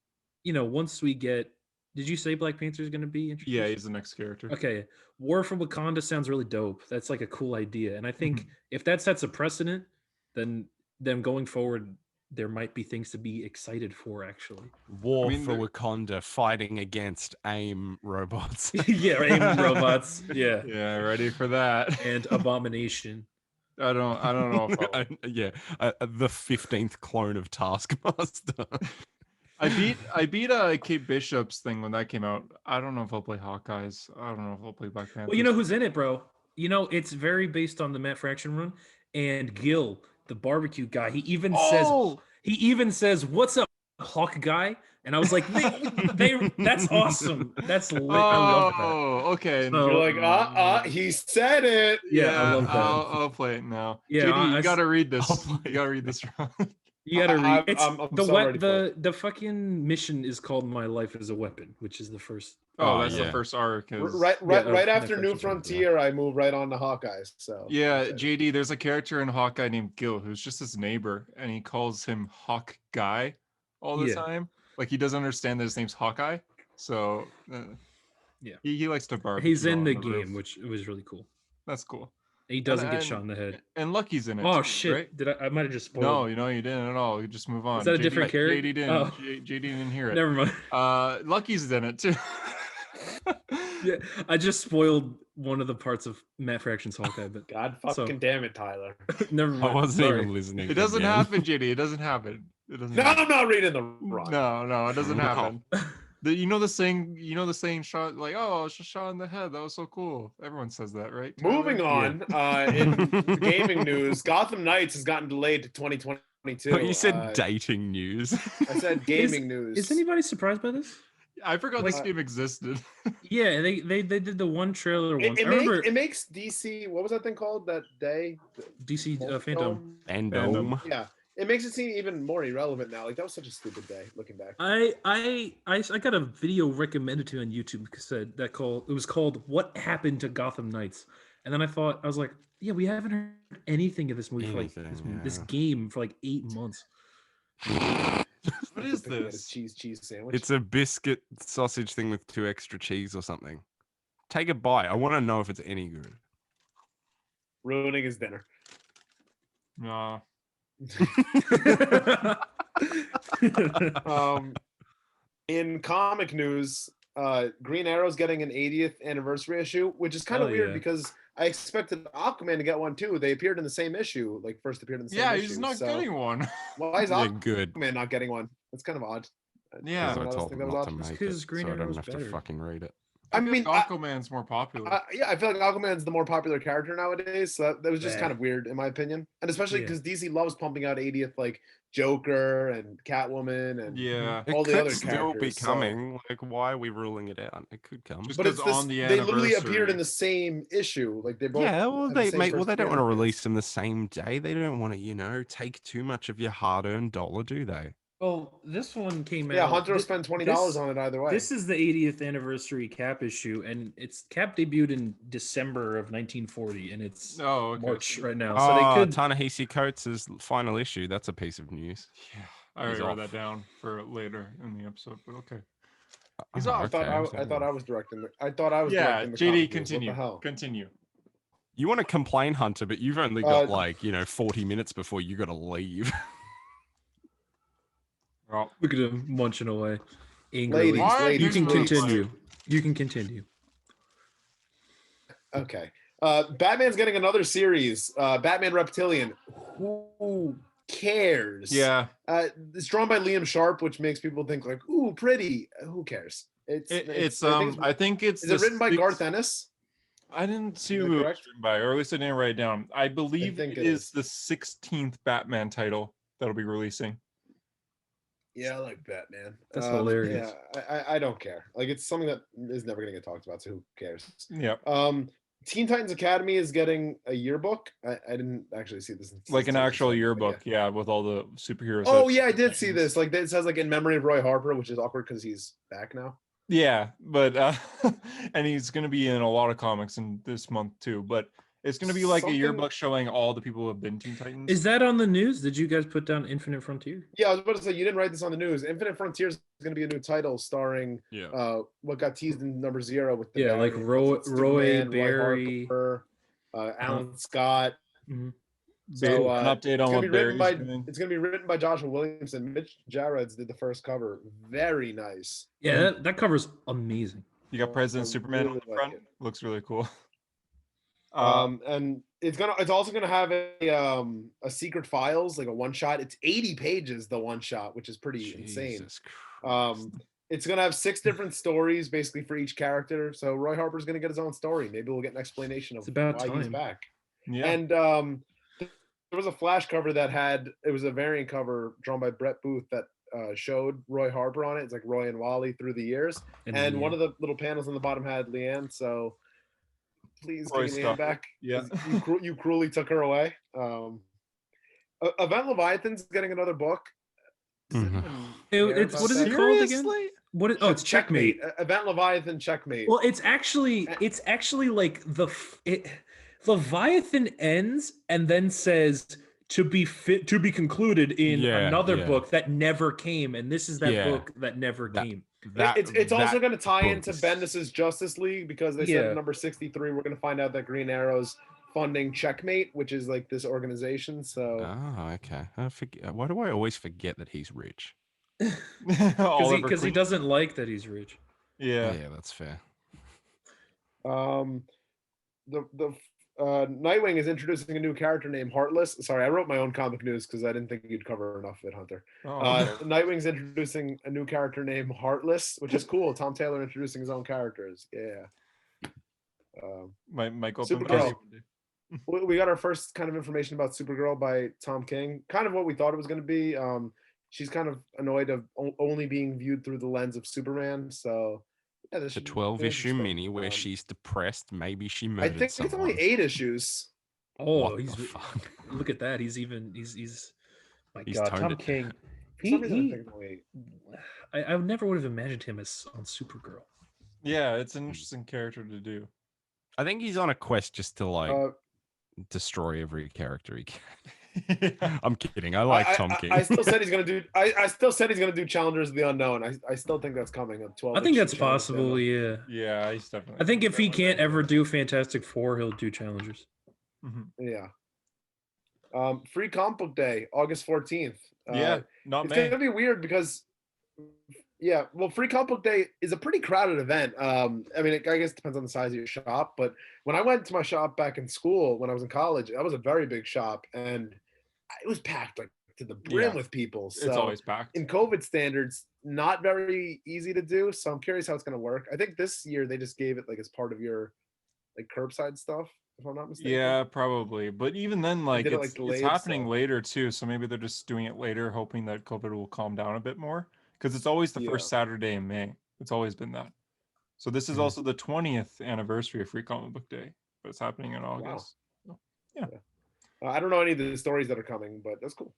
once we get... Did you say Black Panther is going to be introduced? Yeah, he's the next character. Okay. War for Wakanda sounds really dope. That's like a cool idea. And I think if that sets a precedent, then going forward, there might be things to be excited for, actually. War for Wakanda fighting against AIM robots. Yeah, AIM robots. Yeah. Yeah, ready for that. And Abomination. I don't know. The 15th clone of Taskmaster. I beat Kate Bishop's thing when that came out. I don't know if I'll play Hawkeyes. I don't know if I'll play Black Panther. Well, you know who's in it, bro? It's very based on the Matt Fraction run. And Gil, the barbecue guy, he even says, "What's up, Hawk guy?" And I was like, that's awesome. That's lit. I love that. Oh, okay. So, you're like, he said it. Yeah, I love that. I'll play it now. Yeah, JD, you gotta read this. You gotta read this. You gotta read. It's I'm so ready for it. The fucking mission is called "My Life as a Weapon," which is the first. That's the first arc. Right after New Frontier, I move right on to Hawkeyes. So yeah, JD, there's a character in Hawkeye named Gil who's just his neighbor, and he calls him Hawk Guy all the time. Like he doesn't understand that his name's Hawkeye, so he likes to bark. He's in the game, which was really cool. That's cool. He doesn't get shot in the head. And Lucky's in it. Oh too, shit! Right? Did I might have just spoiled? No, you didn't at all. You just move on. Is that a different character? JD didn't. Oh. JD didn't hear it. Never mind. Lucky's in it too. Yeah, I just spoiled one of the parts of Matt Fraction's Hawkeye, but God fucking damn it, Tyler. Never mind. I wasn't even listening. It doesn't happen, JD. It doesn't happen. I'm not reading the wrong. No, it doesn't happen. The saying shot, like, oh, it's just shot in the head. That was so cool. Everyone says that, right? Moving on, in the gaming news, Gotham Knights has gotten delayed to 2022. But you said dating news. I said gaming news. Is anybody surprised by this? I forgot this game existed. Yeah, they did the one trailer once. It makes DC, what was that thing called that day? DC Phantom. Fandom. Yeah. It makes it seem even more irrelevant now. Like that was such a stupid day looking back. I got a video recommended to me on YouTube because it was called "What Happened to Gotham Knights," and then I was like, yeah, we haven't heard anything of this movie for like this game for like 8 months. What is this? Cheese sandwich. It's a biscuit sausage thing with 2 extra cheese or something. Take a bite. I want to know if it's any good. Ruining his dinner. No. In comic news, Green Arrow's getting an 80th anniversary issue, which is kind of weird because I expected Aquaman to get one too. They appeared in the same issue, like first appeared in the same issue. Yeah, he's not getting one. Why is Aquaman not getting one? That's kind of odd. Yeah, I told them not to make it, Green so I don't Arrow's have better. to fucking read it. I mean, Aquaman's more popular. I feel like Aquaman's the more popular character nowadays. So that was just kind of weird, in my opinion, and especially because DC loves pumping out 80th, like Joker and Catwoman and all the other characters. It could still be coming. Like, why are we ruling it out? It could come. Just but it's on the they literally appeared in the same issue. Like they both. Yeah, well, they don't want to release them the same day. They don't want to, take too much of your hard-earned dollar, do they? Well, this one came out. Yeah, Hunter will spend $20 on it either way. This is the 80th anniversary Cap issue, and Cap debuted in December of 1940, and it's March right now. So they could. Ta-Nehisi Coates' final issue. That's a piece of news. Yeah, I already wrote that down for later in the episode, but okay. He's off. I thought I was directing. Directing the JD, continue. Continue. You want to complain, Hunter, but you've only got 40 minutes before you got to leave. Oh. Look at him munching away. Ladies, you can continue. You can continue. Okay. Batman's getting another series. Batman Reptilian. Who cares? Yeah. It's drawn by Liam Sharp, which makes people think like, ooh, pretty. Who cares? I think it's. Is it written by Garth Ennis? I didn't see Is that who it was correct? written by, or at least I didn't write it down. I believe think it is the 16th Batman title that'll be releasing. Yeah, I like Batman. That's hilarious. Yeah, I don't care. Like, it's something that is never going to get talked about, so who cares? Yeah. Teen Titans Academy is getting a yearbook. I didn't actually see this. Like an actual yearbook, yeah, with all the superheroes. Oh yeah, I did see this. Like, it says like in memory of Roy Harper, which is awkward because he's back now. Yeah, but and he's going to be in a lot of comics in this month too. But it's going to be like a yearbook showing all the people who have been Teen Titans. Is that on the news? Did you guys put down Infinite Frontier? Yeah, I was about to say, you didn't write this on the news. Infinite Frontiers is going to be a new title starring what got teased in number 0 with the like Roy Barry, Harper, Alan Scott. Mm-hmm. So an update on what Barry's doing. It's going to be written by Joshua Williamson. Mitch Jarrett did the first cover. Very nice. Yeah, that cover's amazing. You got President Superman on the front. Looks really cool. And it's also gonna have a Secret Files, like a one shot. It's 80 pages, the one shot, which is pretty insane. It's gonna have 6 different stories basically for each character. So Roy Harper's gonna get his own story. Maybe we'll get an explanation of why he's back. Yeah. And there was a Flash cover it was a variant cover drawn by Brett Booth that showed Roy Harper on it. It's like Roy and Wally through the years. And one of the little panels on the bottom had Leanne. So please take Leanne back. Yeah. You cruelly took her away. Event Leviathan's getting another book. It's what is it called again? What is, it's Checkmate. Event Leviathan Checkmate. Well, it's actually like Leviathan ends and then says to be concluded in another book that never came, and this is that book that never came. It's also going to tie into Bendis's Justice League, because they said in number 63 we're going to find out that Green Arrow's funding Checkmate, which is like this organization. So okay. Why do I always forget that he's rich? Because he doesn't like that he's rich. Yeah, that's fair. Nightwing is introducing a new character named Heartless. Sorry, I wrote my own comic news because I didn't think you'd cover enough of it, Hunter. Nightwing's introducing a new character named Heartless, which is cool. Tom Taylor introducing his own characters. Yeah. Michael Supergirl. We got our first kind of information about Supergirl by Tom King. Kind of what we thought it was going to be. She's kind of annoyed of only being viewed through the lens of Superman. So yeah, it's a 12-issue mini where she's depressed. Maybe she murdered I think someone. it's only 8 issues. Oh, look at that. He's my God, Tom King. I never would have imagined him as on Supergirl. Yeah, it's an interesting character to do. I think he's on a quest just to destroy every character he can. I'm kidding. I like Tom King. I still said he's gonna do. I still said he's gonna do Challengers of the Unknown. I still think that's coming. 12. I think that's possible. Yeah. Yeah, he's definitely. I think if he can't ever do Fantastic Four, he'll do Challengers. Mm-hmm. Yeah. Free Comic Book Day, August 14th. It's gonna be weird because. Yeah, well, Free Comic Book Day is a pretty crowded event. I mean, I guess it depends on the size of your shop, but when I went to my shop back in school, when I was in college, that was a very big shop, and it was packed like to the brim with people. So it's always packed. In COVID standards, not very easy to do. So I'm curious how it's going to work. I think this year they just gave it like as part of your like curbside stuff, if I'm not mistaken. Yeah, probably. But even then, it's happening later too. So maybe they're just doing it later, hoping that COVID will calm down a bit more. Because it's always the first Saturday in May. It's always been that. So this is also the 20th anniversary of Free Comic Book Day, but it's happening in August. Wow. So, yeah. I don't know any of the stories that are coming, but that's cool.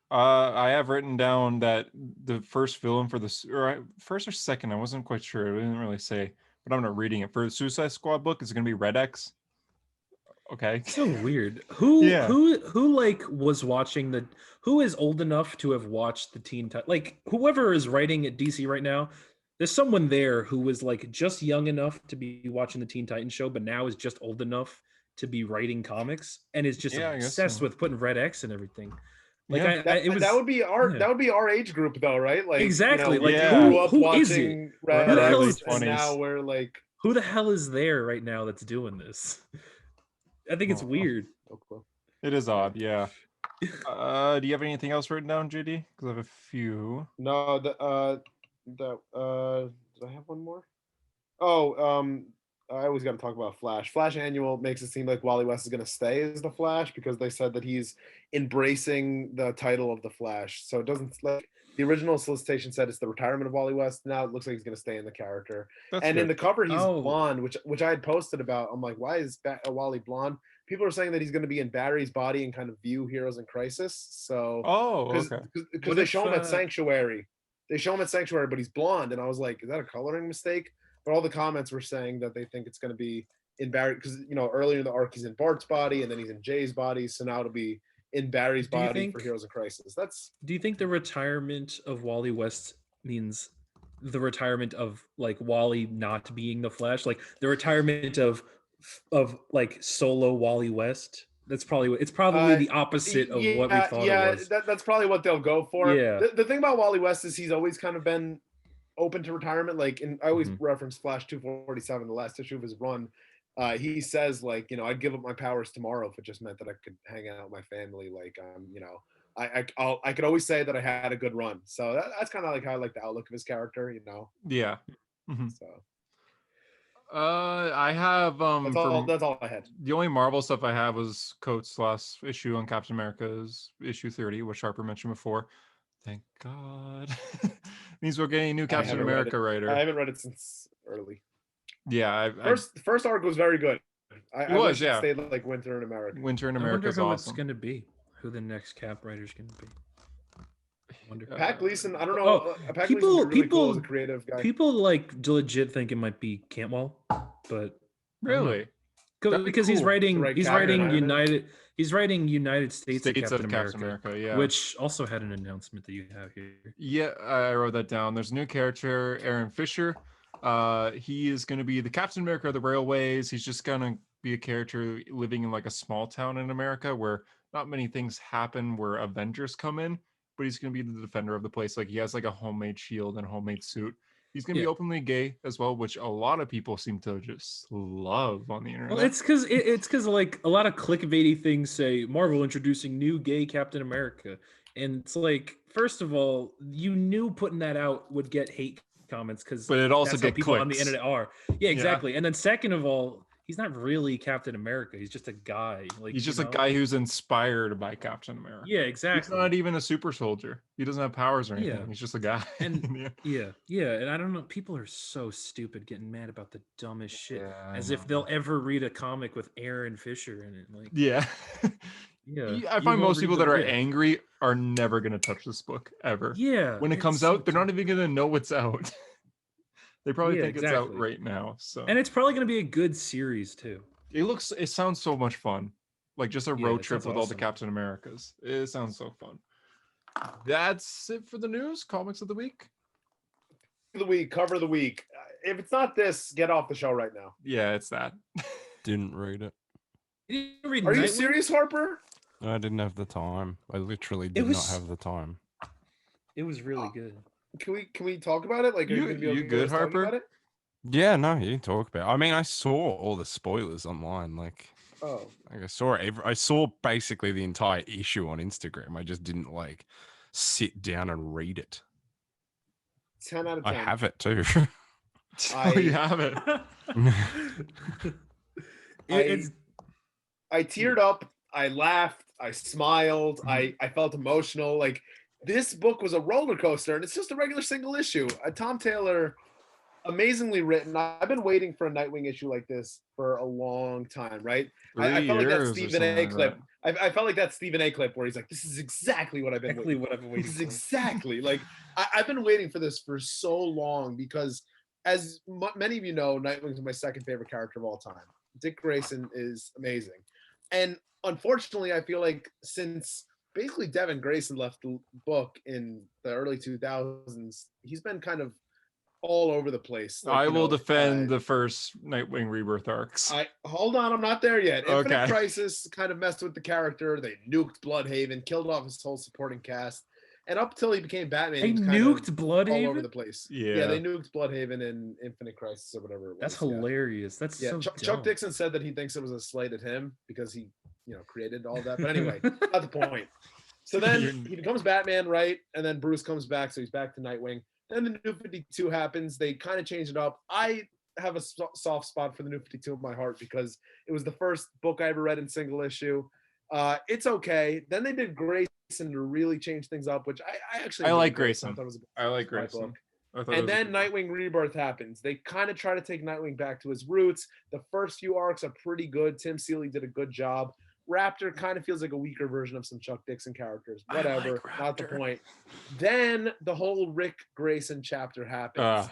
I have written down that the first villain for first or second, I wasn't quite sure. I didn't really say, but I'm not reading it. For the Suicide Squad book, is it going to be Red X? Okay. So weird. Who was watching who is old enough to have watched the Teen Titans? Like whoever is writing at DC right now, there's someone there who was like just young enough to be watching the Teen Titans show, but now is just old enough to be writing comics and is just obsessed with putting Red X and everything. Like that would be our age group though, right? Like exactly. You know, like who is it? Red X, and now we're like, who the hell is there right now that's doing this? I think it's weird. It is odd, yeah. Do you have anything else written down, JD? Because I have a few. No, did I have one more? Oh, I always got to talk about Flash. Flash Annual makes it seem like Wally West is going to stay as the Flash because they said that he's embracing the title of the Flash. So it doesn't like the original solicitation said it's the retirement of Wally West. Now it looks like he's going to stay in the character. That's and good. in the cover, he's blonde, which I had posted about. I'm like, why is Wally blonde? People are saying that he's going to be in Barry's body and kind of view Heroes in Crisis. So, because they show him at Sanctuary. They show him at Sanctuary, but he's blonde. And I was like, is that a coloring mistake? But all the comments were saying that they think it's going to be in Barry, because, you know, earlier in the arc, he's in Bart's body and then he's in Jay's body. So now it'll be in Barry's body for Heroes in Crisis. Do you think the retirement of Wally West means the retirement of like Wally not being the Flash, like the retirement of like solo Wally West? It's probably the opposite of what we thought it was. That's probably what they'll go for. Yeah. The thing about Wally West is he's always kind of been open to retirement. Like, and I always reference Flash 247, the last issue of his run. He says, like, you know, I'd give up my powers tomorrow if it just meant that I could hang out with my family. Like, you know, I could always say that I had a good run. So that's kind of like how I like the outlook of his character, you know. Yeah. So I have that's all I had. The only Marvel stuff I have was Coates' last issue on Captain America's issue 30, which Harper mentioned before. Thank God. Means we're getting a new Captain America writer. I haven't read it since early. Yeah, first arc was very good. It was, yeah. Stayed like Winter in America. Winter in America is awesome. Who it's gonna be? Who the next Cap writer's gonna be? Pat Gleason. I don't know. Pat Gleason's really cool as a creative guy. People like legit think it might be Cantwell, but really, because he's writing United States of Captain America, yeah, which also had an announcement that you have here. Yeah, I wrote that down. There's a new character, Aaron Fisher. He is going to be the Captain America of the Railways. He's just going to be a character living in like a small town in America where not many things happen where Avengers come in, but he's going to be the defender of the place. Like, he has like a homemade shield and a homemade suit. He's going to be openly gay as well, which a lot of people seem to just love on the internet. Well, it's because like a lot of clickbaity things say Marvel introducing new gay Captain America, and it's like, first of all, you knew putting that out would get hate comments, but it also gets people clicks on the internet are. Yeah, exactly. And then second of all, he's not really Captain America. He's just a guy. Like, he's just a guy who's inspired by Captain America. Yeah, exactly. He's not even a super soldier. He doesn't have powers or anything. Yeah. He's just a guy. And and I don't know. People are so stupid getting mad about the dumbest shit, as if they'll ever read a comic with Aaron Fisher in it. Like, yeah. I find most people that are angry are never going to touch this book ever. Yeah. When it comes out, they're not even going to know it's out. They probably think it's out right now. So, and it's probably going to be a good series too. It sounds so much fun. Like just a road trip with all the Captain Americas. It sounds so fun. That's it for the news. Comics of the week. Cover of the week. If it's not this, get off the show right now. Yeah, it's that. Didn't read it. Are you serious, Harper? I didn't have the time. I literally did not have the time. It was really good. Can we talk about it? Like, are you good, Harper? About it? Yeah, no, you can talk about it. I mean, I saw all the spoilers online. Like, I saw basically the entire issue on Instagram. I just didn't like sit down and read it. 10 out of 10. I have it too. You have it. I teared up. I laughed. I smiled. I felt emotional. Like, this book was a roller coaster, and it's just a regular single issue. Tom Taylor, amazingly written. I've been waiting for a Nightwing issue like this for a long time, right? I felt like that Stephen A clip. I felt like that Stephen A clip where he's like, "This is exactly what I've been waiting for. This is exactly like I've been waiting for this for so long because, as many of you know, Nightwing's my second favorite character of all time. Dick Grayson is amazing, and unfortunately, I feel like since basically Devin Grayson left the book in the early 2000s, he's been kind of all over the place. Like, I will defend the first Nightwing Rebirth arcs. Hold on, I'm not there yet. Okay. Infinite Crisis kind of messed with the character. They nuked Bloodhaven, killed off his whole supporting cast, and up till he became Batman, he was kind nuked of Bloodhaven all over the place. Yeah, they nuked Bloodhaven in Infinite Crisis or whatever it was. That's hilarious. That's so Chuck Dixon said that he thinks it was a slight at him because he created all that. But anyway, not the point. So then he becomes Batman, right? And then Bruce comes back, so he's back to Nightwing. Then the New 52 happens. They kind of change it up. I have a soft spot for the New 52 in my heart because it was the first book I ever read in single issue. It's okay. Then they did Grayson to really change things up, which I actually I like Grayson. I like Grayson. And then Nightwing Rebirth happens. They kind of try to take Nightwing back to his roots. The first few arcs are pretty good. Tim Seeley did a good job. Raptor kind of feels like a weaker version of some Chuck Dixon characters. Whatever, not the point. Then the whole Rick Grayson chapter happens.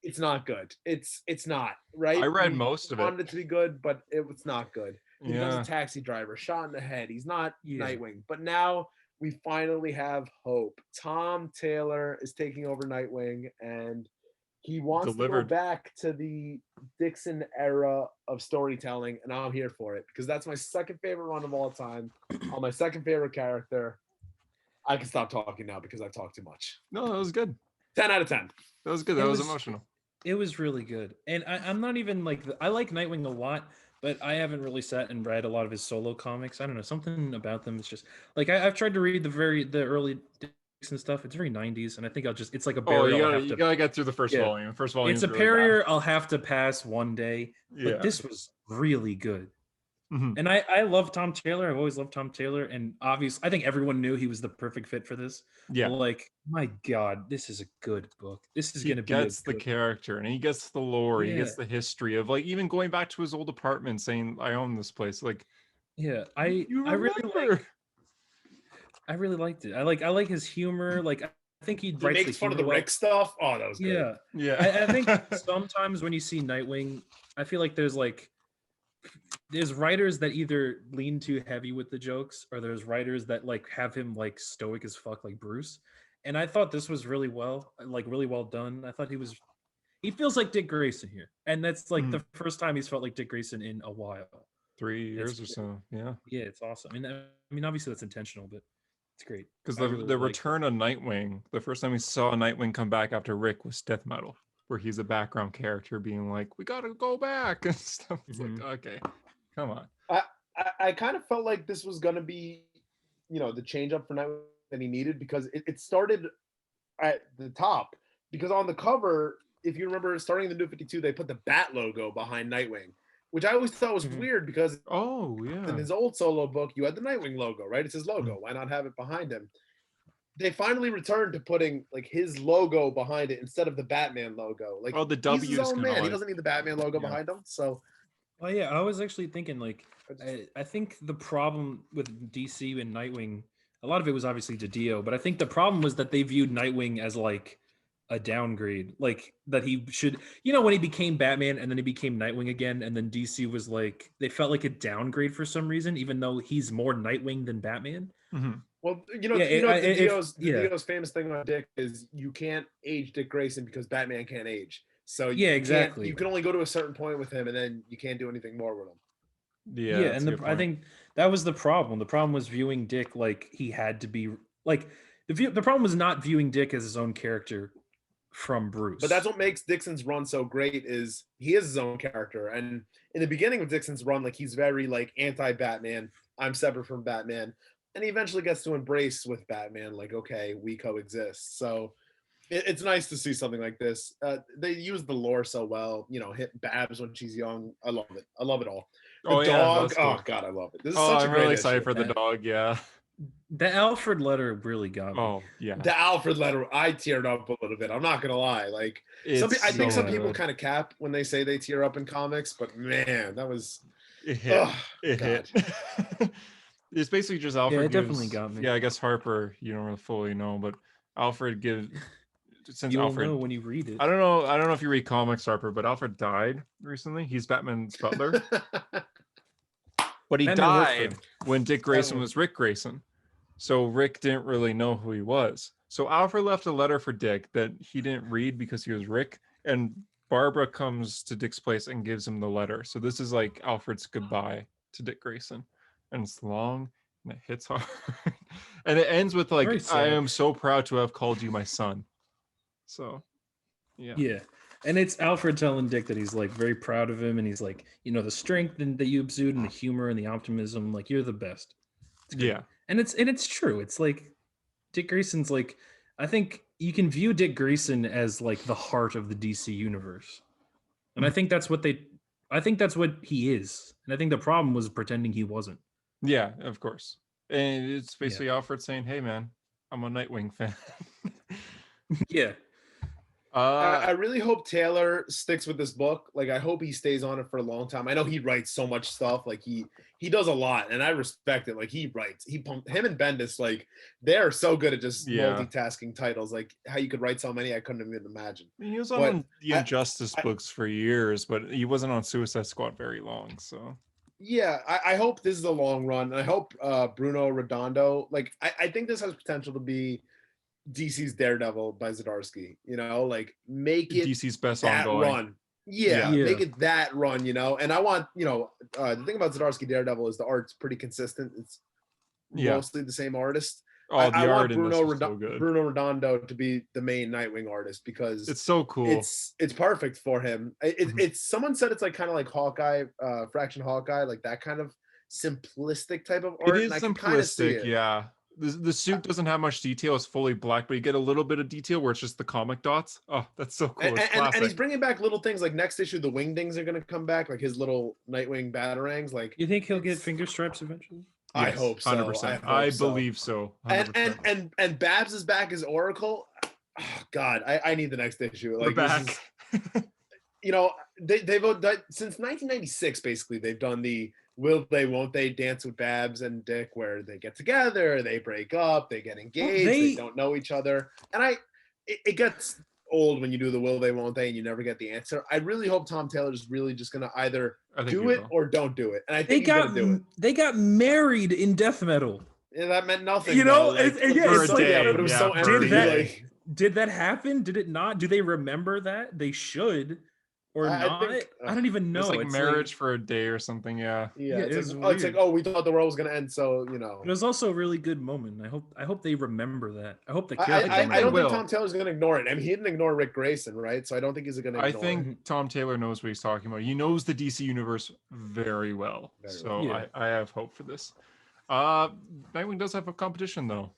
It's not good. It's not, right? I read most of it. Wanted it to be good, but it was not good. He becomes a taxi driver, shot in the head. He's not Nightwing. But now we finally have hope. Tom Taylor is taking over Nightwing, and he wants to go back to the Dixon era of storytelling, and I'm here for it because that's my second favorite run of all time. On my second favorite character. I can stop talking now because I've talked too much. No, that was good. 10 out of 10. That was good. That was emotional. It was really good. And I'm not even like, I like Nightwing a lot, but I haven't really sat and read a lot of his solo comics. I don't know, something about them is just like, I've tried to read the early Dixon stuff. It's very 90s, and I think it's like a barrier. You gotta get through the first volume. First volume. It's a barrier I'll have to pass one day. But this was really good. Mm-hmm. And I love Tom Taylor. I've always loved Tom Taylor, and obviously, I think everyone knew he was the perfect fit for this. Yeah, but like, my God, this is a good book. This is going to be. He gets the character, and he gets the lore. He gets the history of like even going back to his old apartment, saying, "I own this place." Like, I really liked it. I like his humor. Like, I think he makes fun of the Rick stuff. Oh, that was good. Yeah. I think sometimes when you see Nightwing, I feel like there's writers that either lean too heavy with the jokes, or there's writers that like have him like stoic as fuck, like Bruce. And I thought this was really well done. I thought he feels like Dick Grayson here, and that's like the first time he's felt like Dick Grayson in a while. 3 years or so. Yeah, it's awesome. I mean, obviously that's intentional, but it's great because the return of Nightwing. The first time we saw Nightwing come back after Rick was Death Metal, where he's a background character being like, "We gotta go back" and stuff. It's like, okay, come on. I kind of felt like this was gonna be, the change up for Nightwing that he needed, because it started at the top. Because on the cover, if you remember, starting the New 52, they put the Bat logo behind Nightwing, which I always thought was weird because in his old solo book, you had the Nightwing logo, right? It's his logo. Why not have it behind him? They finally returned to putting like his logo behind it instead of the Batman logo. Like, the W he's his own man. He doesn't need the Batman logo behind him. So, I was actually thinking like, I think the problem with DC and Nightwing, a lot of it was obviously DiDio, but I think the problem was that they viewed Nightwing as like a downgrade, like that he should, when he became Batman and then he became Nightwing again, and then DC was like, they felt like a downgrade for some reason, even though he's more Nightwing than Batman. Mm-hmm. Well, DiDio's famous thing on Dick is you can't age Dick Grayson because Batman can't age. So exactly, you can only go to a certain point with him, and then you can't do anything more with him. And I think that was the problem. The problem was viewing Dick like he had to be like the problem was not viewing Dick as his own character from Bruce. But that's what makes Dixon's run so great, is he is his own character. And in the beginning of Dixon's run, like, he's very like anti-Batman. I'm separate from Batman. And he eventually gets to embrace with Batman, like, okay, we coexist. So it's nice to see something like this. They use the lore so well, hit Babs when she's young. I love it. I love it all. The dog. Cool. Oh God, I love it. This is such I'm really excited for the dog. Yeah. The Alfred letter really got me. Oh yeah. The Alfred letter, I teared up a little bit. I'm not gonna lie. Like, I think some people kind of cap when they say they tear up in comics, but man, that was it hit. It's basically just Alfred. Yeah, it definitely got me. Yeah, I guess Harper, you don't really fully know, but Alfred gives. Since You'll Alfred, know when you read it. I don't know if you read comics, Harper, but Alfred died recently. He's Batman's butler. But he died when Dick Grayson was Rick Grayson. So Rick didn't really know who he was. So Alfred left a letter for Dick that he didn't read because he was Rick. And Barbara comes to Dick's place and gives him the letter. So this is like Alfred's goodbye to Dick Grayson. And it's long and it hits hard. And it ends with like, I am so proud to have called you my son. So, yeah. Yeah. And it's Alfred telling Dick that he's like very proud of him, and he's like, the strength that you exude and the humor and the optimism, like, you're the best. Yeah. And it's true. It's like Dick Grayson's like, I think you can view Dick Grayson as like the heart of the DC universe. And I think that's what he is. And I think the problem was pretending he wasn't. Yeah, of course. And it's basically Alfred saying, "Hey, man, I'm a Nightwing fan." Yeah. I really hope Taylor sticks with this book. Like, I hope he stays on it for a long time. I know he writes so much stuff. Like, he does a lot, and I respect it. Like, him and Bendis, like, they're so good at just multitasking titles. Like, how you could write so many, I couldn't even imagine. He was on the Injustice books for years, but he wasn't on Suicide Squad very long. So yeah, I hope this is a long run. I hope Bruno Redondo, like, I think this has potential to be DC's Daredevil by Zdarsky, like, make it DC's best that ongoing run. Yeah, make it that run, and I want, the thing about Zdarsky Daredevil is the art's pretty consistent. It's mostly the same artist. Oh, the art want in this is so good. Bruno Redondo to be the main Nightwing artist because it's so cool. It's perfect for him. It's someone said it's like kind of like Hawkeye, Fraction Hawkeye, like that kind of simplistic type of art. It is simplistic, yeah. The suit doesn't have much detail. It's fully black, but you get a little bit of detail where it's just the comic dots. Oh, that's so cool. And he's bringing back little things like next issue, the Wingdings are going to come back, like his little Nightwing batarangs. Like, you think he'll get finger stripes eventually? Yes, I hope so. 100%. I believe so. 100%. And Babs is back as Oracle. Oh, God, I need the next issue. Like, we're back. They've since 1996, basically, they've done the will they, won't they dance with Babs and Dick, where they get together, they break up, they get engaged, they don't know each other. And it gets old when you do the will they, won't they, and you never get the answer. I really hope Tom Taylor is really just going to either do it or don't do it. And I think he's going to do it. They got married in death metal. Yeah, that meant nothing. But it was so empty. Did that happen? Did it not? Do they remember that? They should. Or not? I don't even know. It's marriage for a day or something. Yeah. It's like, oh, we thought the world was gonna end, so It was also a really good moment. I hope they remember that. I hope they care. I don't think Tom Taylor's gonna ignore it. I mean, he didn't ignore Rick Grayson, right? So I don't think he's gonna. I think Tom Taylor knows what he's talking about. He knows the DC universe very well. I have hope for this. Nightwing does have a competition though.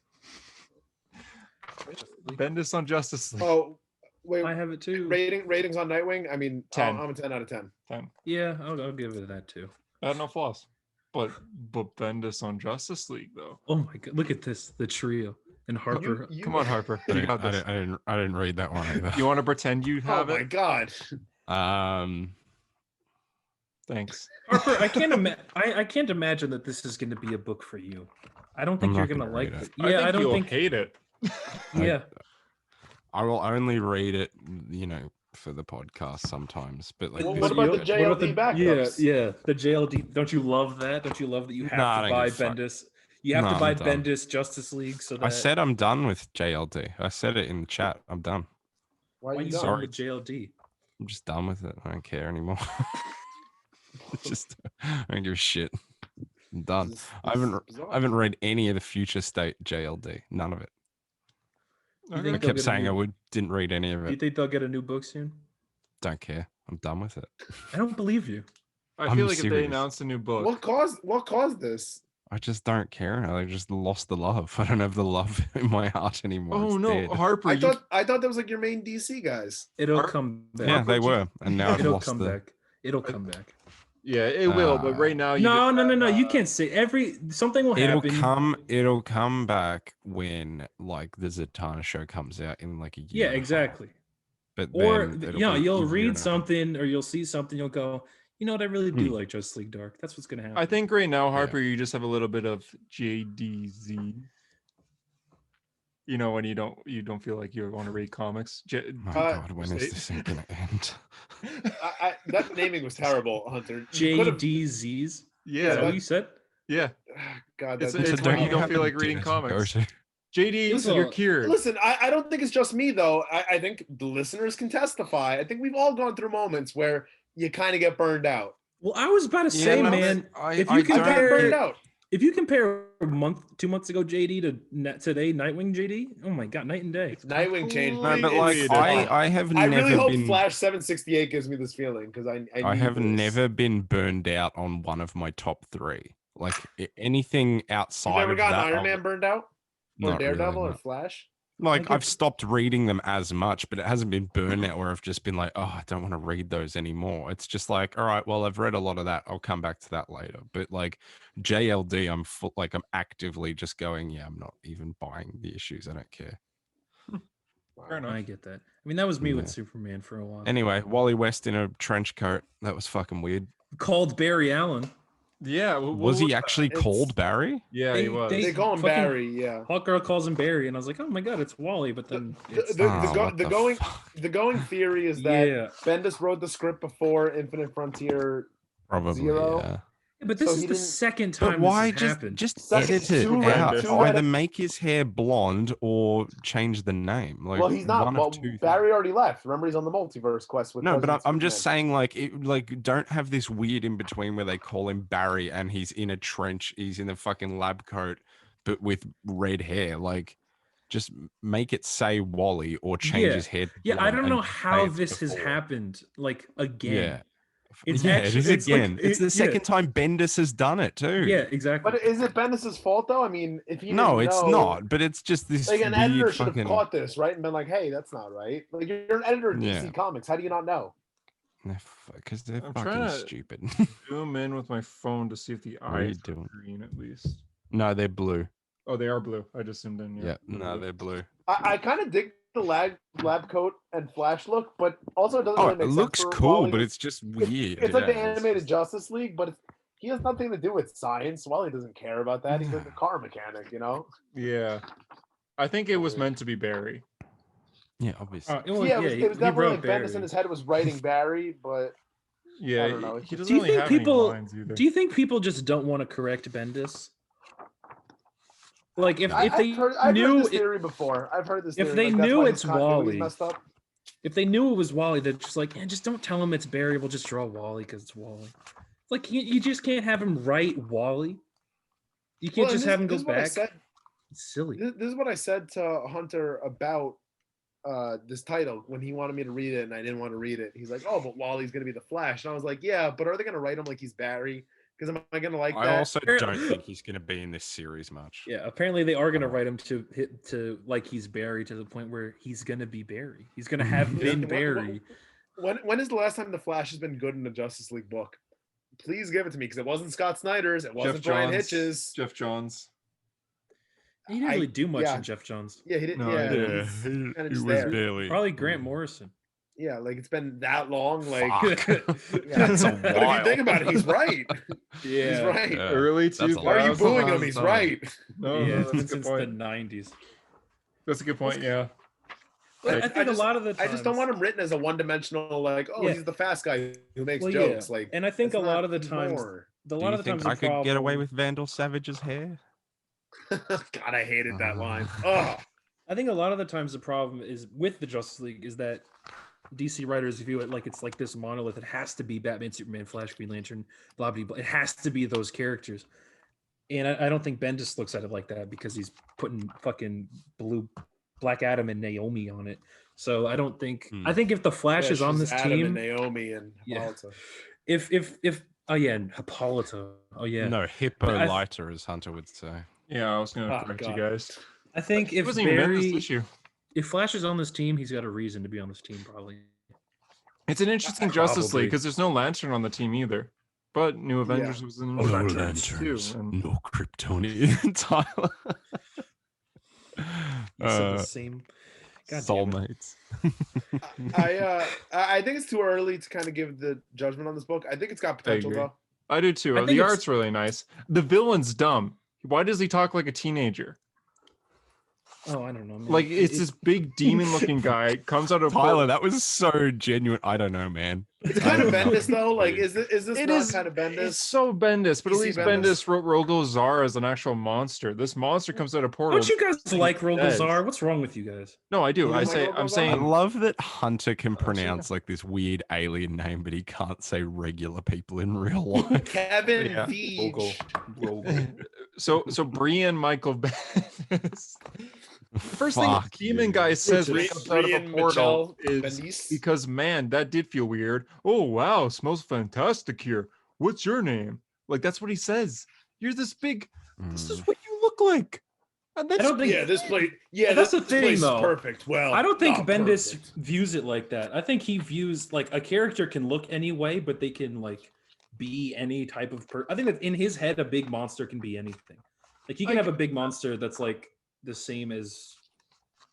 Bendis on Justice League. Oh. Wait, I have it too. Ratings on Nightwing? I mean, 10. I'm a 10 out of 10. 10. Yeah, I'll give it that too. I had no flaws. But Bendis on Justice League though. Oh my God! Look at this, the trio and Harper. Come on, Harper. You got this. I didn't read that one either. You want to pretend you have it? Oh my God. Thanks, Harper. I can't imagine that this is going to be a book for you. I don't think you're going to like it. Yeah, I don't think hate it. Yeah. I will only read it, for the podcast sometimes. But like, what about the JLD backups? Yeah, the JLD. Don't you love that? Don't you love that you have to buy Bendis? You have to buy Bendis Justice League. So that... I said I'm done with JLD. I said it in the chat. I'm done. Why are you done with JLD? I'm just done with it. I don't care anymore. I don't give a shit. I'm done. I haven't read any of the Future State JLD. None of it. I kept saying I would. Didn't read any of it. Do you think they'll get a new book soon? Don't care. I'm done with it. I don't believe you. I feel like if they announced a new book, what caused this? I just don't care. I just lost the love. I don't have the love in my heart anymore. Oh no, dead. Harper! I thought that was like your main DC guys. It'll come back. Yeah, they were, and now it'll come back. It'll come back. Yeah, it will. But right now, no. You can't say something will happen. It'll come back when like the Zatanna show comes out in like a year. Yeah, exactly. But you'll read something or you'll see something. You'll go, you know what? I really do like Justice League Dark. That's what's gonna happen. I think right now, Harper, you just have a little bit of JDZ. When you don't feel like you want to read comics. My God, when is this thing gonna end? That naming was terrible, Hunter. JDZs. Yeah, is that what you said? Yeah. God, it's when you don't feel like reading comics. JD, you're cured. Listen, I don't think it's just me though. I think the listeners can testify. I think we've all gone through moments where you kind of get burned out. Well, I was about to say, man, if you compare 2 months ago JD to today Nightwing JD, oh my God, night and day. Nightwing changed. No, but like I really hope Flash 768 gives me this feeling because I have never been burned out on one of my top 3. Like anything outside. You never of gotten that, Iron Man burned out, or Daredevil, or Flash. like I've stopped reading them as much, but it hasn't been burnout where I've just been like, oh, I don't want to read those anymore. It's just like, all right, well, I've read a lot of that. I'll come back to that later. But like JLD, I'm actively just going, yeah, I'm not even buying the issues. I don't care. Fair enough. I get that. I mean, that was me with Superman for a while. Anyway, Wally West in a trench coat. That was fucking weird. Called Barry Allen. Yeah. Was he actually called Barry? Yeah, he was. They call him Barry, yeah. Hawkgirl calls him Barry, and I was like, oh my god, it's Wally. But then the going theory is that Bendis wrote the script before Infinite Frontier Zero. Yeah. But this is the second time. But why this has happened. just edit it out? Either make his hair blonde or change the name. Like, well, he's not. Well, Barry already left. Remember, he's on the multiverse quest with. No, but I'm just saying, like, don't have this weird in between where they call him Barry and he's in a trench, he's in a fucking lab coat, but with red hair. Like, just make it say Wally or change his head. Yeah, I don't know how this has happened. Like again. Yeah. It's the second time Bendis has done it too. Yeah, exactly. But is it Bendis's fault though? I mean, if he it's not. But it's just this. Like an editor should have caught this, right, and been like, "Hey, that's not right." Like you're an editor of DC Comics. How do you not know? Because they're fucking stupid. Zoom in with my phone to see if the eyes are green at least. No, they're blue. Oh, they are blue. I just zoomed in. Yeah, no, they're blue. I kind of dig the lab coat and Flash look, but also it doesn't really make sense. It looks cool, but it's just weird. It's like the animated Justice League, but he has nothing to do with science. Wally doesn't care about that. He's like a car mechanic, you know? Yeah. I think it was meant to be Barry. Yeah, obviously. It was definitely like Bendis in his head was writing Barry, but yeah, I don't know. He doesn't really have any lines either. Do you think people just don't want to correct Bendis? Like if I've heard this theory before. I've heard this theory. If they knew it's Wally, if they knew it was Wally, they're just like, just don't tell him it's Barry. We'll just draw Wally because it's Wally. Like you just can't have him write Wally. You can't just have him go back. It's silly. This is what I said to Hunter about this title when he wanted me to read it and I didn't want to read it. He's like, "Oh, but Wally's gonna be the Flash," and I was like, "Yeah, but are they gonna write him like he's Barry? Because am I going to like that?" I also don't think he's going to be in this series much. Yeah, apparently they are going to write him to like he's Barry to the point where he's going to be Barry. He's going to have been Barry. When is the last time the Flash has been good in a Justice League book? Please give it to me because it wasn't Scott Snyder's. It wasn't Brian Hitch's. Jeff Johns. He didn't really do much in Jeff Johns. Yeah, he didn't. He was barely. Probably Grant Morrison. Yeah, like it's been that long. Like that's a while. But if you think about it, he's right. Yeah, he's right. Early 2000s. Why are you booing him? He's right. No, it's been since the 90s. That's a good point. Yeah. I think a lot of the times, I just don't want him written as a one-dimensional, like, he's the fast guy who makes jokes. Like, and I think a lot of the times, I could get away with Vandal Savage's hair? God, I hated that line. Oh. I think a lot of the times the problem is with the Justice League is that DC writers view it like it's like this monolith. It has to be Batman, Superman, Flash, Green Lantern, blah, blah, blah. It has to be those characters. And I don't think Bendis looks at it like that because he's putting fucking Black Adam and Naomi on it. So I don't think I think if the Flash is on this Adam team, and Naomi and Hippolyta. If and Hippolyta. Oh yeah. No, Hippolyta, as Hunter would say. Yeah, I was gonna correct you guys. I think if Flash is on this team, he's got a reason to be on this team, probably. It's an interesting Justice League because there's no Lantern on the team either. But New Avengers was in no Lanterns too, and no Kryptonian. Tyler. The same soulmates. I think it's too early to kind of give the judgment on this book. I think it's got potential though. I do too. The art's really nice. The villain's dumb. Why does he talk like a teenager? Oh, I don't know, man. Like it's this big demon-looking guy comes out of Tyler. That was so genuine. I don't know, man. It's kind of Bendis though. Like, is this not kind of Bendis? It's so Bendis, but at least Bendis wrote Rogol-Zar as an actual monster. This monster comes out of portal. Don't you guys like Rogol-Zar? What's wrong with you guys? No, I do. I'm saying. I love that Hunter can pronounce like this weird alien name, but he can't say regular people in real life. Kevin Feige. So Brian Michael Bendis. The first thing the demon guy says when he comes out of a portal is because, man, that did feel weird. Oh, wow, smells fantastic here. What's your name? Like, that's what he says. You're this big. This is what you look like. And I don't think. this place. Yeah, that's the this thing, place though. is perfect. Well, I don't think not Bendis perfect. views it like that. I think he views like a character can look any way, but they can like be any type of I think that in his head, a big monster can be anything. Like he can have a big monster that's like the same as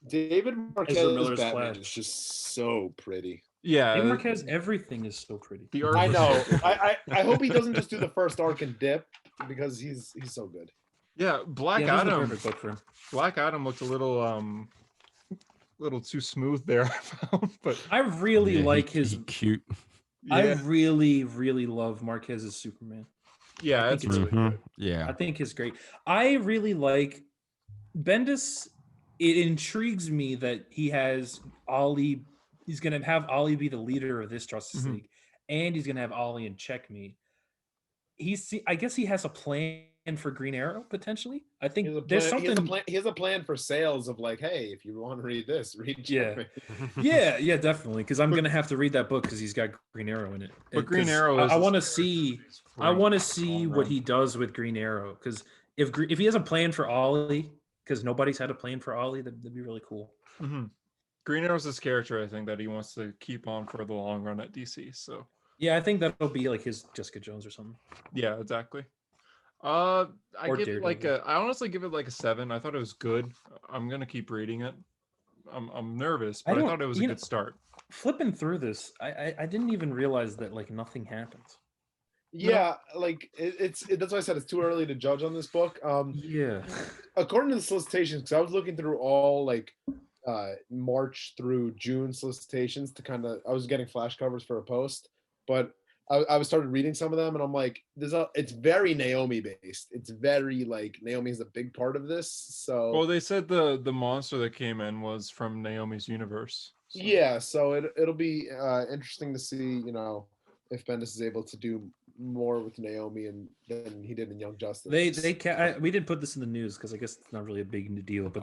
David Ezra Marquez's Miller's Batman Flash. is just so pretty. Yeah, David Marquez, everything is so pretty. The art I was know. so good. I hope he doesn't just do the first arc and dip because he's so good. Yeah, Black Yeah, this is the Adam. perfect book for him. Black Adam looked a little too smooth there, I found. But I really like his. He cute. yeah, I really, really love Marquez's Superman. yeah, I it's think it's really Mhm. good. Yeah. I think it's great. I really like Bendis. It intrigues me that he has Ollie. He's going to have Ollie be the leader of this Justice Mhm. League, and he's going to have Ollie in Checkmate. I guess he has a plan for Green Arrow potentially. I think there's something. He has a plan for sales of like, hey, if you want to read this, read Checkmate. Yeah, definitely. Because I'm gonna have to read that book because he's got Green Arrow in it. But Green 'Cause Arrow is I his want to character see. piece for I want to a see long what run. he does with Green Arrow. Because if he has a plan for Ollie, because nobody's had a plan for Ollie, that'd be really cool. Mhm. Green Arrow's this character I think that he wants to keep on for the long run at DC. So Yeah, I think that'll be like his Jessica Jones or something. yeah, exactly. I Or give it like Daredevil. I honestly give it like a 7. I thought it was good. I'm gonna keep reading it. I'm nervous, but I thought it was a good start. Flipping through this, I didn't even realize that like nothing happens. Yeah, like that's why I said it's too early to judge on this book. Yeah. According to the solicitations, because I was looking through all like March through June solicitations to kind of, I was getting flash covers for a post, but I started reading some of them, and I'm like, it's very Naomi based. It's very like Naomi is a big part of this. So Well, they said the monster that came in was from Naomi's universe. So. yeah, so it'll be interesting to see, if Bendis is able to do more with Naomi than he did in Young Justice. We did put this in the news because I guess it's not really a big deal, but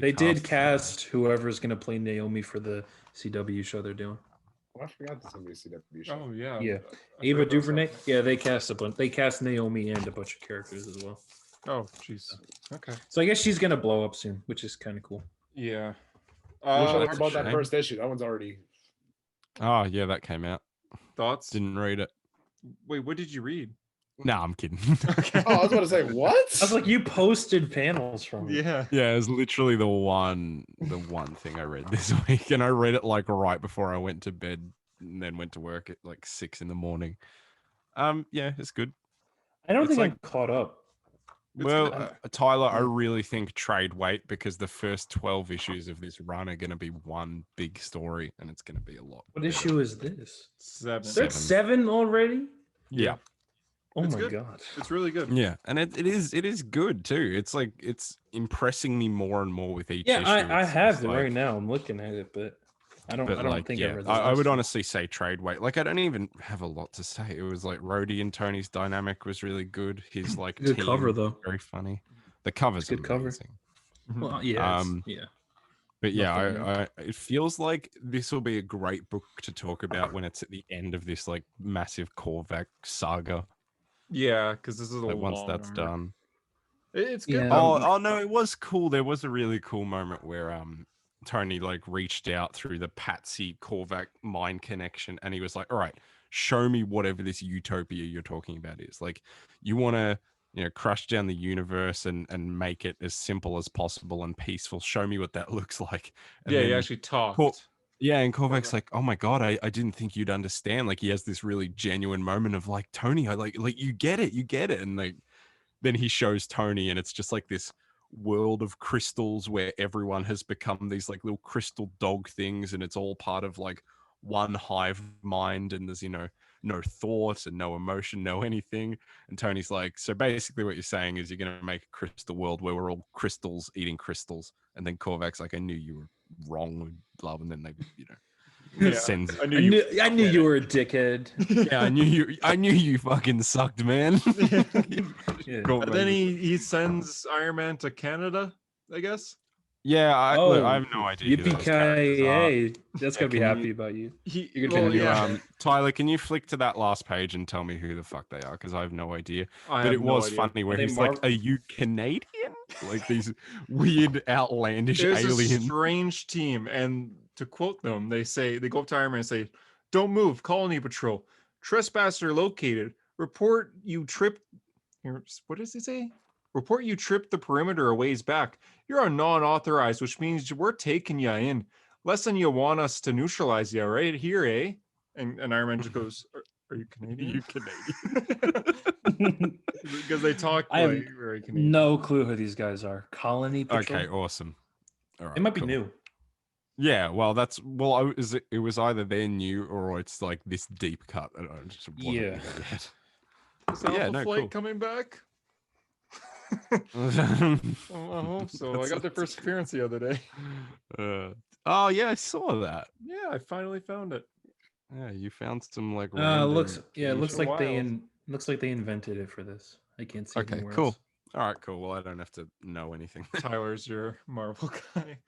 they did cast whoever's going to play Naomi for the CW show they're doing. Oh, I forgot this going to be a CW show. Oh yeah. Yeah. I Ava forgot that was DuVernay. happening. Yeah, they cast a bunch. They cast Naomi and a bunch of characters as well. Oh jeez. Okay. So I guess she's gonna blow up soon, which is kind of cool. Yeah. How that's a about that shame. first issue? That one's already. Oh yeah, that came out. Thoughts? Didn't read it. Wait, what did you read? No, I'm kidding. Okay. Oh, I was about to say what? I was like, you posted panels from it. Yeah. Yeah, it was literally the one thing I read this week, and I read it like right before I went to bed, and then went to work at like 6 a.m. Yeah, it's good. I don't It's think like- I'm caught up. Well, Tyler, I really think trade weight because the first 12 issues of this run are going to be one big story, and it's going to be a lot. What better. issue is this? 7. There's 7 already? Yeah. Oh It's my good. god. It's really good. Yeah, and it is good too. It's like it's impressing me more and more with each issue. I It's have just it like- right now. I'm looking at it, but I don't think I read this. I would last one. honestly say trade weight. Like I don't even have a lot to say. It was like Rhodey and Tony's dynamic was really good. His like Good team cover, was though. very funny. The cover's Good cover. amazing. Well, yeah. Um, Yeah. But yeah, Nothing new. I it feels like this will be a great book to talk about when it's at the end of this like massive Korvac saga. Yeah, because this is a Like once long that's arc. done. It's good. Yeah. Oh no, it was cool. There was a really cool moment where Tony like reached out through the Patsy Korvac mind connection, and he was like, "All right, show me whatever this utopia you're talking about is. Like, you want to, crush down the universe and make it as simple as possible and peaceful. Show me what that looks like." And Yeah, he then actually talked. Yeah, and Korvac's like, "Oh my god, I didn't think you'd understand." Like he has this really genuine moment of like, "Tony, I like you get it," and like then he shows Tony, and it's just like this world of crystals where everyone has become these like little crystal dog things, and it's all part of like one hive mind, and there's no thought and no emotion, no anything. And Tony's like, "So basically, what you're saying is you're gonna make a crystal world where we're all crystals eating crystals." And then Korvac's like, "I knew you were wrong with love," and then they Yeah, sends I knew you. I knew you were a dickhead. yeah, I knew you fucking sucked, man. Yeah. Go And then he sends Iron Man to Canada, I guess. Yeah, look, I have no idea. Who those characters are. Yippee-ki-yay. That's going to be happy about you. You're gonna Tyler, can you flick to that last page and tell me who the fuck they are? Because I have no idea. But it was funny where he's like, "Are you Canadian?" Like these weird, outlandish aliens. There's a strange team, and to quote them, they go up to Iron Man and say, "Don't move, Colony Patrol. Trespasser located. Report you tripped." What does it say? Report you tripped the perimeter a ways back. You're a non-authorized, which means we're taking you in. Less than you want us to neutralize you right here, eh? And Iron Man just goes, "Are you Canadian?" You Canadian? Because they talk like very Canadian. No clue who these guys are. Colony Patrol. Okay, awesome. All right, it might be new. Yeah, well, it was either they're new or it's like this deep cut. That I just wasn't Flight coming back? I hope so. I got their first appearance the other day. Oh yeah, I saw that. Yeah, I finally found it. Yeah, you found some like. Looks like they invented it for this. I can't see. Okay, cool. Else. All right, cool. Well, I don't have to know anything. Tyler's your Marvel guy.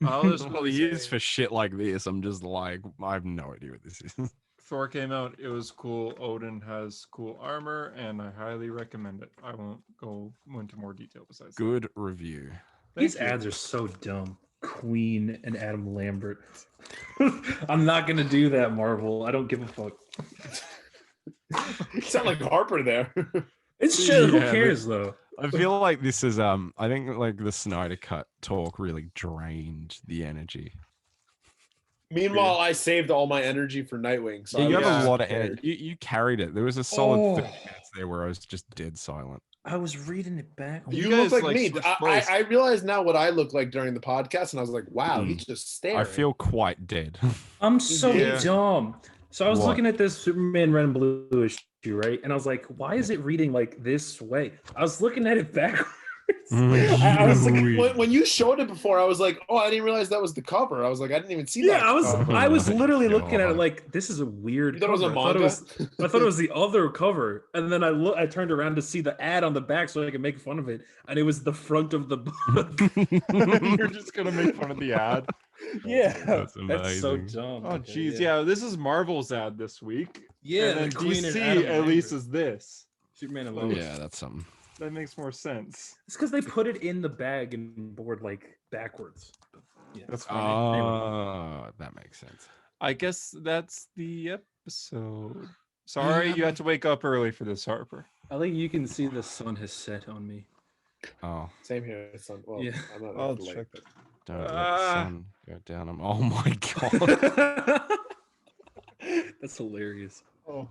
Well, he is for shit like this. I'm just like, I have no idea what this is. Thor came out. It was cool. Odin has cool armor, and I highly recommend it. I won't go into more detail besides good that. Review. These ads are so dumb. Queen and Adam Lambert. I'm not gonna do that, Marvel. I don't give a fuck. You sound like Harper there. It's shit. Who cares though? I feel like this is I think like the Snyder Cut talk really drained the energy. Meanwhile, I saved all my energy for Nightwing. So you have a lot of energy. You carried it. There was a solid 30 minutes there where I was just dead silent. I was reading it back. You look like me. I realize now what I look like during the podcast, and I was like, wow, he's just staring. I feel quite dead. I'm so dumb. So I was looking at this Superman Red and Blue issue, right? And I was like, why is it reading like this way? I was looking at it backwards. I was like, when you showed it before, I was like, oh, I didn't realize that was the cover. I was like, I didn't even see that. Yeah, I was literally looking at it like, this is a weird cover. It was a manga? I thought it was the other cover. And then I turned around to see the ad on the back so I could make fun of it. And it was the front of the book. You're just going to make fun of the ad? Yeah. That's so dumb. Oh, jeez. Yeah, this is Marvel's ad this week. Yeah. And then DC at least is this. Superman and Lois. Yeah, that's something. That makes more sense. It's because they put it in the bag and board like backwards. Yeah, that's funny. That makes sense. I guess that's the episode. Sorry, you had to wake up early for this, Harper. I think you can see the sun has set on me. Oh, same here. Sun. Well, yeah. I'm not I'll check it. Don't let the sun go down. Oh my god. That's hilarious. Oh.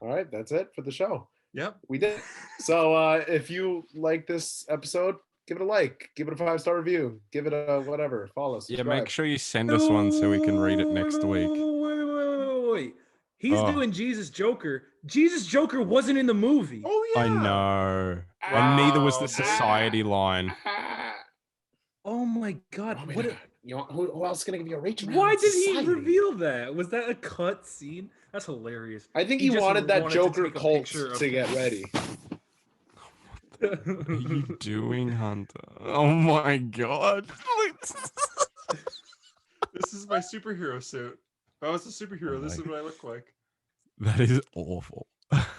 All right, that's it for the show. Yep, we did. So if you like this episode, give it a like, give it a 5-star review, give it a whatever, follow, subscribe. Yeah, make sure you send us one so we can read it next week. Wait. He's doing Jesus Joker. Jesus Joker wasn't in the movie. Oh yeah, I know. And neither was the society line. Oh my god! Who else is gonna give you a rating? Why did he reveal that? Was that a cut scene? That's hilarious. I think he wanted that Joker cult to get ready. What are you doing, Hunter? Oh my god! This is my superhero suit. If I was a superhero, this is what I look like. That is awful.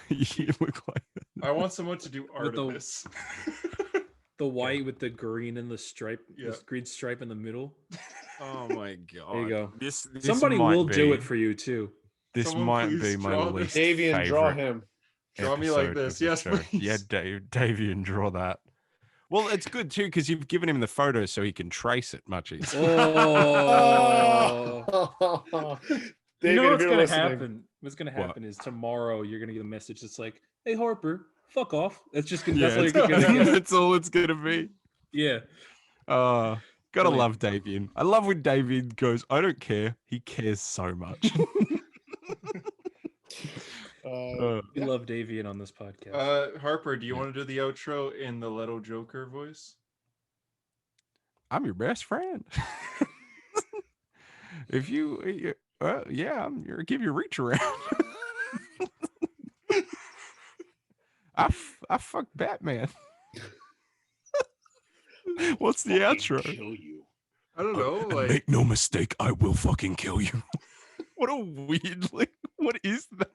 You look like that. I want someone to do art of this. The white with the green and the stripe, the green stripe in the middle. Oh my god! There you go. This somebody will do it for you too. This might be my least Davian, draw him. Draw me like this, yes, please. Yeah, Davian, draw that. Well, it's good too because you've given him the photo so he can trace it much easier. Oh. You know what's gonna happen? What's gonna happen is tomorrow you're gonna get a message that's like, "Hey Harper, fuck off." It's just gonna. That's all you're gonna get. That's all it's gonna be. Yeah. Gotta love Davian. I love when Davian goes, "I don't care." He cares so much. We love Davian on this podcast. Harper, do you want to do the outro in the Leto Joker voice? I'm your best friend. If you, I'm your give you a reach around. I fuck Batman. What's the outro? Kill you. I don't know. And make no mistake, I will fucking kill you. What a weird, like, what is that?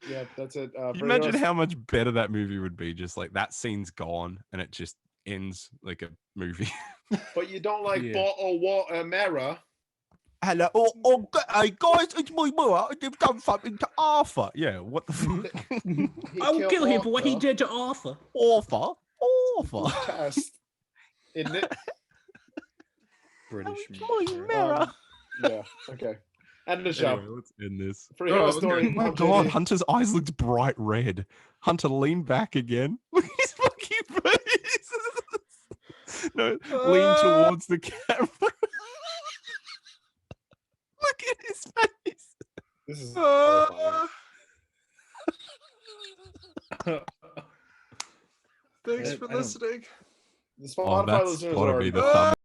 Yeah, that's it. Can you imagine how much better that movie would be? Just like that scene's gone and it just ends like a movie. But you don't like Mara. Hello, hey guys, it's my mother. They've done something to Arthur. Yeah, what the fuck? I will kill him for what he did to Arthur. Arthur. Test. Isn't it? British mirror. Yeah. Okay. End the show. Anyway, let's end this. For a story. Oh my god, Hunter's eyes looked bright red. Hunter, lean back again. Look at his fucking face. No, lean towards the camera. Look at his face. This is horrifying. Thanks for listening. The Spotify listeners gotta are be the thumb.